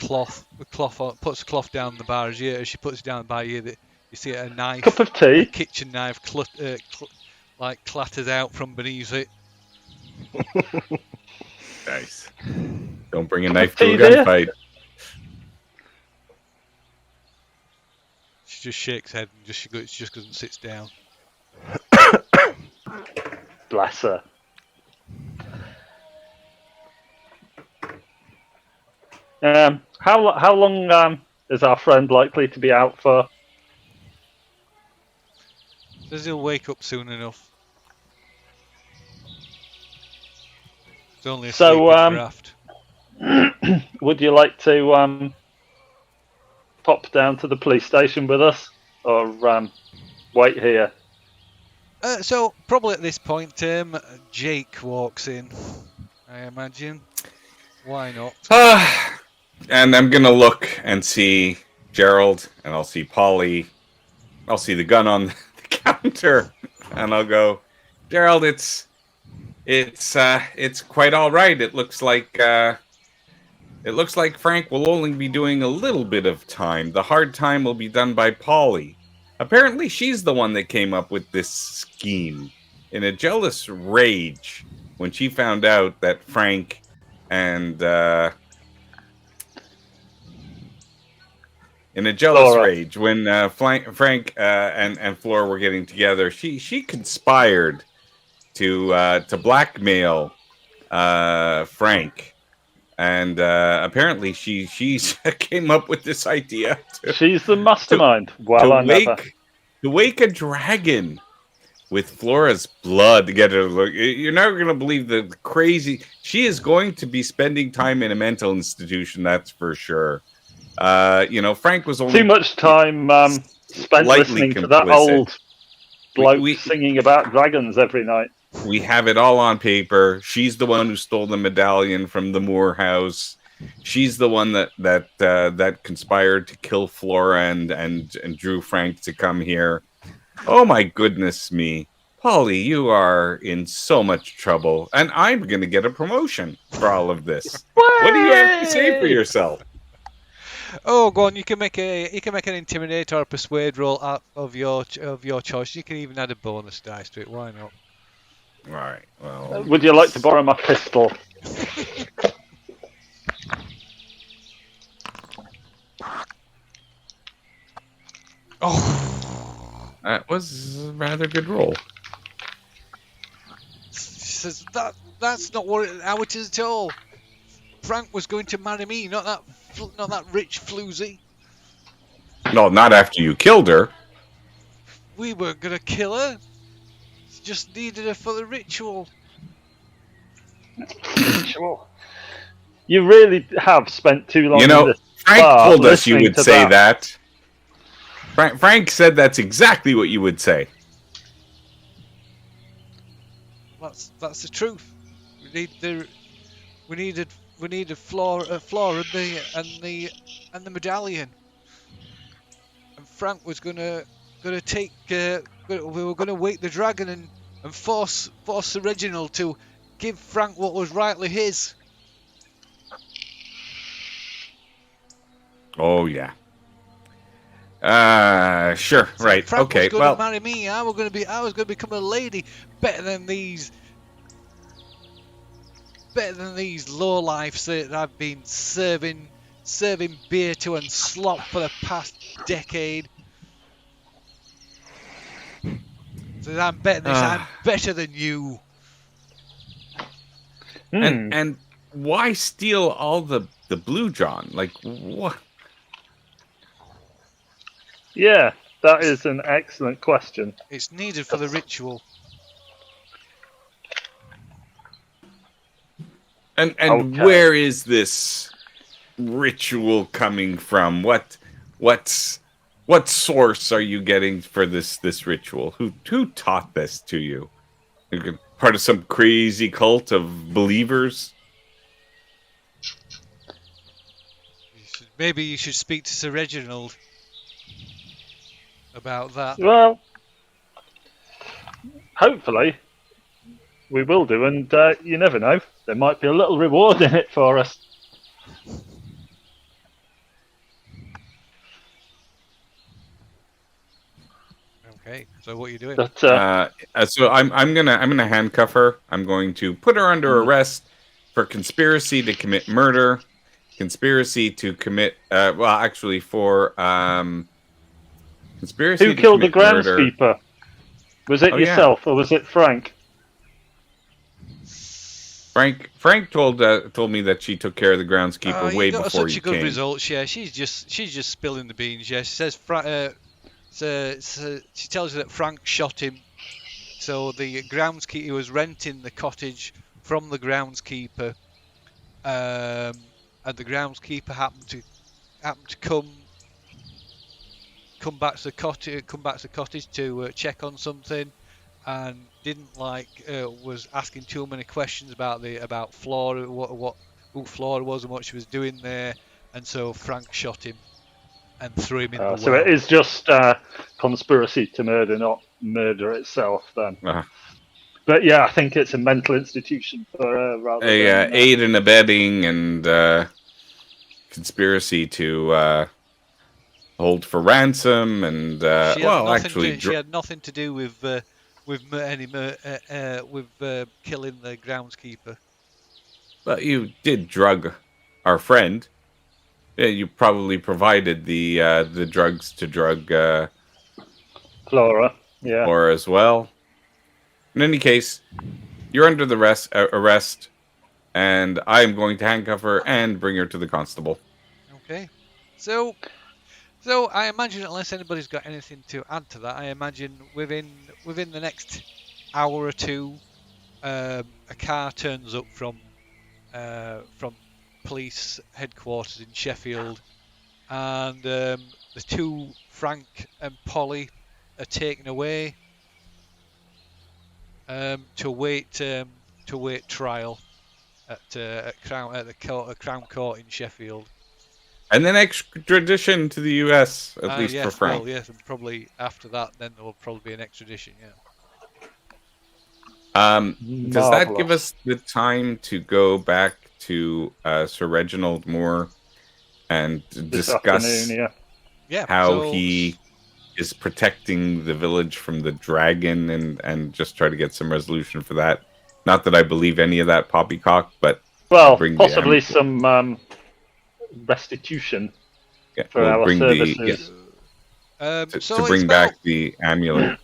cloth down the bar as she puts it down by you. You see a knife, Cup of tea. a kitchen knife, clatters out from beneath it. Nice. Don't bring a knife to a tea, dear? gunfight. She just shakes her head and just goes and sits down. Bless her. How long is our friend likely to be out for? Says he'll wake up soon enough. It's only a sleeping draft. Would you like to pop down to the police station with us, or wait here? So probably at this point, Jake walks in. I imagine. Why not? And I'm gonna look and see Gerald, and I'll see Polly. I'll see the gun on the counter, and I'll go, Gerald, it's quite all right. It looks like Frank will only be doing a little bit of time. The hard time will be done by Polly. Apparently, she's the one that came up with this scheme. In a jealous rage, when she found out that Frank and in a jealous Flora. rage, when Frank and Flora were getting together, she conspired to blackmail Frank, and apparently she came up with this idea. She's the mastermind. To wake a dragon with Flora's blood to get her to look. You're never going to believe the crazy. She is going to be spending time in a mental institution. That's for sure. Frank was only too much time spent listening to that old bloke singing about dragons every night. We have it all on paper. She's the one who stole the medallion from the Moore house. She's the one that conspired to kill Flora and drew Frank to come here. Oh my goodness me. Polly, you are in so much trouble, and I'm going to get a promotion for all of this. What do you have to say for yourself? Oh, go on! You can make an intimidate or a persuade roll out of your choice. You can even add a bonus dice to it. Why not? All right. Well, would you like to borrow my pistol? Oh, that was a rather good roll. She says that's not how it is at all. Frank was going to marry me, not that rich floozy. No, not after you killed her. We weren't gonna kill her. Just needed her for the ritual. Ritual. You really have spent too long. Frank told us you would say that. Frank said that's exactly what you would say. That's the truth. We needed Flora and the medallion. And Frank was gonna gonna take. We were gonna wake the dragon and force Sir Reginald to give Frank what was rightly his. Oh yeah. Sure, So right. Frank Okay. was gonna Well, marry me. I was gonna become a lady, better than these lowlifes that I've been serving beer to and slop for the past decade. So I'm better than you. and why steal all the blue John? Like what? Yeah, that is an excellent question. It's needed for the ritual. And Okay. where is this ritual coming from? What source are you getting for this ritual? Who taught this to you? Part of some crazy cult of believers? Maybe you should speak to Sir Reginald about that. Well, hopefully we will do, and you never know. There might be a little reward in it for us. Okay, so what are you doing? But So I'm gonna handcuff her. I'm going to put her under arrest for conspiracy to commit murder, conspiracy to commit for conspiracy. who to killed the commit murder. groundskeeper? Was it Oh, yeah. yourself or was it Frank? Frank told me that she took care of the groundskeeper way you got before such you a good came. results. Yeah, she's just spilling the beans. Yeah, she says she tells you that Frank shot him. So the groundskeeper was renting the cottage from the groundskeeper, and the groundskeeper happened to come back to the cottage to check on something, and didn't was asking too many questions about Flora, who Flora was and what she was doing there, and so Frank shot him and threw him in the well. So it is just conspiracy to murder, not murder itself, then. But yeah, I think it's a mental institution for rather than aid and abetting and conspiracy to hold for ransom and she had nothing to do with killing the groundskeeper. But you did drug our friend. Yeah, you probably provided the drugs to drug Flora. Yeah. Flora as well. In any case, you're under the arrest, and I am going to handcuff her and bring her to the constable. Okay. So I imagine, unless anybody's got anything to add to that, I imagine within the next hour or two, a car turns up from police headquarters in Sheffield, and the two, Frank and Polly, are taken away to await trial at Crown Court in Sheffield. And then extradition to the U.S. at least yes, for Frank. Well, yes, and probably after that, then there will probably be an extradition. Yeah. Does that give us the time to go back to Sir Reginald Moore and discuss how he is protecting the village from the dragon and just try to get some resolution for that? Not that I believe any of that poppycock, but possibly some restitution for our services. To bring back the amulet.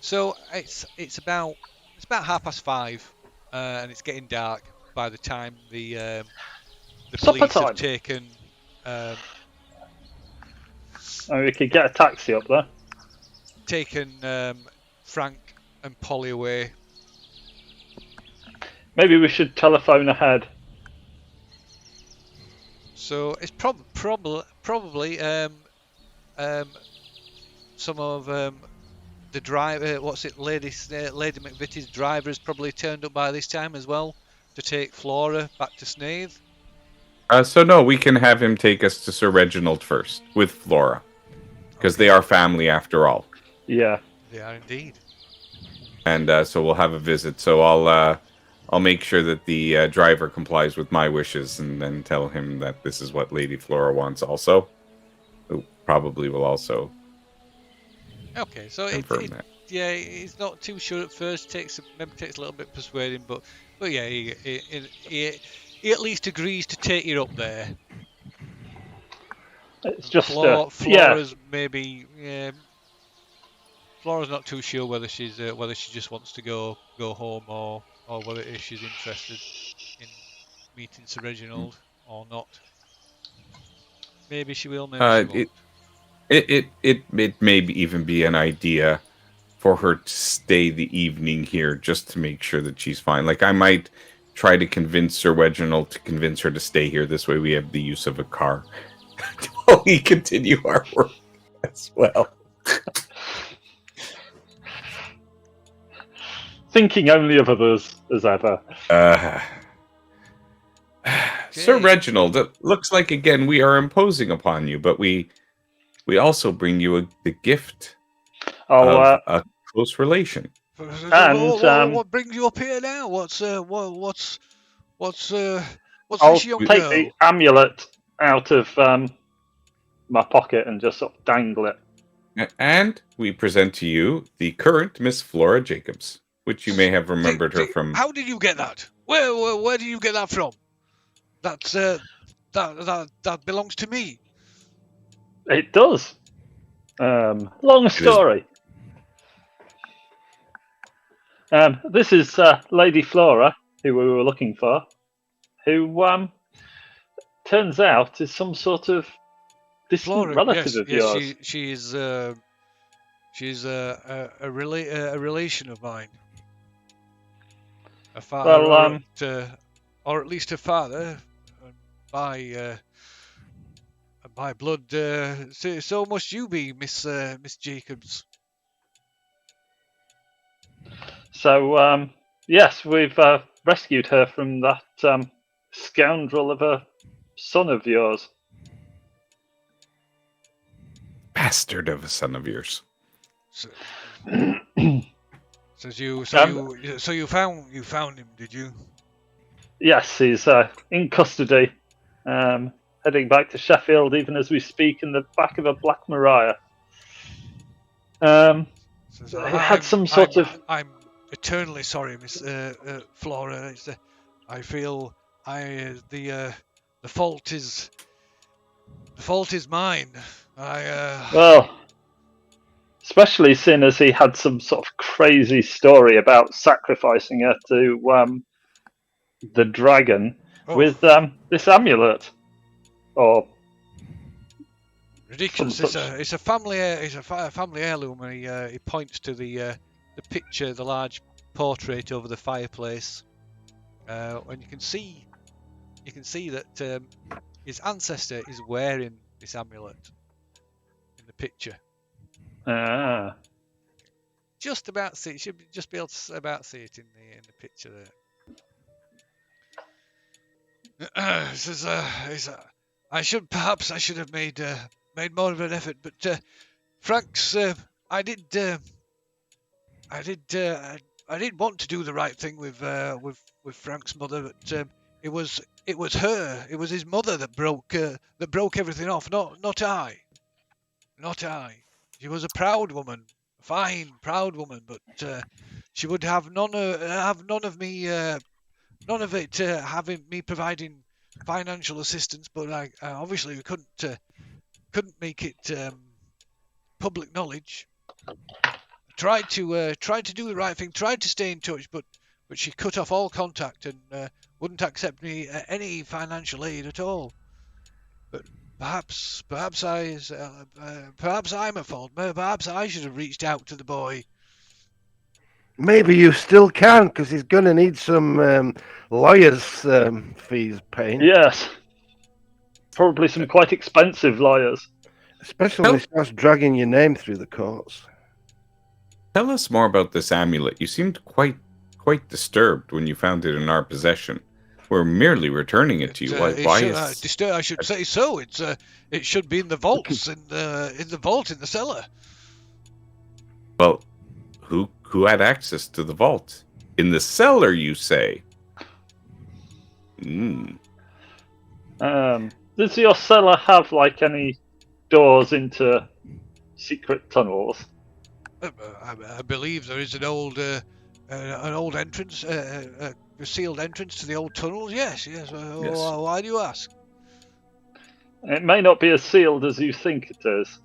So it's about 5:30, and it's getting dark by the time the police have taken. We could get a taxi up there. Taken Frank and Polly away. Maybe we should telephone ahead. So it's probably some of the driver. Lady McVitie's driver has probably turned up by this time as well to take Flora back to Snaith. So no, we can have him take us to Sir Reginald first with Flora, because they are family after all. Yeah. They are indeed. And so we'll have a visit. So I'll make sure that the driver complies with my wishes, and then tell him that this is what Lady Flora wants. Also, who probably will also Okay, so confirm that. yeah, he's not too sure at first. Maybe takes a little bit persuading, but yeah, he at least agrees to take you up there. It's just Flora's maybe. Flora's not too sure whether she just wants to go home or whether she's interested in meeting Sir Reginald or not. Maybe she will, maybe she won't. It may even be an idea for her to stay the evening here just to make sure that she's fine. Like, I might try to convince Sir Reginald to convince her to stay here. This way we have the use of a car while we continue our work as well. thinking only of others as ever. Sir Reginald, it looks like again we are imposing upon you, but we also bring you the gift of a close relation. And what brings you up here now? What's I'll this young take girl? the amulet out of my pocket and just sort of dangle it. And we present to you the current Miss Flora Jacobs, which you may have remembered her from. How did you get that? Where did you get that from? That's that belongs to me. It does. Long story. This is Lady Flora, who we were looking for, who turns out is some sort of distant Flora, relative of yours. She's a relation of mine. A father, or at least a father, by blood. So must you be, Miss Jacobs. So yes, we've rescued her from that scoundrel of a son of yours. Bastard of a son of yours. So you found him, did you? Yes, he's in custody, heading back to Sheffield even as we speak in the back of a Black Maria. So had some sort of. I'm eternally sorry, Miss Flora. I feel the fault is mine. Well, especially seeing as he had some sort of crazy story about sacrificing her to the dragon with this amulet, or ridiculous. It's a family heirloom, and he points to the picture, the large portrait over the fireplace, and you can see that his ancestor is wearing this amulet in the picture. Just about see. You should just be able to about see it in the picture there. I should have made more of an effort, but Frank's. I didn't want to do the right thing with Frank's mother, but it was her. It was his mother that broke everything off. Not I. She was a proud woman, a fine, proud woman, but she would have none of it having me providing financial assistance. But I obviously we couldn't make it public knowledge. Tried to do the right thing, tried to stay in touch, but she cut off all contact and wouldn't accept me any financial aid at all. But perhaps I'm at fault. Perhaps I should have reached out to the boy. Maybe you still can, because he's going to need some lawyers' fees paying. Yes, probably some quite expensive lawyers. Especially when he starts dragging your name through the courts. Tell us more about this amulet. You seemed quite disturbed when you found it in our possession. We're merely returning it to you. I should say so. It should be in the vaults, in the vault in the cellar. Well, who had access to the vault? In the cellar, you say? Does your cellar have like any doors into secret tunnels? I believe there is an old entrance, a sealed entrance to the old tunnels. Yes. Yes. Why do you ask? It may not be as sealed as you think it is.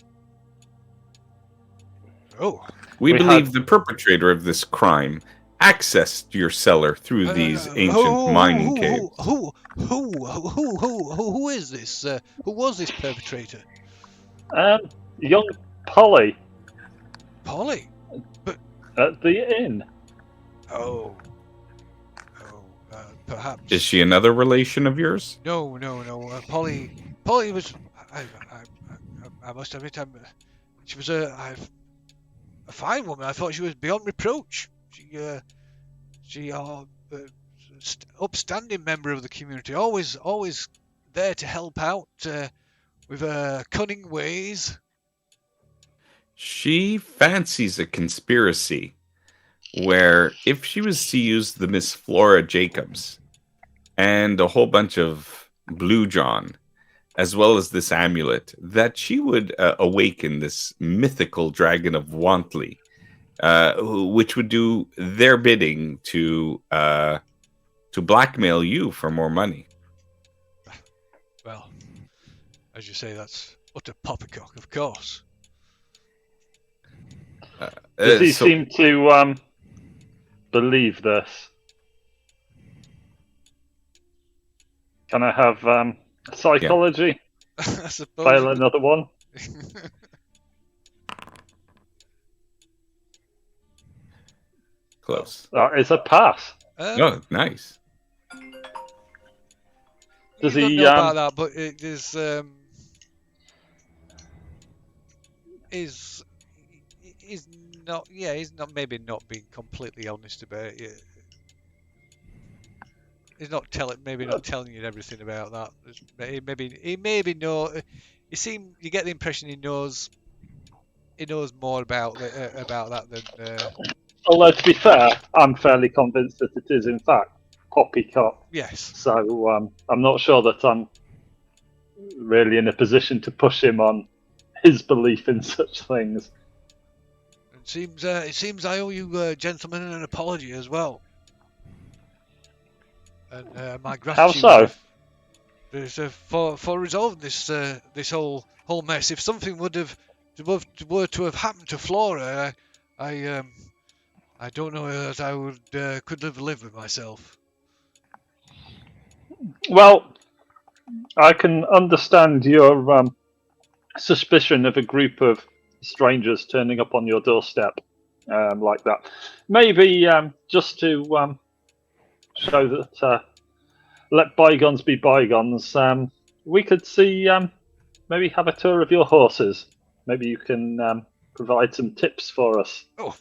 Oh. We believe the perpetrator of this crime accessed your cellar through these ancient mining caves. Who is this? Who was this perpetrator? Young Polly. Polly? At the inn. Perhaps. Is she another relation of yours? No. Polly was. I must admit, she was a fine woman. I thought she was beyond reproach. She upstanding member of the community. Always there to help out with cunning ways. She fancies a conspiracy where if she was to use the Miss Flora Jacobs and a whole bunch of Blue John, as well as this amulet, that she would awaken this mythical dragon of Wantley, which would do their bidding to blackmail you for more money. Well, as you say, that's utter poppycock, of course. Does he seem to believe this? Can I have psychology? Yeah. I suppose. Fail another one. Close. That is a pass. Oh, nice. Does you he? Don't know about that, but it is. Is not. Yeah, he's not. Maybe not being completely honest about it. He's not telling you everything about that. Maybe know. You get the impression he knows more about that than. Although to be fair, I'm fairly convinced that it is in fact poppycock. Yes. So I'm not sure that I'm really in a position to push him on his belief in such things. It seems I owe you gentlemen an apology as well. And my gratitude. How so? For resolving this whole mess. If something were to have happened to Flora, I don't know that I could have lived with myself. Well, I can understand your suspicion of a group of strangers turning up on your doorstep like that. Maybe just to show that let bygones be bygones, we could see maybe have a tour of your horses. Maybe you can provide some tips for us. Oh,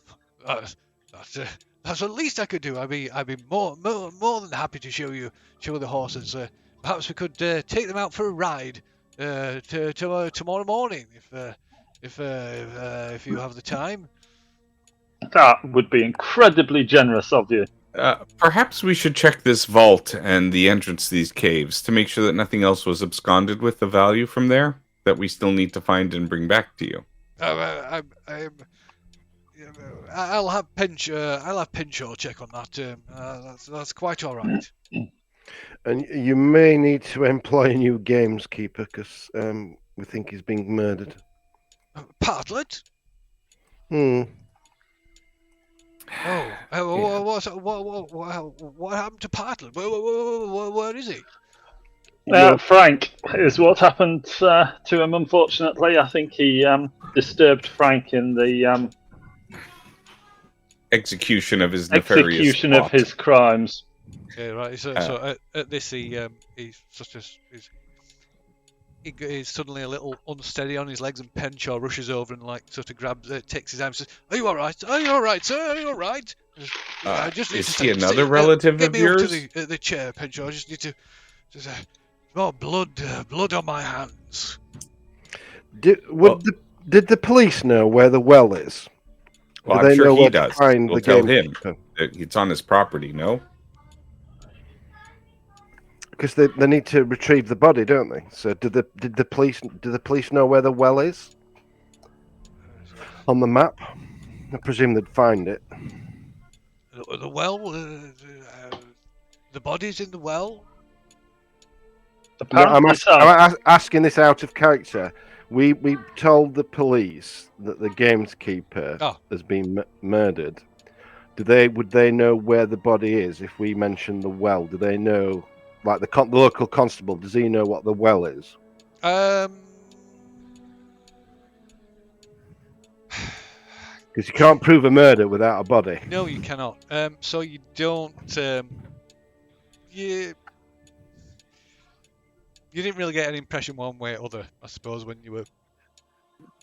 that's the least I could do. I'd be more than happy to show the horses. Perhaps we could take them out for a ride tomorrow morning if you have the time. That would be incredibly generous of you. Perhaps we should check this vault and the entrance to these caves to make sure that nothing else was absconded with the value from there that we still need to find and bring back to you. I'll have Pinchot check on that. That's quite all right. And you may need to employ a new gameskeeper because we think he's being murdered. Partlet? What happened to Partlet? Where is he? Frank is what happened to him, unfortunately. I think he disturbed Frank in the execution of his nefarious plot. of his crimes. Yeah, right. So at this, he's suddenly a little unsteady on his legs, and Penshaw rushes over and takes his arm and says, "Are you all right? Are you all right, sir? Are you all right?" Is he another relative of yours? Get me up to the chair, Penshaw. I just need to. There's more blood on my hands. Did the police know where the well is? Well, Do I'm they sure know he where to does. find We'll the tell him gamekeeper? that it's on his property. No. Because they need to retrieve the body, don't they? So do the police know where the well is on the map? I presume they'd find it. The well, the body's in the well. No, I'm Apparently so. asking this out of character. We told the police that the gamekeeper has been murdered. Would they know where the body is if we mention the well? Do they know, like the local constable? Does he know what the well is? Because you can't prove a murder without a body. No, you cannot. So you don't. You didn't really get an impression one way or other, I suppose, when you were.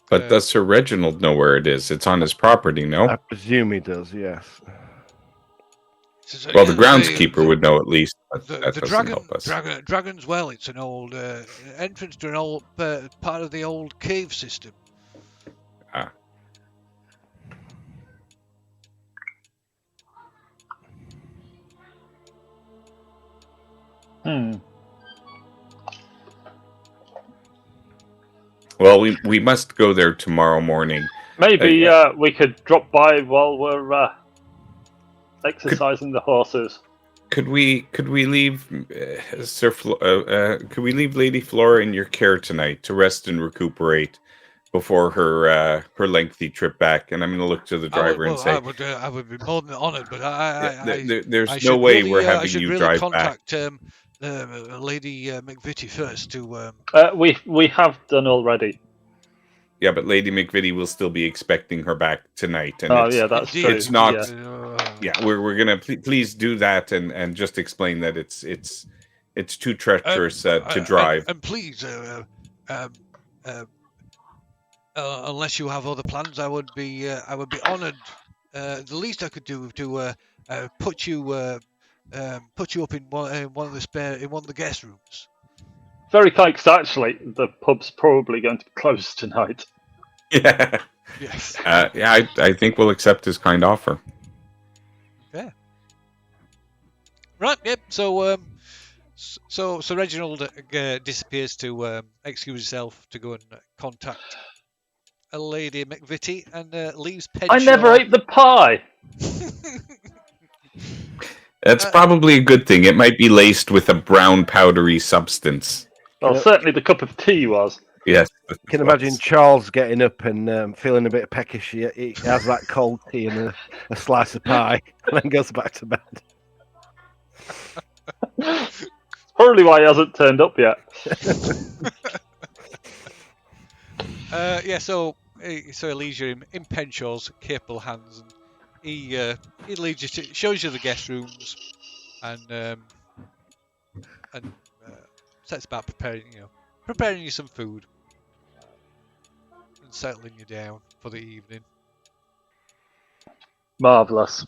But does Sir Reginald know where it is? It's on his property, no? I presume he does. Yes. Well, the groundskeeper would know at least. But that The doesn't help us. Dragon's Well. It's an old entrance to an old part of the old cave system. Ah. Well, we must go there tomorrow morning. Maybe we could drop by while we're exercising the horses. Could we leave could we leave Lady Flora in your care tonight to rest and recuperate before her lengthy trip back? And I'm going to look to the driver and say, I would be more than honoured, but there's no way we're having you drive contact, Lady McVitie first to. We have done already. Yeah, but Lady McVitie will still be expecting her back tonight. And that's true. It's not. Yeah, we're gonna please do that and just explain that it's too treacherous to drive. And please, unless you have other plans, I would be honoured. The least I could do to put you up in one of the guest rooms. Very thanks. Actually, the pub's probably going to be closed tonight. Yeah. Yes. I think we'll accept his kind offer. Yeah. Right. Yep. So Reginald disappears to excuse himself to go and contact a Lady McVitie and leaves Penshaw. I never ate the pie. That's probably a good thing. It might be laced with a brown powdery substance. Well, certainly the cup of tea was. Yes. I can imagine Charles getting up and feeling a bit peckish. He has that cold tea and a slice of pie and then goes back to bed. Probably why he hasn't turned up yet. So he leaves you in Penshaw's capable hands, and he leads you to, shows you the guest rooms, and sets about preparing you some food and settling you down for the evening. Marvellous.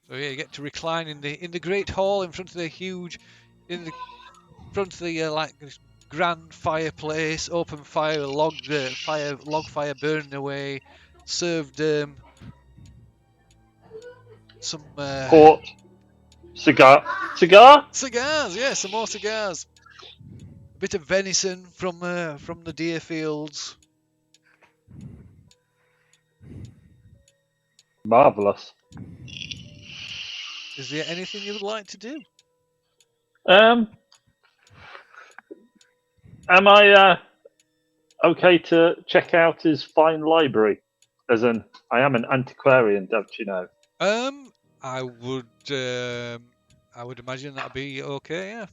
So you get to recline in the great hall in front of the grand fireplace, open fire, log fire burning away, served some port, cigars, yeah, some more cigars, a bit of venison from the deer fields. Marvellous. Is there anything you would like to do? Am I okay to check out his fine library? As in, I am an antiquarian, don't you know? I would imagine that'd be okay.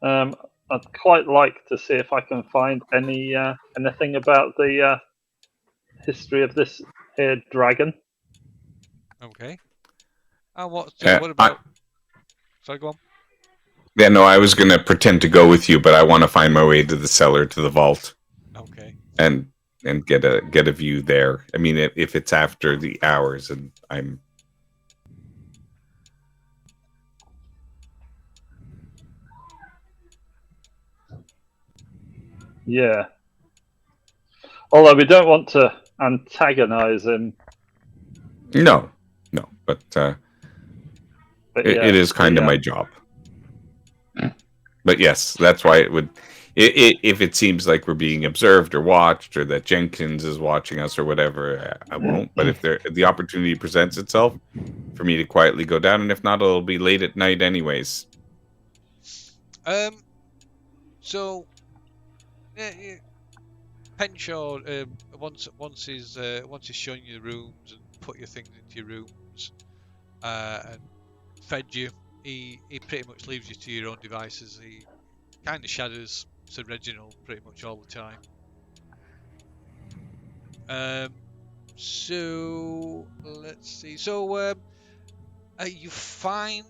Yeah. I'd quite like to see if I can find anything about the history of this here dragon. Okay. And what about? Sorry, go on. Yeah, no, I was going to pretend to go with you, but I want to find my way to the cellar, to the vault. Okay. And get a view there. I mean, if it's after the hours, and I'm. Yeah. Although we don't want to antagonise him. No, but But it is kind of my job. But yes, that's why it would. If it seems like we're being observed or watched, or that Jenkins is watching us or whatever, I won't. But if the opportunity presents itself for me to quietly go down, and if not, it'll be late at night anyways. So, Penshaw, once he's shown you the rooms and put your things into your rooms, and fed you, he pretty much leaves you to your own devices. He kind of shadows Sir Reginald pretty much all the time. So let's see. So you find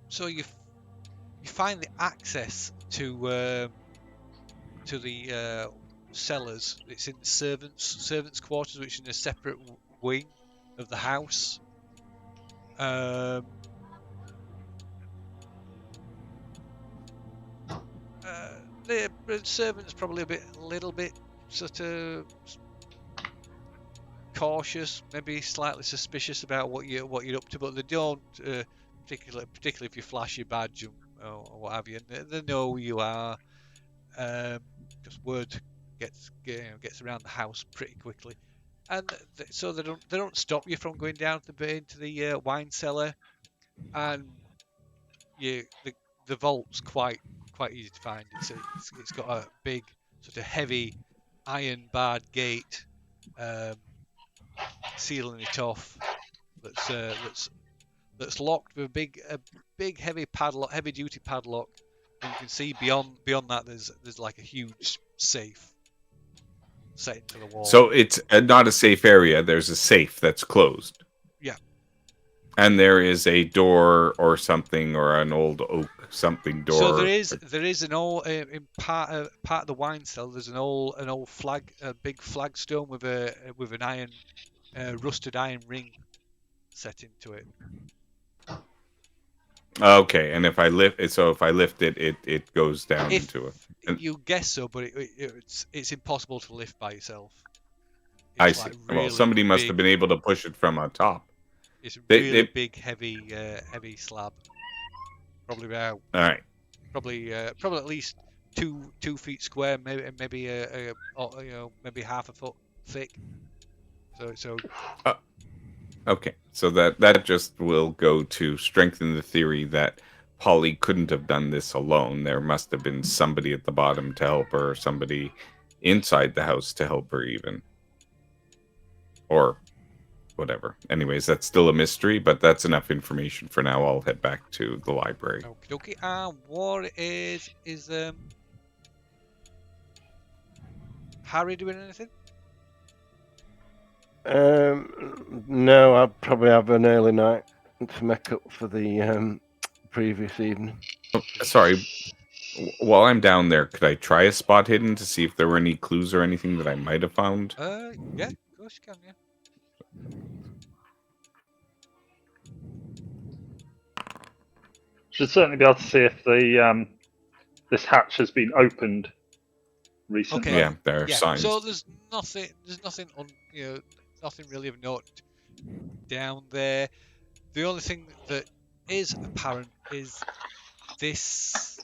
so you find the access to the cellars. It's in the servants' quarters, which is in a separate wing of the house. The servants probably a little bit sort of cautious, maybe slightly suspicious about what you're up to, but they don't particularly if you flash your badge or what have you. They know who you are. Because word gets around the house pretty quickly, and so they don't stop you from going down into the wine cellar, and the vault's quite easy to find. It's got a big sort of heavy iron barred gate, sealing it off. That's locked with a big heavy padlock, heavy duty padlock. And you can see beyond that there's like a huge safe set into the wall. So it's not a safe area. There's a safe that's closed. Yeah. And there is a door or something, or an old oak something door. So there is an old in part of the wine cellar. There's an old a big flagstone with an iron rusted iron ring set into it. Okay, and if I lift it, it goes down into it. You guess so, but it's impossible to lift by yourself. I see. Really somebody must have been able to push it from on top. It's a really big, heavy slab. Probably about. All right. Probably at least 2 feet square, maybe maybe half a foot thick. So. Okay, so that just will go to strengthen the theory that Polly couldn't have done this alone. There must have been somebody at the bottom to help her, or somebody inside the house to help her even. Or whatever. Anyways, that's still a mystery, but that's enough information for now. I'll head back to the library. Okay. What is Harry doing anything? No, I'll probably have an early night to make up for the previous evening. Oh, sorry. While I'm down there, could I try a spot hidden to see if there were any clues or anything that I might have found? Yeah, of course you can, yeah. Should certainly be able to see if the this hatch has been opened recently. Okay. Yeah, there are signs. So there's nothing nothing really of note down there. The only thing that is apparent is this.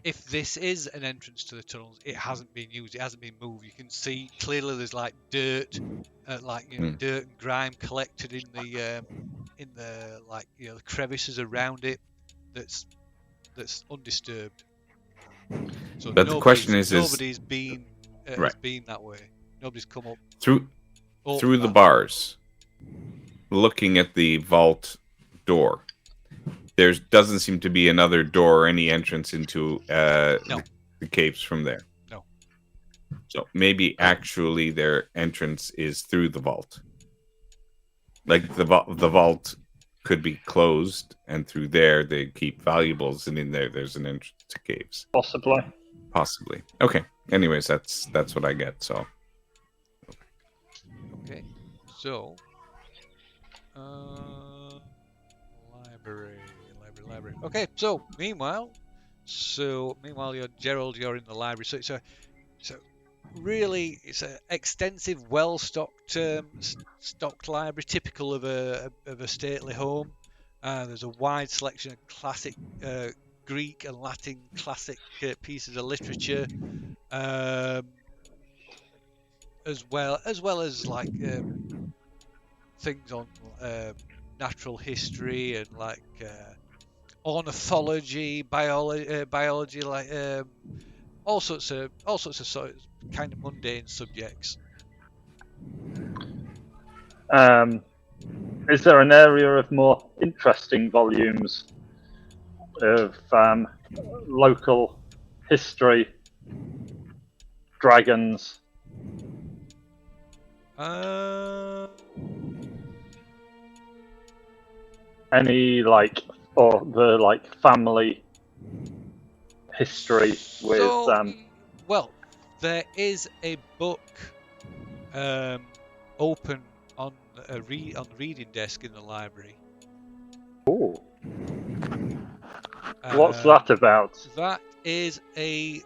If this is an entrance to the tunnels, it hasn't been used. It hasn't been moved. You can see clearly there's like dirt, dirt and grime collected in the the crevices around it. That's undisturbed. So but the question is nobody's been has been that way. Nobody's come up through the bars, looking at the vault door. There doesn't seem to be another door or any entrance into the caves from there. No. So maybe actually their entrance is through the vault. Like the vault could be closed, and through there they keep valuables, and in there's an entrance to caves. Possibly. Okay. Anyways, that's what I get. So. Okay. So. Library. Okay. So meanwhile, So meanwhile, Gerald, you're in the library. So it's a extensive, well-stocked stocked library, typical of a stately home. There's a wide selection of classic Greek and Latin classic pieces of literature, as well as like things on natural history and like ornithology, biology, like all sorts of kind of mundane subjects. Is there an area of more interesting volumes of local history, dragons? Any or the family history with Well, there is a book open on the reading desk in the library. Oh, what's that about? That is a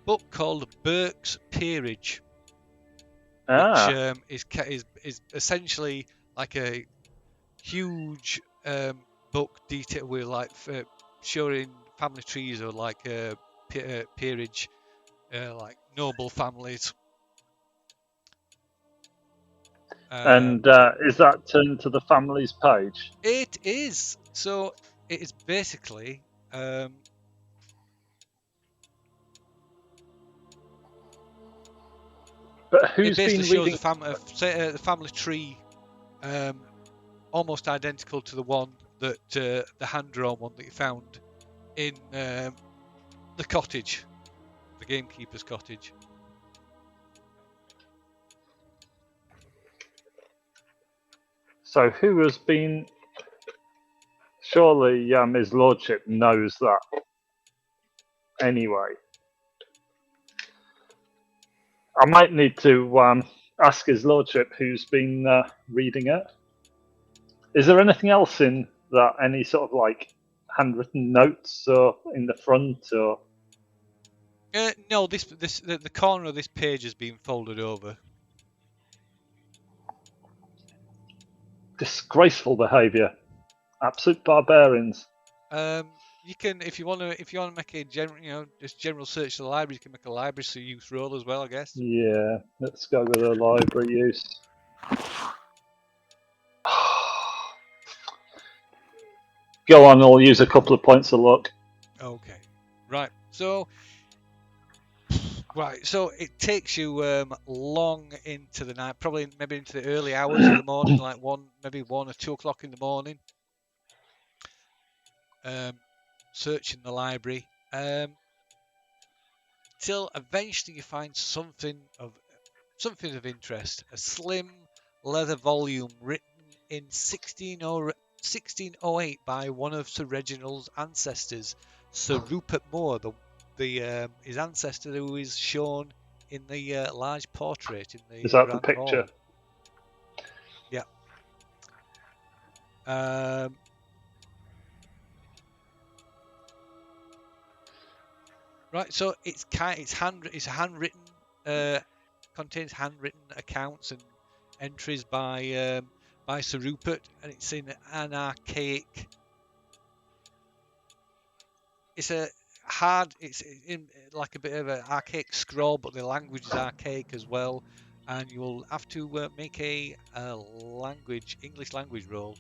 book called Burke's Peerage, which is essentially like a huge book detail with showing family trees or like peerage, like noble families. And is that turned to the families page? It is. So it is basically but who's it basically been shows reading the family tree, almost identical to the one that the hand-drawn one that you found in the cottage, the gamekeeper's cottage. So who has been? Surely his lordship knows that anyway. I might need to ask his lordship who's been reading it. Is there anything else in that? Any sort of handwritten notes or in the front or? No, the corner of this page has been folded over. Disgraceful behaviour, absolute barbarians. You can, if you want to make a general search of the library, you can make a library use roll as well, I guess. Yeah, let's go with a library use. Go on, I'll use a couple of points of luck. Okay, right. So it takes you long into the night, probably maybe into the early hours of the morning, like 1 or 2 o'clock in the morning. Searching the library, till eventually you find something of interest. A slim leather volume written in 1608 by one of Sir Reginald's ancestors, Sir Rupert Moore, his ancestor who is shown in the large portrait in the. Is that Grand the picture? Hall. Yeah. Right, so it's handwritten, contains handwritten accounts and entries by Sir Rupert, and it's in an archaic. It's in like a bit of an archaic scroll, but the language is archaic as well, and you will have to make a English language roll,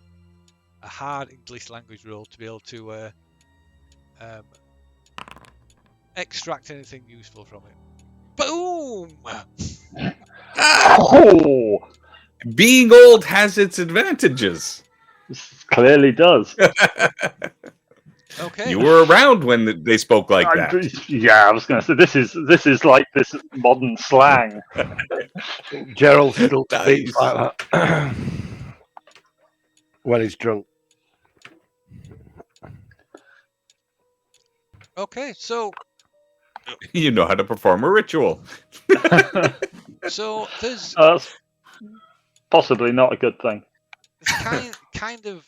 a hard English language roll to be able to extract anything useful from it. Boom! Oh! Being old has its advantages. This clearly does. Okay. You were around when they spoke like that. Yeah, I was going to say this is like this modern slang. Gerald still speaks Nice. like that when he's drunk. Okay, so You know how to perform a ritual. so there's That's possibly not a good thing. kind of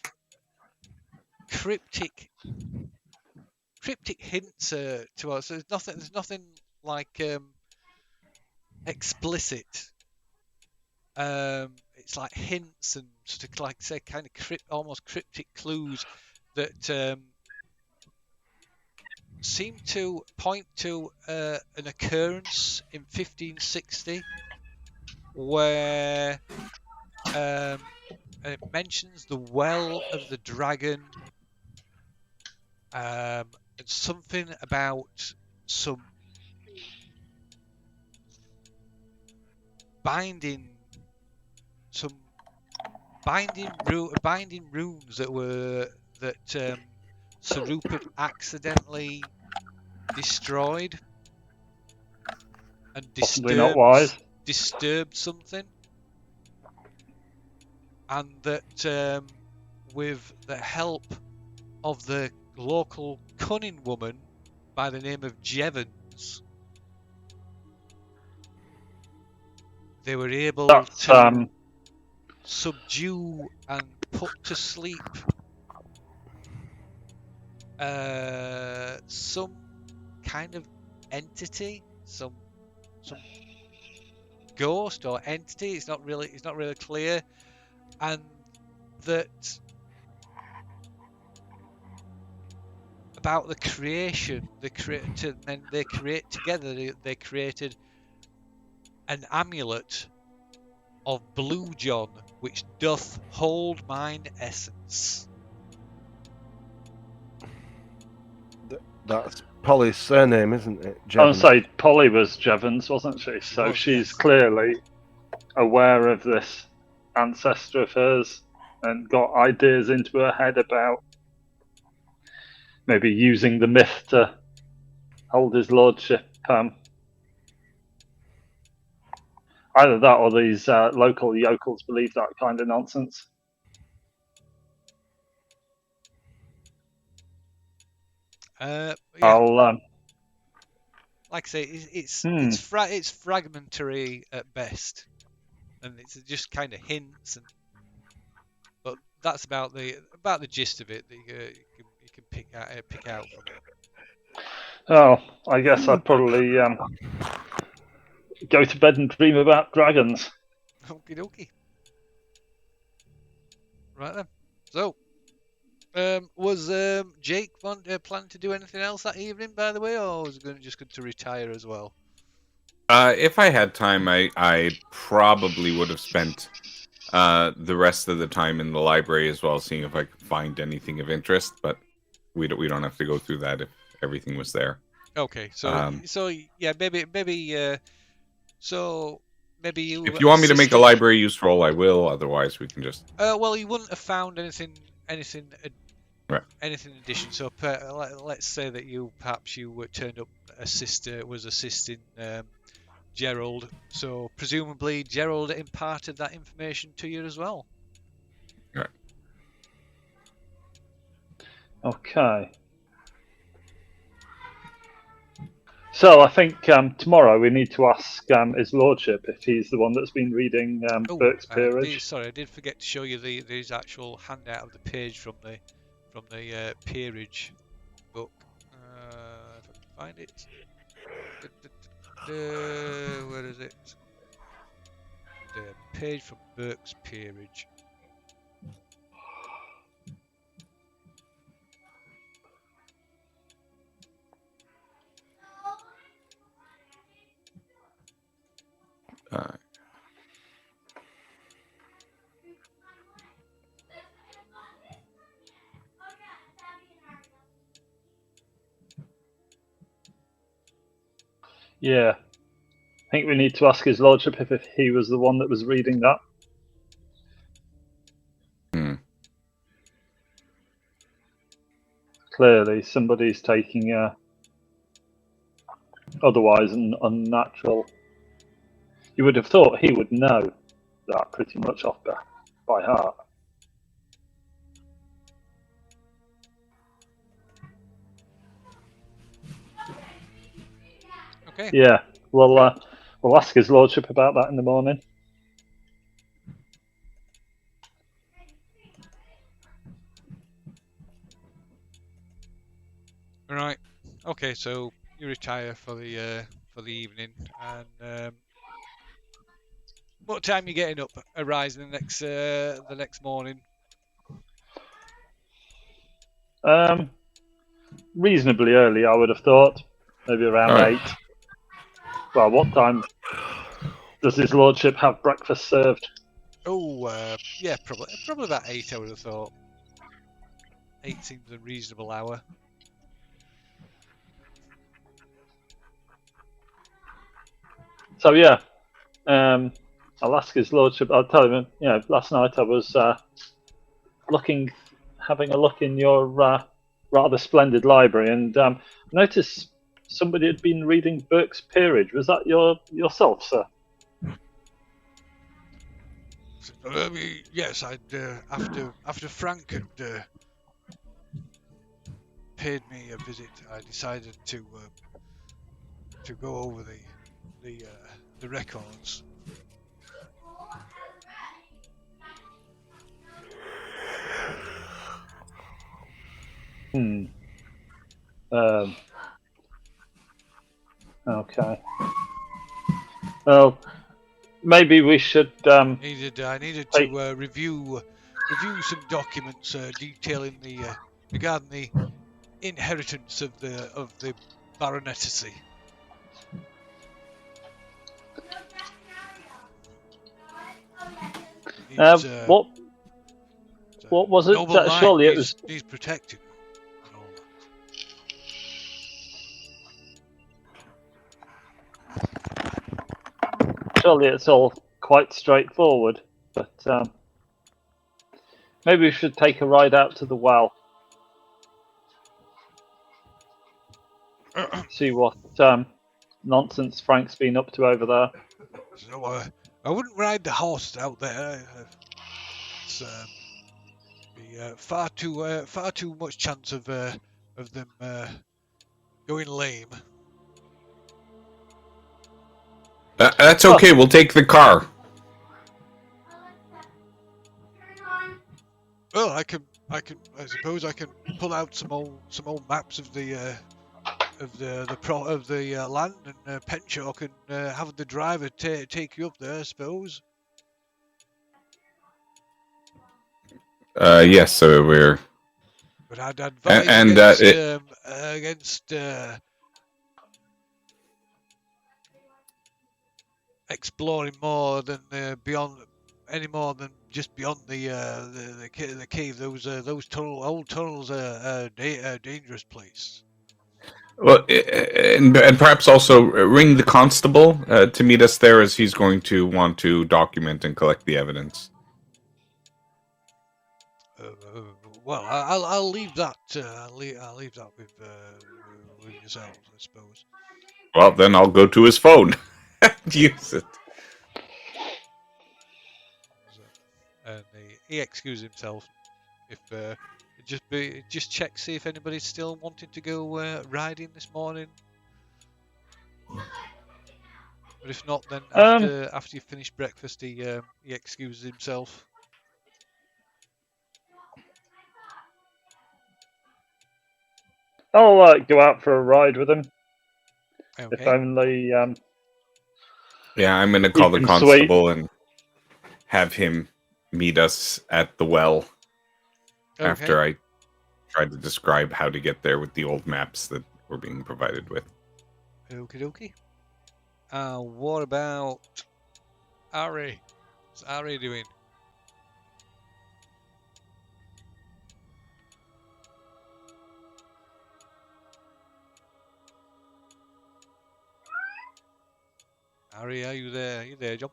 cryptic cryptic hints to us. There's nothing like explicit. It's like hints and sort of like say kind of almost cryptic clues that seem to point to an occurrence in 1560 where it mentions the Well of the Dragon and something about some binding runes that Sarup had accidentally destroyed and Possibly not wise. disturbed something, and that with the help of the local cunning woman by the name of Jevons, they were able to subdue and put to sleep some kind of entity, some ghost or entity. It's not really clear, and that about the creation, they create together. They created an amulet of Blue John, which doth hold mine essence. That's Polly's surname, isn't it? I would Jevons. say Polly was Jevons, wasn't she? So was, she's yes. clearly aware of this ancestor of hers and got ideas into her head about maybe using the myth to hold his lordship. Either that or these local yokels believe that kind of nonsense. Yeah. I'll like I say, it's fragmentary at best, and it's just kind of hints, but that's about the gist of it that you can pick out from it. Oh, I guess I'd probably go to bed and dream about dragons. Okie dokie. Right then. So, was Jake planning to do anything else that evening, by the way, or was he just going to retire as well? If I had time, I probably would have spent the rest of the time in the library as well, seeing if I could find anything of interest. But we don't have to go through that if everything was there. Okay, so yeah, maybe so maybe you. If you want me to make a library use roll, I will. Otherwise, we can just. Well, you wouldn't have found anything Right. Anything in addition. So let's say that you turned up was assisting Gerald. So presumably Gerald imparted that information to you as well. Right. Okay. So I think tomorrow we need to ask his lordship if he's the one that's been reading Burke's Peerage. I did forget to show you these actual handout of the page from the Peerage book. If I can find it. Where is it? The page from Burke's Peerage. Yeah. I think we need to ask his lordship if he was the one that was reading that. Clearly, somebody's taking otherwise an unnatural. You would have thought he would know that pretty much off by heart. Okay. Yeah, we'll ask his lordship about that in the morning. Right. Okay, so you retire for the evening, and what time are you getting up? Arising the next morning. Reasonably early, I would have thought. Maybe around All right. 8. Well, what time does his lordship have breakfast served? Oh, yeah, probably about 8. I would have thought. 8 seems a reasonable hour. So yeah, I'll ask his lordship. I'll tell him. Last night I was having a look in your rather splendid library, and noticed somebody had been reading Burke's Peerage. Was that yourself, sir? Yes, I'd after Frank had paid me a visit, I decided to go over the records. Okay. Well, maybe we should I needed take. to review some documents detailing regarding the inheritance of the baronetcy. It's, What it's a what was it? noble knight Surely it was. needs protecting and all that. Surely it's all quite straightforward. But maybe we should take a ride out to the well. See what nonsense Frank's been up to over there. So I wouldn't ride the horse out there. It's be far too much chance of them going lame. That's okay. We'll take the car. Well, I suppose I can pull out some old maps of the land, and Penshaw can have the driver take you up there, I suppose. Yes, so we're. But I'd advise And against exploring more than beyond any more than just beyond the cave. Those old tunnels are a dangerous place. well, and perhaps also ring the constable to meet us there, as he's going to want to document and collect the evidence. Well, I'll leave that. I'll leave that with yourselves, I suppose. Well, then I'll go to his phone. Use it. So, and he excused himself. If just check, see if anybody's still wanting to go riding this morning. But if not, then after you finish breakfast, he excuses himself. I'll go out for a ride with him. Okay. If only. Yeah, I'm going to call the Keep him constable and have him meet us at the well Okay. after I tried to describe how to get there with the old maps that we're being provided with. Okie dokie. What about Ari? What's Ari doing? Ari, are you there? Are you there, John?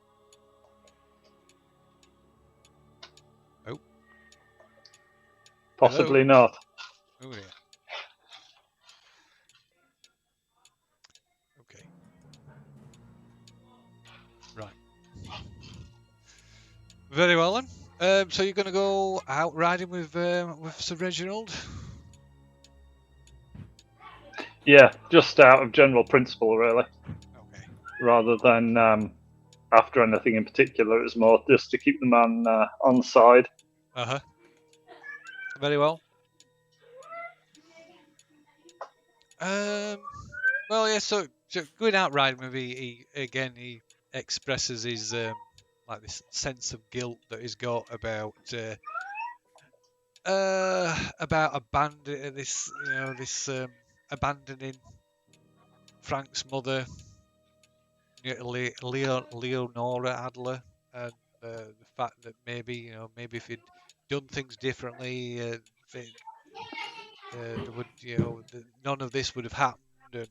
Oh. Possibly Hello? not. Oh dear. Okay. Right. Very well then. So you're going to go out riding with Sir Reginald? Yeah, just out of general principle, really. Okay. Rather than after anything in particular, it was more just to keep the man on side. Very well. Well, yeah. So going out riding with he expresses his like this sense of guilt that he's got about abandon this abandoning Frank's mother, Leonora Adler, and the fact that maybe if he'd done things differently, there would none of this would have happened,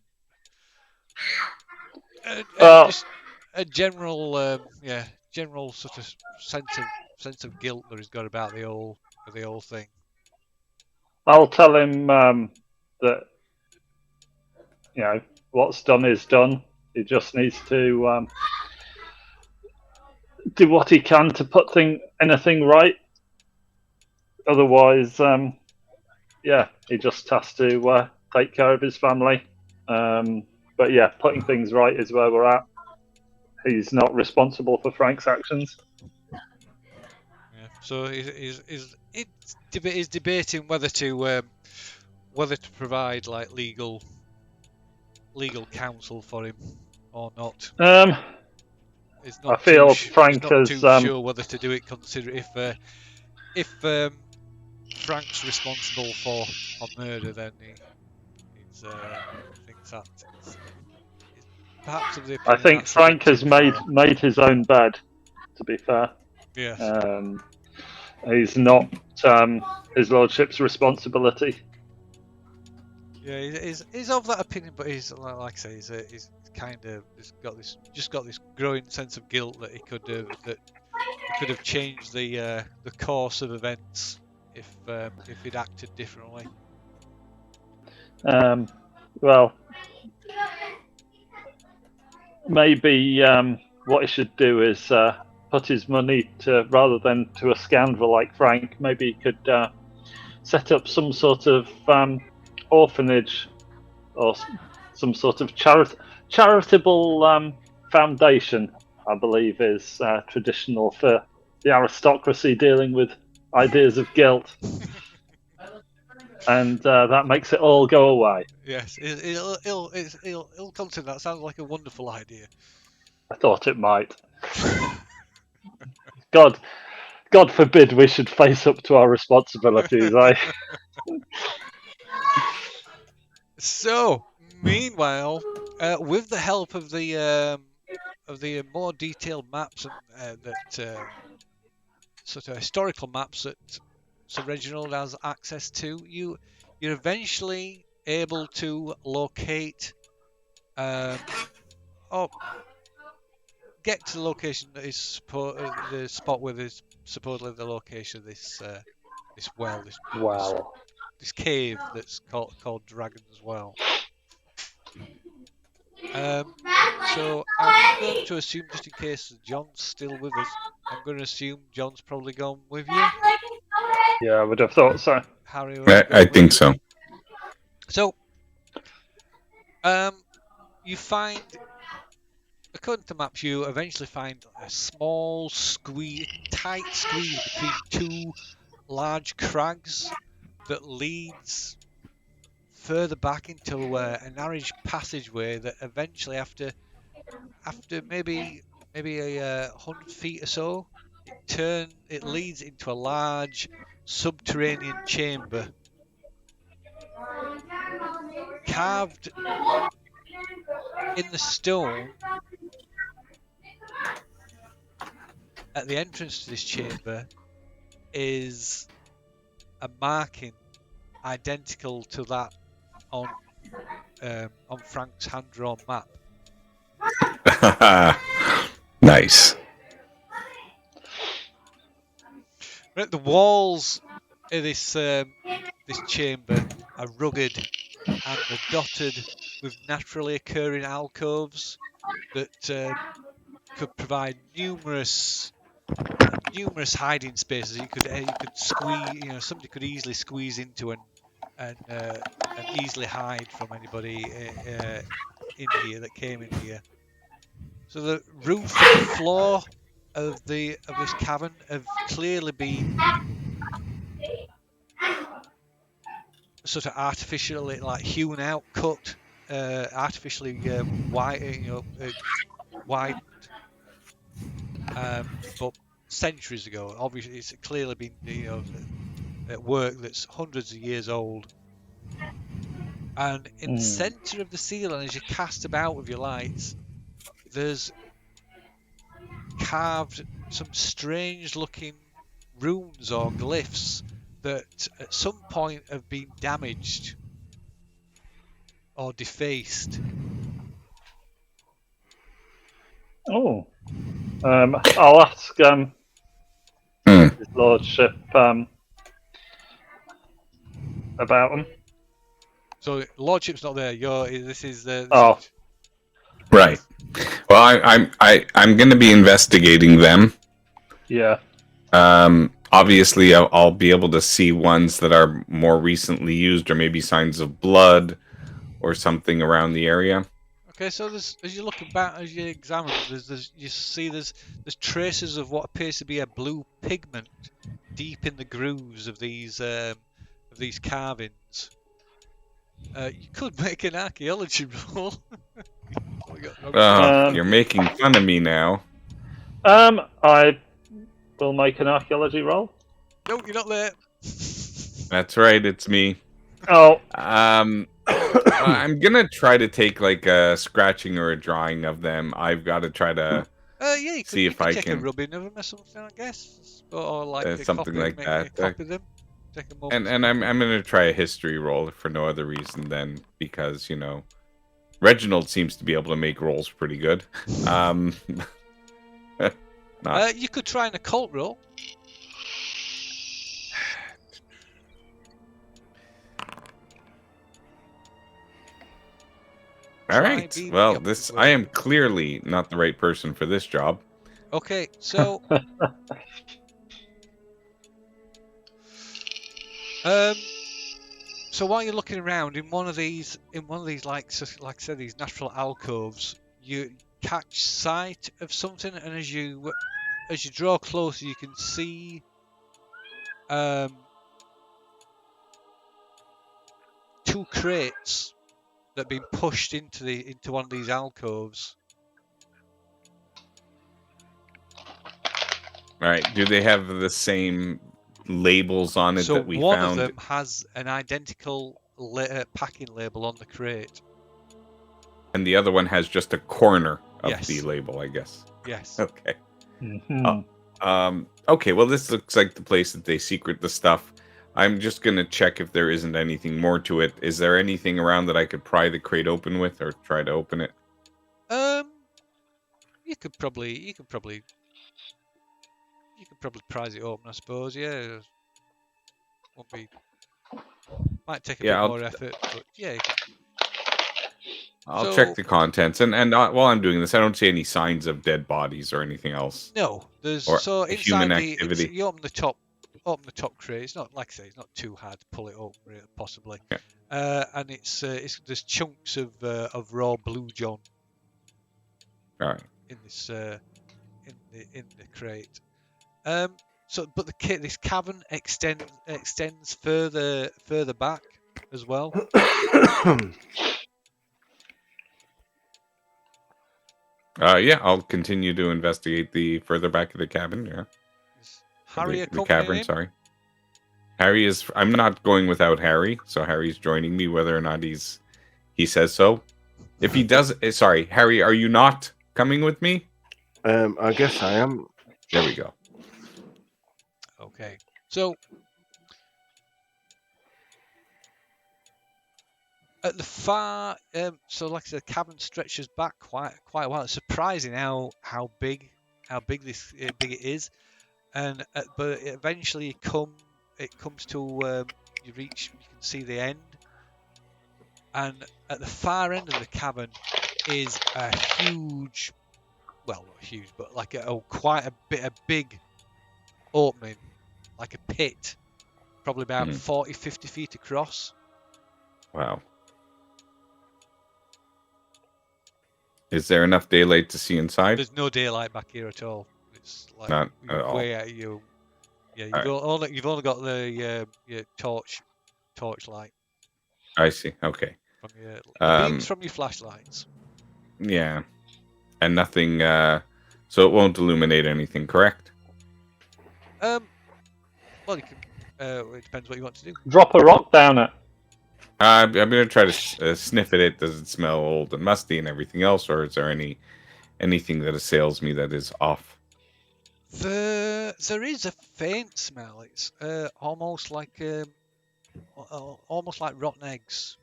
and Well, just a general sort of sense of guilt that he's got about the whole thing. I'll tell him that what's done is done. He just needs to do what he can to put anything right. Otherwise, he just has to take care of his family. But yeah, putting things right is where we're at. He's not responsible for Frank's actions. Yeah. So he's debating whether to provide like legal counsel for him or not. He's I not feel too, Frank he's not has too sure whether to do it. Consider if Frank's responsible for a murder, then he thinks that he's perhaps of the I opinion think that's a bit Frank has too far. made his own bed. To be fair, Yes. he's not his lordship's responsibility. Yeah, he's of that opinion, but he's like I say, he's got this growing sense of guilt that he could have changed the course of events if he'd acted differently. Well, maybe what he should do is put his money rather than to a scoundrel like Frank. Maybe he could set up some sort of orphanage or some sort of charitable foundation. I believe is traditional for the aristocracy dealing with ideas of guilt. And that makes it all go away. Yes, he'll consider that. Sounds like a wonderful idea. I thought it might. God forbid we should face up to our responsibilities. So, meanwhile, with the help of the more detailed maps and that sort of historical maps that Sir Reginald has access to, you're eventually able to locate or get to the location that is the spot where there's supposedly the location of this well, Wow. this cave that's called Dragon's Well. So I'm going to assume, just in case John's still with us, I'm going to assume John's probably gone with you. Yeah, I would have thought so. Harry, I think so. So, you find, according to maps, you eventually find a small tight squeeze between two large crags that leads further back into a narrow passageway that eventually, after maybe 100 feet or so, it leads into a large subterranean chamber carved in the stone. At the entrance to this chamber is a marking identical to that on Frank's hand-drawn map. Nice. Right, the walls of this chamber are rugged and are dotted with naturally occurring alcoves that could provide numerous hiding spaces. You could squeeze, somebody could easily squeeze into and easily hide from anybody in here that came in here. So the roof and the floor of this cavern have clearly been sort of artificially like hewn out, cut, artificially widened. But centuries ago, obviously, it's clearly been work that's hundreds of years old. And in the centre of the ceiling, as you cast about with your lights, there's carved some strange-looking runes or glyphs that at some point have been damaged or defaced. Oh. I'll ask His Lordship about them. So Lordship's not there. This is Right. Well, I'm going to be investigating them. Yeah. Obviously, I'll be able to see ones that are more recently used, or maybe signs of blood, or something around the area. Okay, so as you look back, as you examine, there's traces of what appears to be a blue pigment deep in the grooves of these carvings. You could make an archaeology roll. You're making fun of me now. I will make an archaeology roll. No, you're not there. That's right, it's me. Oh. I'm gonna try to take like a scratching or a drawing of them. I've got to try to see if I take can a rubbing of them or something, I guess, or like something like that. Copy them. Take a moment. And I'm gonna try a history roll for no other reason than because Reginald seems to be able to make rolls pretty good. You could try an occult roll. All right. Well, I am clearly not the right person for this job. Okay, so so while you're looking around in one of these like I said, these natural alcoves, you catch sight of something, and as you draw closer, you can see two crates that have been pushed into one of these alcoves. All right. Do they have the same labels on it that we found? So one of them has an identical packing label on the crate. And the other one has just a corner of Yes. the label, I guess. Yes. Okay. Mm-hmm. Okay, well, this looks like the place that they secret the stuff. I'm just going to check if there isn't anything more to it. Is there anything around that I could pry the crate open with or try to open it? You could probably prise it open, I suppose. Yeah. Might take a bit more effort, but yeah. I'll check the contents, and while I'm doing this, I don't see any signs of dead bodies or anything else. No, there's or human activity. You open the top crate. It's not, like I say, it's not too hard to pull it open, really, possibly. Yeah. And there's chunks of raw blue john. All right. In this in the crate. But this cavern extends further back as well. Yeah, I'll continue to investigate the further back of the cabin. Yeah. Harry the cavern, sorry. Harry is. I'm not going without Harry, so Harry's joining me, whether or not he says so. If he does, sorry, Harry, are you not coming with me? I guess I am. There we go. Okay, so at the far, so like I said, the cabin stretches back quite a while. It's surprising how big it is, and but eventually it comes to you can see the end, and at the far end of the cabin is a huge, well, not huge, but like a big opening, like a pit, probably about 40-50 feet across. Wow. Is there enough daylight to see inside? There's no daylight back here at all. It's like not at all. Way out of you. Yeah, you've only got the your torch light. I see. Okay. From your beams from your flashlights. Yeah, and nothing. So it won't illuminate anything, correct? Well, you can. It depends what you want to do. Drop a rock down it. I'm gonna try to sniff at it. Does it smell old and musty and everything else, or is there anything that assails me that is off? There is a faint smell. It's almost like rotten eggs.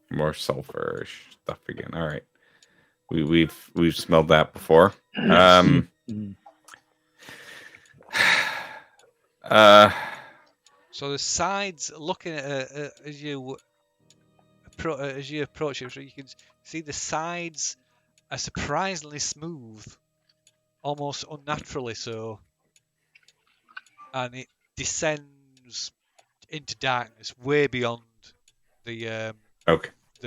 More sulfurish stuff again. All right, we've smelled that before. So the sides, looking at as you approach it, you can see the sides are surprisingly smooth, almost unnaturally so, and it descends into darkness way beyond the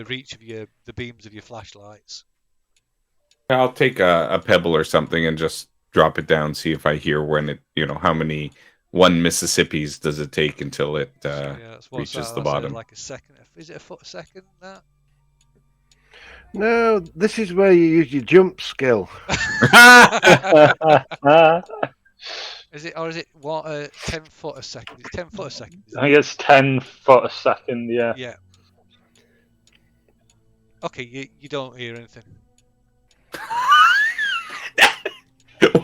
reach of the beams of your flashlights. I'll take a pebble or something and just drop it down. See if I hear when it. How many Mississippi's does it take until it reaches the bottom? Like a second. Is it a foot a second? That. No, this is where you use your jump skill. Is it what 10 foot a second? It's 10 foot a second. I think it's 10 foot a second. Yeah. Yeah. Okay, you don't hear anything.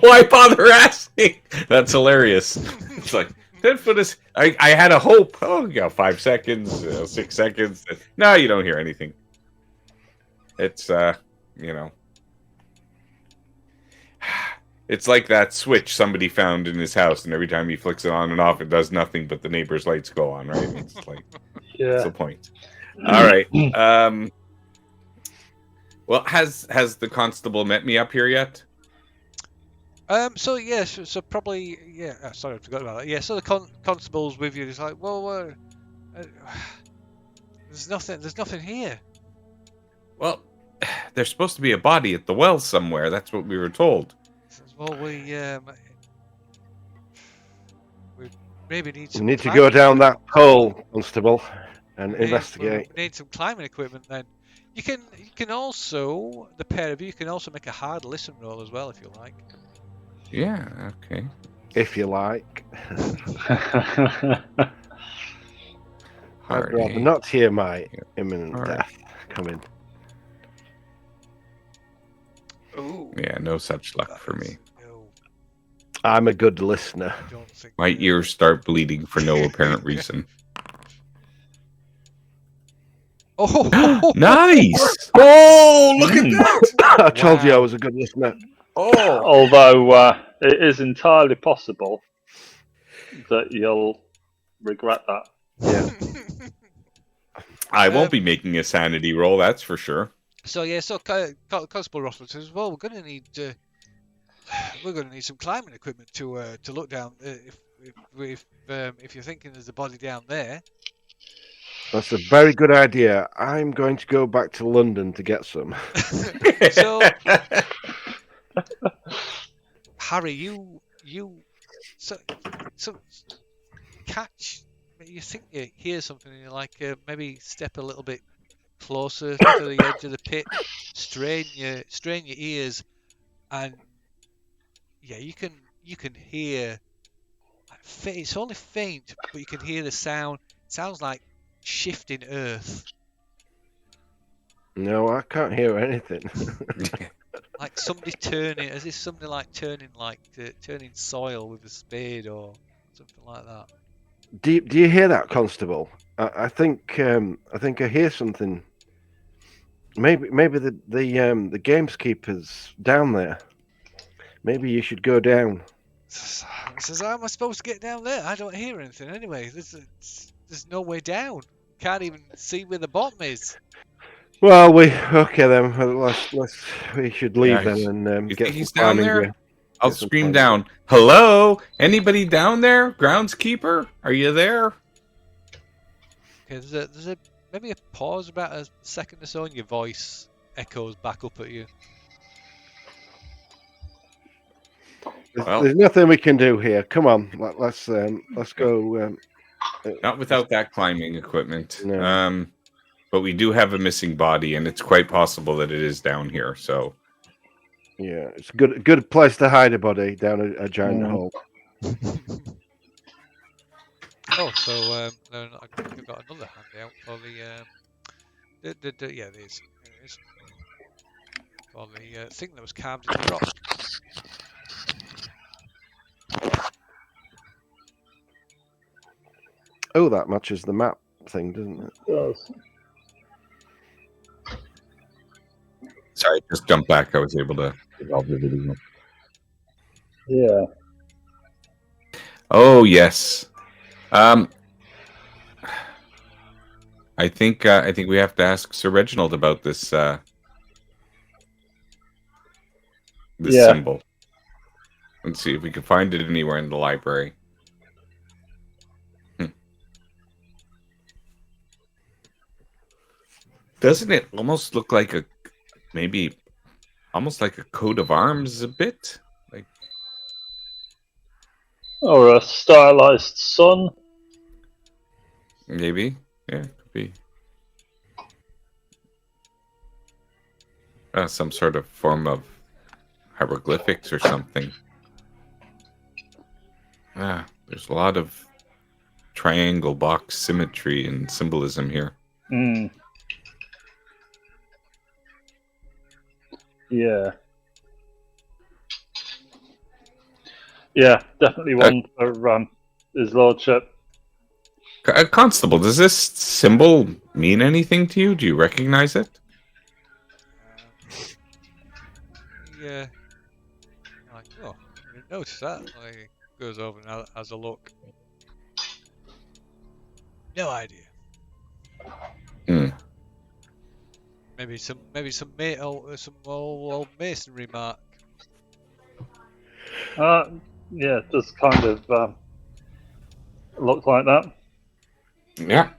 Why bother asking? That's hilarious. It's like 10 foot is. I had a hope. Oh, 5 seconds, 6 seconds. No, you don't hear anything. It's it's like that switch somebody found in his house, and every time he flicks it on and off, it does nothing, but the neighbor's lights go on. Right? It's like that's the point. All right. Well, has the constable met me up here yet? So yes, so probably yeah. Sorry, I forgot about that. Yeah, so the constable's with you. He's like, well, there's nothing here. Well, there's supposed to be a body at the well somewhere. That's what we were told. He says, well, we maybe need some. We need to go down that hole, constable, and investigate. We need some climbing equipment. Then you can also, the pair of you can also make a hard listen roll as well if you like. Yeah, okay. If you like. I'd rather not hear my imminent death coming. Ooh. Yeah, no such luck for me. No. I'm a good listener. My ears start bleeding for no apparent reason. Oh, nice! Oh, look at that! I told you I was a good listener. Oh, although it is entirely possible that you'll regret that. Yeah. I won't be making a sanity roll, that's for sure. So Constable Russell says, "Well, we're going to need some climbing equipment to look down. If you're thinking there's a body down there." That's a very good idea. I'm going to go back to London to get some. So, Harry, you catch. You think you hear something, and you're like, maybe step a little bit closer to the edge of the pit, strain your ears, and yeah, you can hear. It's only faint, but you can hear the sound. It sounds like shifting earth. No, I can't hear anything. Like somebody turning, as if somebody turning soil with a spade or something like that. Do you hear that, Constable? I think I hear something. Maybe the gameskeeper's down there. Maybe you should go down. He says, "How am I supposed to get down there? I don't hear anything anyway. There's no way down. Can't even see where the bottom is." Well, okay then. We should leave then and you get think he's some down climbing there? gear. I'll scream down, "Hello? Anybody down there? Groundskeeper? Are you there?" Okay, there's a maybe a pause about a second or so, and your voice echoes back up at you. There's nothing we can do here. Come on, let's go Not without that climbing equipment. No. But we do have a missing body, and it's quite possible that it is down here. So Yeah, it's a good place to hide a body down a giant hole. Oh, so then I think I've got another handout for the yeah, there is for the thing that was carved in the rock. Oh, that matches the map thing, doesn't it? Does. sorry, just jump back. I was able to resolve the video. Yeah. Oh yes. I think we have to ask Sir Reginald about this this Yeah. symbol. Let's see if we can find it anywhere in the library. Doesn't it almost look like almost like a coat of arms a bit? Like Or a stylized sun. maybe, yeah, could be some sort of form of hieroglyphics or something. There's a lot of triangle box symmetry and symbolism here. Yeah. Yeah, definitely one for his lordship. Constable, does this symbol mean anything to you? Do you recognize it? Yeah. Like, oh, I didn't notice that. Like, goes over and has a look. No idea. Maybe some old masonry mark. Yeah, it does kind of look like that. Yeah.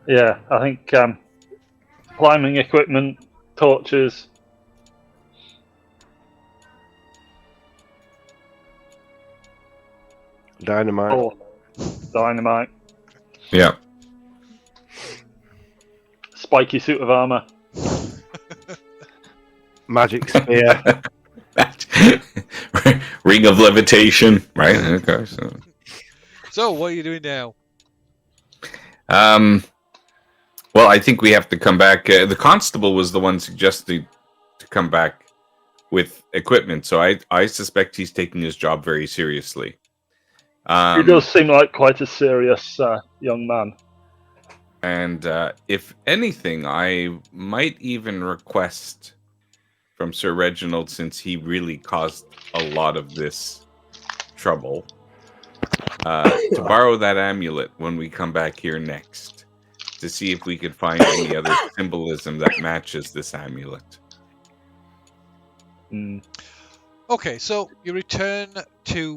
Yeah, I think climbing equipment, torches. Dynamite. Oh, dynamite. Yeah. Spiky suit of armor. Magic spear. Ring of levitation, right? Okay. So, what are you doing now? Well, I think we have to come back. The constable was the one suggested to come back with equipment, so I suspect he's taking his job very seriously. He does seem like quite a serious young man. And if anything, I might even request from Sir Reginald, since he really caused a lot of this trouble, to borrow that amulet when we come back here next, to see if we could find any other symbolism that matches this amulet. Okay, so you return to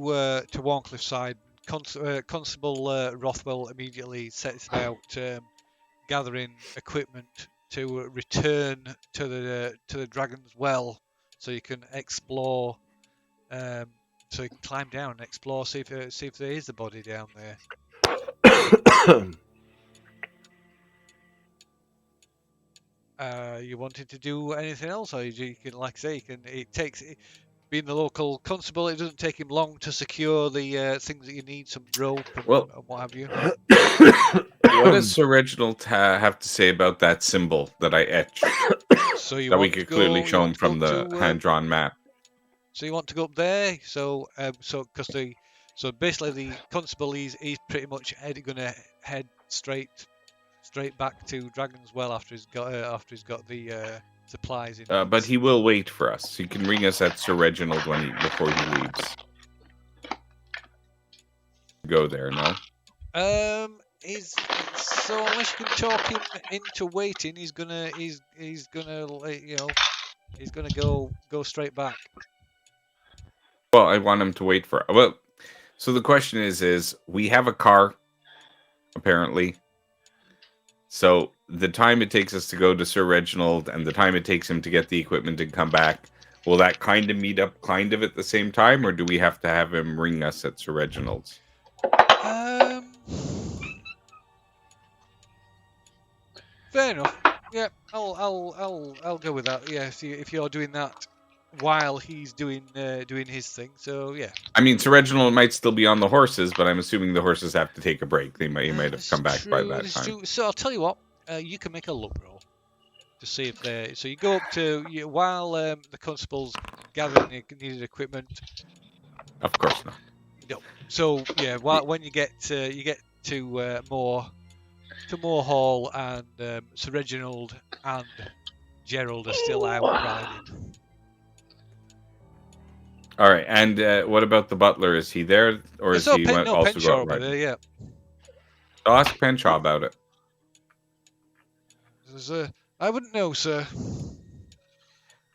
Warncliffe side. Constable Rothwell immediately sets about gathering equipment to return to the Dragon's Well, so you can explore. So you can climb down and explore, see if there is a body down there. You wanted to do anything else, or you can, like I say, being the local constable, it doesn't take him long to secure the things that you need, some rope and what have you. What does Sir Reginald have to say about that symbol that I etched? So you that want we could to clearly go, show him from the hand-drawn map. So you want to go up there? So basically the constable he's pretty much going to head straight back to Dragon's Well after he's got the supplies in. But he will wait for us. He can ring us at Sir Reginald before he leaves. Go there, no? So unless you can talk him into waiting, he's gonna go straight back. Well, I want him to wait for. Well, so the question is we have a car, apparently. So the time it takes us to go to Sir Reginald and the time it takes him to get the equipment and come back, will that kind of meet up kind of at the same time, or do we have to have him ring us at Sir Reginald's? Fair enough. Yeah, I'll go with that. Yeah, if you're doing that while he's doing his thing, so yeah. I mean, Sir Reginald might still be on the horses, but I'm assuming the horses have to take a break. He might have come back by that time. True. So I'll tell you what. You can make a luck roll to see if they. So you go up to while the constables gathering the needed equipment. Of course not. No. So yeah, when you get to Moore Hall and Sir Reginald and Gerald are still out riding. All right, and what about the butler? Is he there, or is he also Penshaw out riding? there, yeah. I'll ask Penshaw about it. I wouldn't know, sir.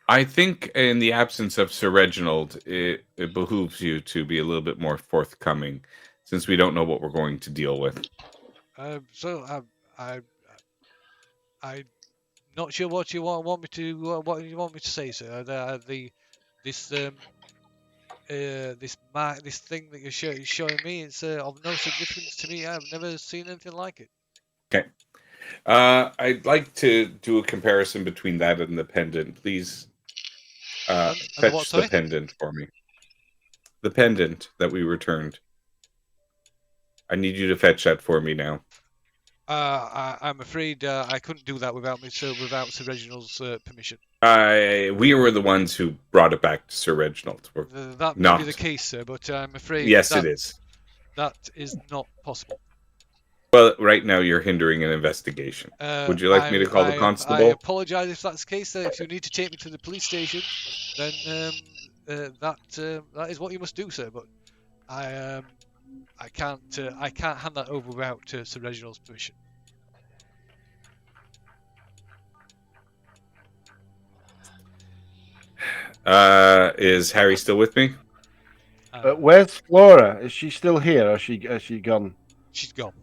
I think in the absence of Sir Reginald, it behooves you to be a little bit more forthcoming, since we don't know what we're going to deal with. So I'm not sure what you want me to say, sir. This thing that you're showing me, it's of no significance to me. I've never seen anything like it. Okay. I'd like to do a comparison between that and the pendant. Please fetch the pendant for me. The pendant that we returned. I need you to fetch that for me now. I'm afraid I couldn't do that without Sir Reginald's permission. We were the ones who brought it back to Sir Reginald. That may be the case, sir, but I'm afraid it is. That is not possible. Well, right now you're hindering an investigation. Would you like me to call the constable? I apologise if that's the case. If you need to take me to the police station, then that is what you must do, sir. But I can't hand that over without Sir Reginald's permission. Is Harry still with me? Where's Flora? Is she still here, or has she gone? She's gone.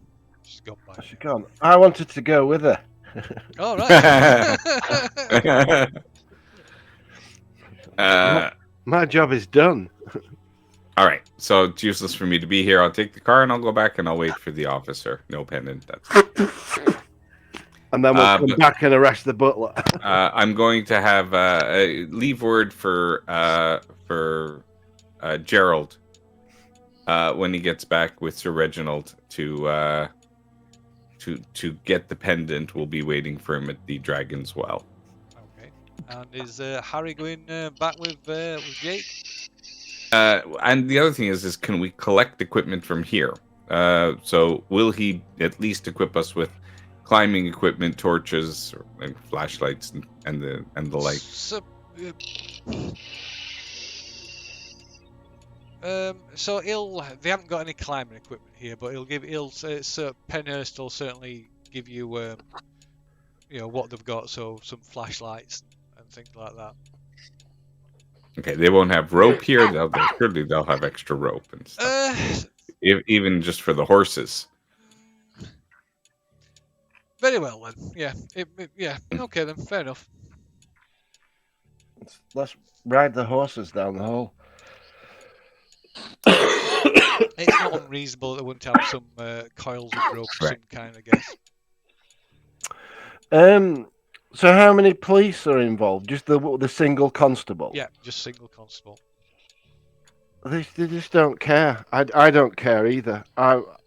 She's gone by. She's gone. I wanted to go with her. All right. My job is done. All right. So it's useless for me to be here. I'll take the car and I'll go back and I'll wait for the officer. No pendant. And then we'll come back and arrest the butler. I'm going to have leave word for Gerald when he gets back with Sir Reginald to get the pendant. We'll be waiting for him at the Dragon's Well. Okay. And is Harry going back with Jake? And the other thing is can we collect equipment from here? So will he at least equip us with climbing equipment, torches, and flashlights, and the like? So they haven't got any climbing equipment here, but Penhurst will certainly give you what they've got, so some flashlights and things like that. Okay, they won't have rope here. Surely they'll have extra rope and stuff. Even just for the horses. Very well then. Yeah. Okay then. Fair enough. Let's ride the horses down the hall. It's not unreasonable that they wouldn't have some coils of rope of some kind, I guess. So how many police are involved? Just the single constable? Yeah, just single constable. They just don't care. I don't care either.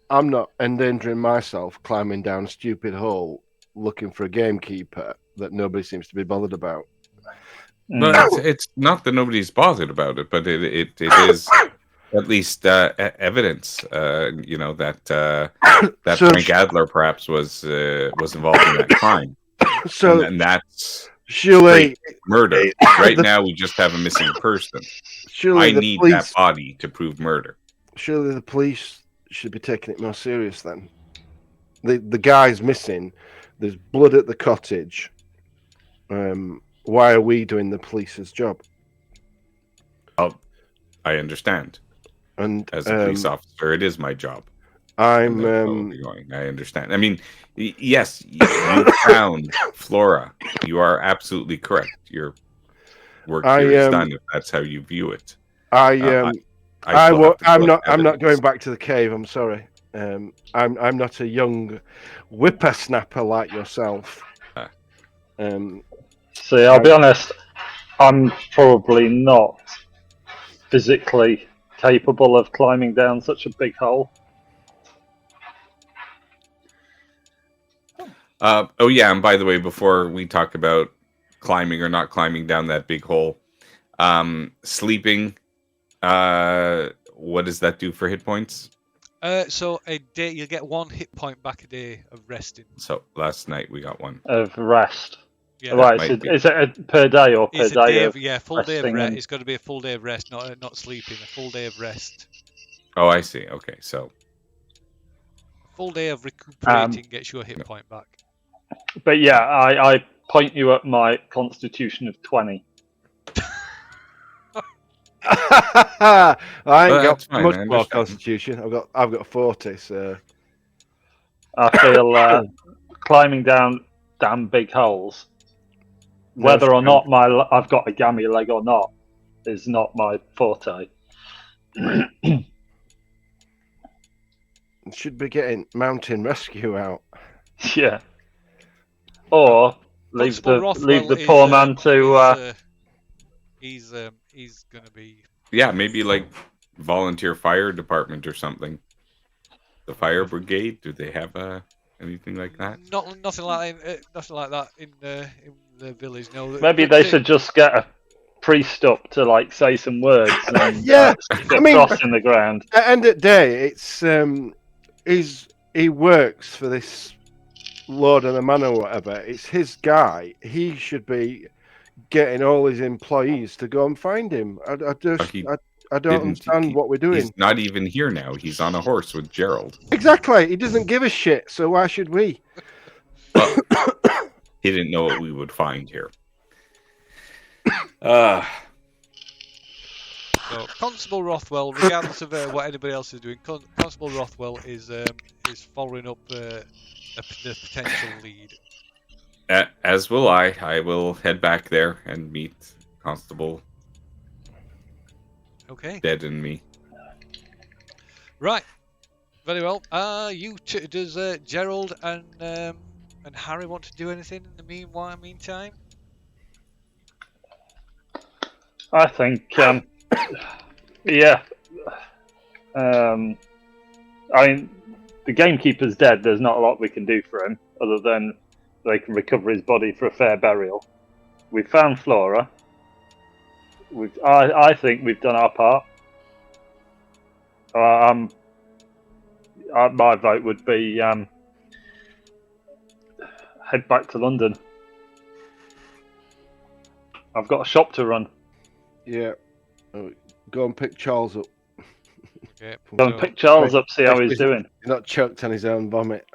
I'm not endangering myself climbing down a stupid hole looking for a gamekeeper that nobody seems to be bothered about. But it's not that nobody's bothered about it, but it is at least evidence. That Frank Adler perhaps was involved in that crime. So and that's surely murder. Right now, we just have a missing person. I need that body to prove murder. Surely the police should be taking it more serious then. The guy's missing. There's blood at the cottage. Why are we doing the police's job? Oh, I understand. And as a police officer, it is my job. I'm And that's where we'll be going. I understand. I mean, yes, you found Flora. You are absolutely correct. Your work here is done if that's how you view it. I still have to I'm collect not going evidence. back to the cave. I'm sorry. I'm not a young whippersnapper like yourself. See, I'll be honest. I'm probably not physically capable of climbing down such a big hole. Oh yeah, and by the way, before we talk about climbing or not climbing down that big hole, sleeping. What does that do for hit points? So a day you'll get 1 hit point back a day of resting. So last night we got 1. Of rest. Yeah, Right, might so be. is it per day or per it's a day day of full day of resting rest. and- It's got to be a full day of rest, not sleeping. A full day of rest. Oh, I see. Okay, so A full day of recuperating gets you a hit point back. But yeah, I point you at my constitution of 20. I ain't that's got fine, much I more understand. constitution. I've got 40. So I feel climbing down damn big holes, whether or not I've got a gammy leg or not, is not my forte. Should be getting mountain rescue out. Yeah. Or leave Constable the Rothwell poor man to. He's gonna be. Yeah, maybe like volunteer fire department or something. The fire brigade. Do they have anything like that? Nothing like that in the village. No. Maybe they should just get a priest up to like say some words and Yeah, stick I a mean, cross in the ground. At the end of the day, it's he works for this Lord of the Manor or whatever. It's his guy. He should be getting all his employees to go and find him. I don't understand what we're doing. He's not even here now. He's on a horse with Gerald. Exactly. He doesn't give a shit. So why should we? Well, he didn't know what we would find here. So Constable Rothwell, regardless of what anybody else is doing, Constable Rothwell is following up the potential lead. As will I. I will head back there and meet Constable. Okay. Dead and me. Right. Very well. Does Gerald and Harry want to do anything in the meantime? I think, yeah. I mean, the gamekeeper's dead. There's not a lot we can do for him other than they can recover his body for a fair burial. We found Flora. I think we've done our part. My vote would be head back to London. I've got a shop to run. Yeah. Go and pick Charles up. Okay. Go and pick Charles up, see how he's doing. He's not choked on his own vomit.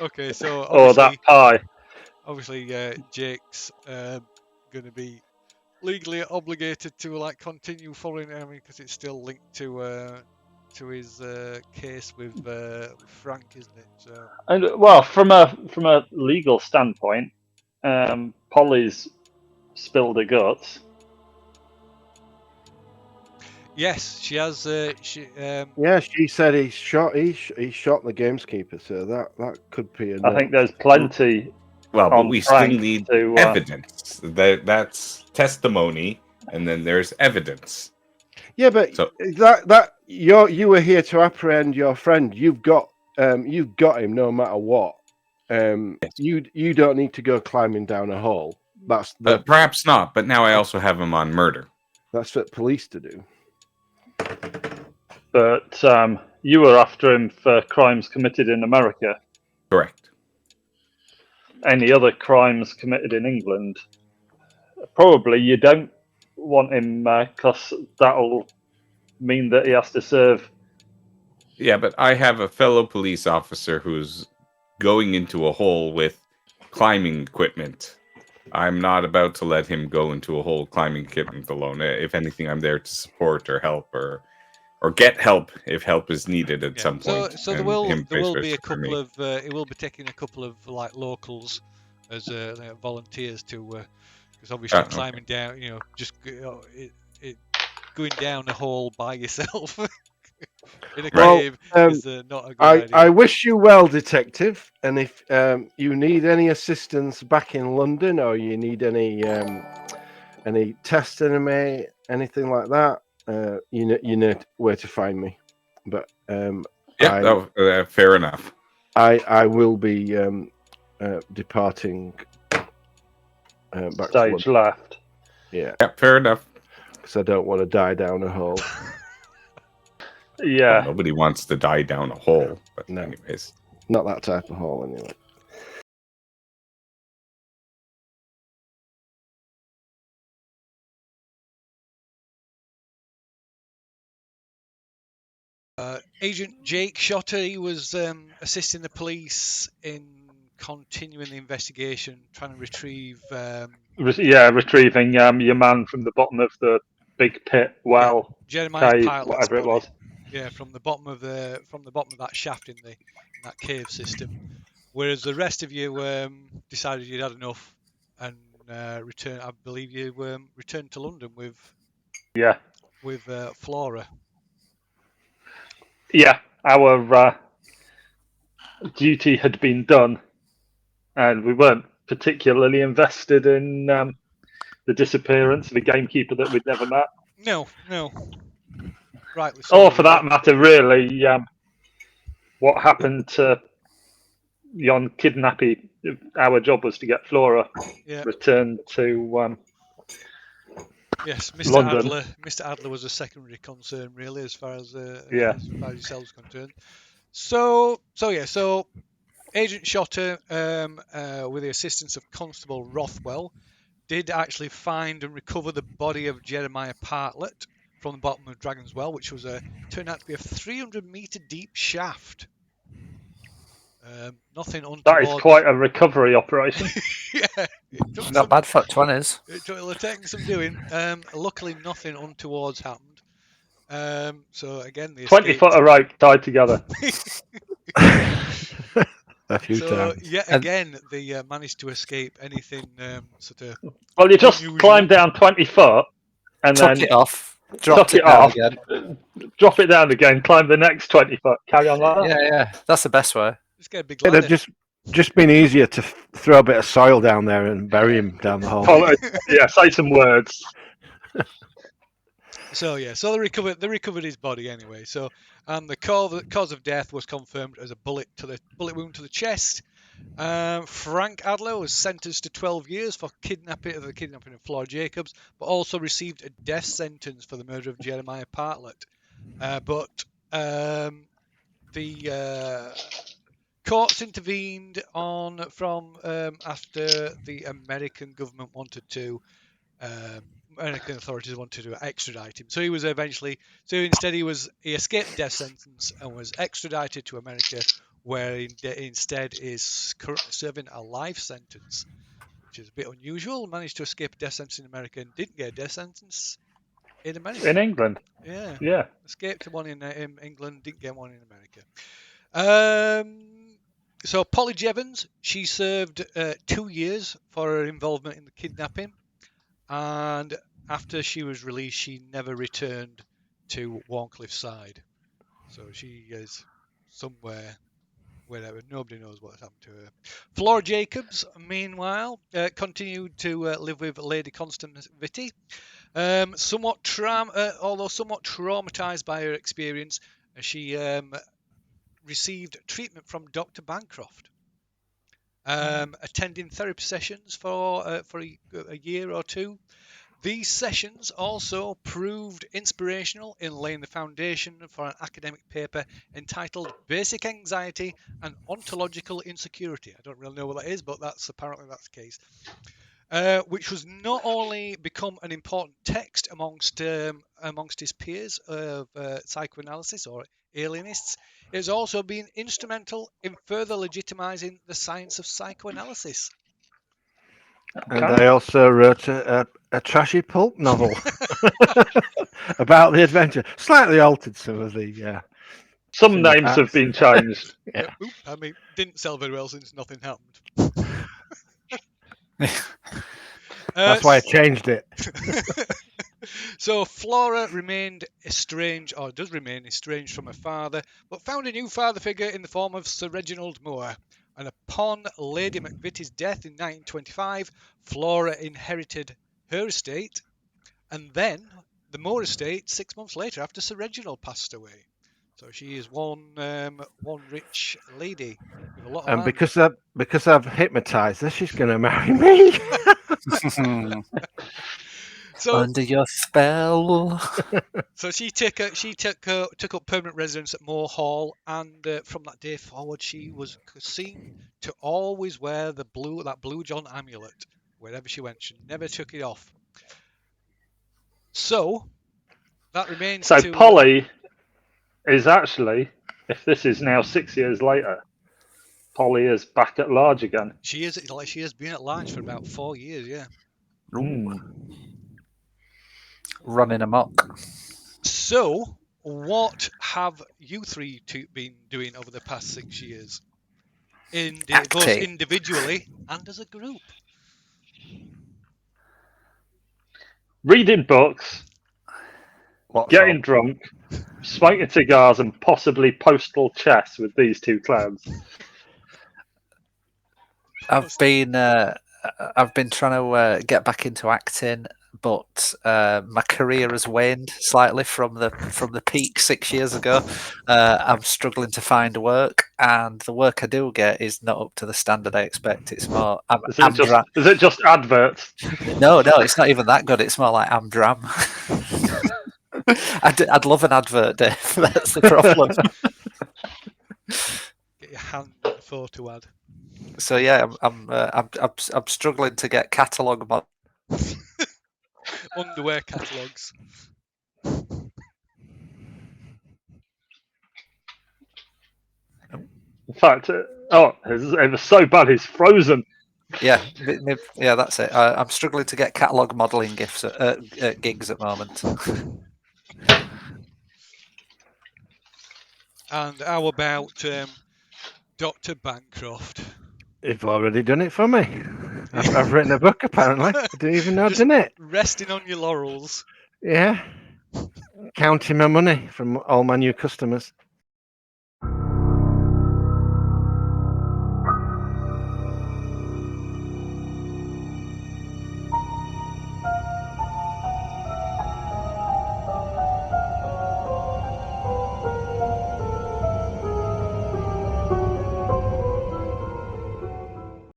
Okay, so Or that pie. Obviously, Jake's going to be legally obligated to continue following him because it's still linked to his case with Frank, isn't it? So. And well, from a legal standpoint, Polly's spilled her guts. Yes, she has. Yeah, she said he shot the gameskeeper, so that could be enough. I think there's plenty. Well, but we still Frank need to, evidence. That's testimony, and then there's evidence. Yeah, but that you were here to apprehend your friend. You've got him no matter what. Yes. You don't need to go climbing down a hole. That's Perhaps not, but now I also have him on murder. That's for police to do. But you were after him for crimes committed in America. Correct. Any other crimes committed in England, probably you don't want him because that'll mean that he has to serve. Yeah, but I have a fellow police officer who's going into a hole with climbing equipment. I'm not about to let him go into a hole climbing equipment alone. If anything, I'm there to support or help or or get help if help is needed at some point. So there and will him be a vice versa for couple me. of it will be taking a couple of like locals as volunteers to because obviously Okay. climbing down, just going down a hole by yourself in a Well, cave is not a good idea. I wish you well, detective. And if you need any assistance back in London, or you need any testimony, anything like that, you know where to find me. But Yeah, fair enough. I will be departing back to Stage London. left. Yeah, Fair enough. because I don't want to die down a hole. Yeah. Nobody wants to die down a hole. But No. anyways. Not that type of hole, anyway. Agent Jake Shotter, he was assisting the police in continuing the investigation, trying to retrieve. Retrieving your man from the bottom of the big pit, well, Jeremiah's cave, pilot's whatever it body. was. Yeah, from the bottom of that shaft in that cave system. Whereas the rest of you decided you'd had enough and returned. I believe you returned to London with Flora. Yeah, our duty had been done, and we weren't particularly invested in the disappearance of a gamekeeper that we'd never met. No. Rightly so. Or for that matter, really, what happened to Jon Kidnappy. Our job was to get Flora returned to yes, Mr. London. Mr. Adler was a secondary concern, really, as far as yourselves concerned. So Agent Shotter, with the assistance of Constable Rothwell, did actually find and recover the body of Jeremiah Partlet from the bottom of Dragon's Well, which was turned out to be a 300-meter deep shaft. Nothing untoward. That is quite a recovery operation. Yeah, not bad for 20s. It took taking some doing. Luckily, nothing untoward happened. So again, the 20 foot of rope tied together. A few times. Yet again, they managed to escape anything sort of. Well, you just unusual. climb down 20 foot and Took then it off, tuck dropped it it down off, again. drop it down again, climb the next 20 foot, carry on like that. Yeah, that's the best way. Just get a big It'd ladder. have just been easier to throw a bit of soil down there and bury him down the hole. Yeah, say some words. So they recovered his body anyway. So and the cause of death was confirmed as a bullet wound to the chest. Frank Adler was sentenced to 12 years for the kidnapping of Flora Jacobs, but also received a death sentence for the murder of Jeremiah Partlet. But the courts intervened after the American government American authorities wanted to extradite him. So he was instead he escaped the death sentence and was extradited to America, where he instead is currently serving a life sentence, which is a bit unusual. Managed to escape a death sentence in America and didn't get a death sentence in America. In England. Yeah. Escaped one in England, didn't get one in America. So Polly Jevons, she served 2 years for her involvement in the kidnapping, and after she was released, she never returned to Warncliffe's side. So she is somewhere wherever. Nobody knows what's happened to her. Flora Jacobs, meanwhile, continued to live with Lady Constance Vitti. Although somewhat traumatized by her experience, she received treatment from Dr. Bancroft, attending therapy sessions for a year or two. These sessions also proved inspirational in laying the foundation for an academic paper entitled Basic Anxiety and Ontological Insecurity. I don't really know what that is, but apparently that's the case. Which was not only become an important text amongst his peers of psychoanalysis or alienists, it has also been instrumental in further legitimizing the science of psychoanalysis. And I also wrote a trashy pulp novel. about the adventure. Slightly altered some of the. Some the names have facts. been changed. Yeah. Oop, I mean, didn't sell very well since nothing happened. That's why I changed it. So Flora remained estranged, or does remain estranged from her father, but found a new father figure in the form of Sir Reginald Moore. And upon Lady McVitie's death in 1925, Flora inherited her estate, and then the Moore estate 6 months later after Sir Reginald passed away. So she is one rich lady with a lot of And land. because I've hypnotized her, she's going to marry me. So Under your spell. So she took up permanent residence at Moore Hall, and from that day forward, she was seen to always wear that blue John amulet wherever she went. She never took it off. So that remains So to. Polly is actually, if this is now 6 years later, Polly is back at large again. She has been at large for about 4 years. Yeah. Running amok. So what have you three been doing over the past 6 years? Both Acting. individually and as a group. Reading books, What's getting up? drunk, smoking cigars, and possibly postal chess with these two clowns. I've been trying to get back into acting, but my career has waned slightly from the peak 6 years ago. I'm struggling to find work, and the work I do get is not up to the standard I expect. It's more Is it just adverts? No, it's not even that good. It's more like Amdram. I'd love an advert, Dave. That's the problem. Get your hand photo ad. So yeah, I'm struggling to get catalogue mod. Underwear catalogues. In fact, it was so bad he's frozen. Yeah, that's it. I'm struggling to get catalogue modelling gigs at the moment. And how about Dr. Bancroft? You've already done it for me. I've written a book, apparently. I didn't even know I'd done it. Resting on your laurels. Yeah. Counting my money from all my new customers.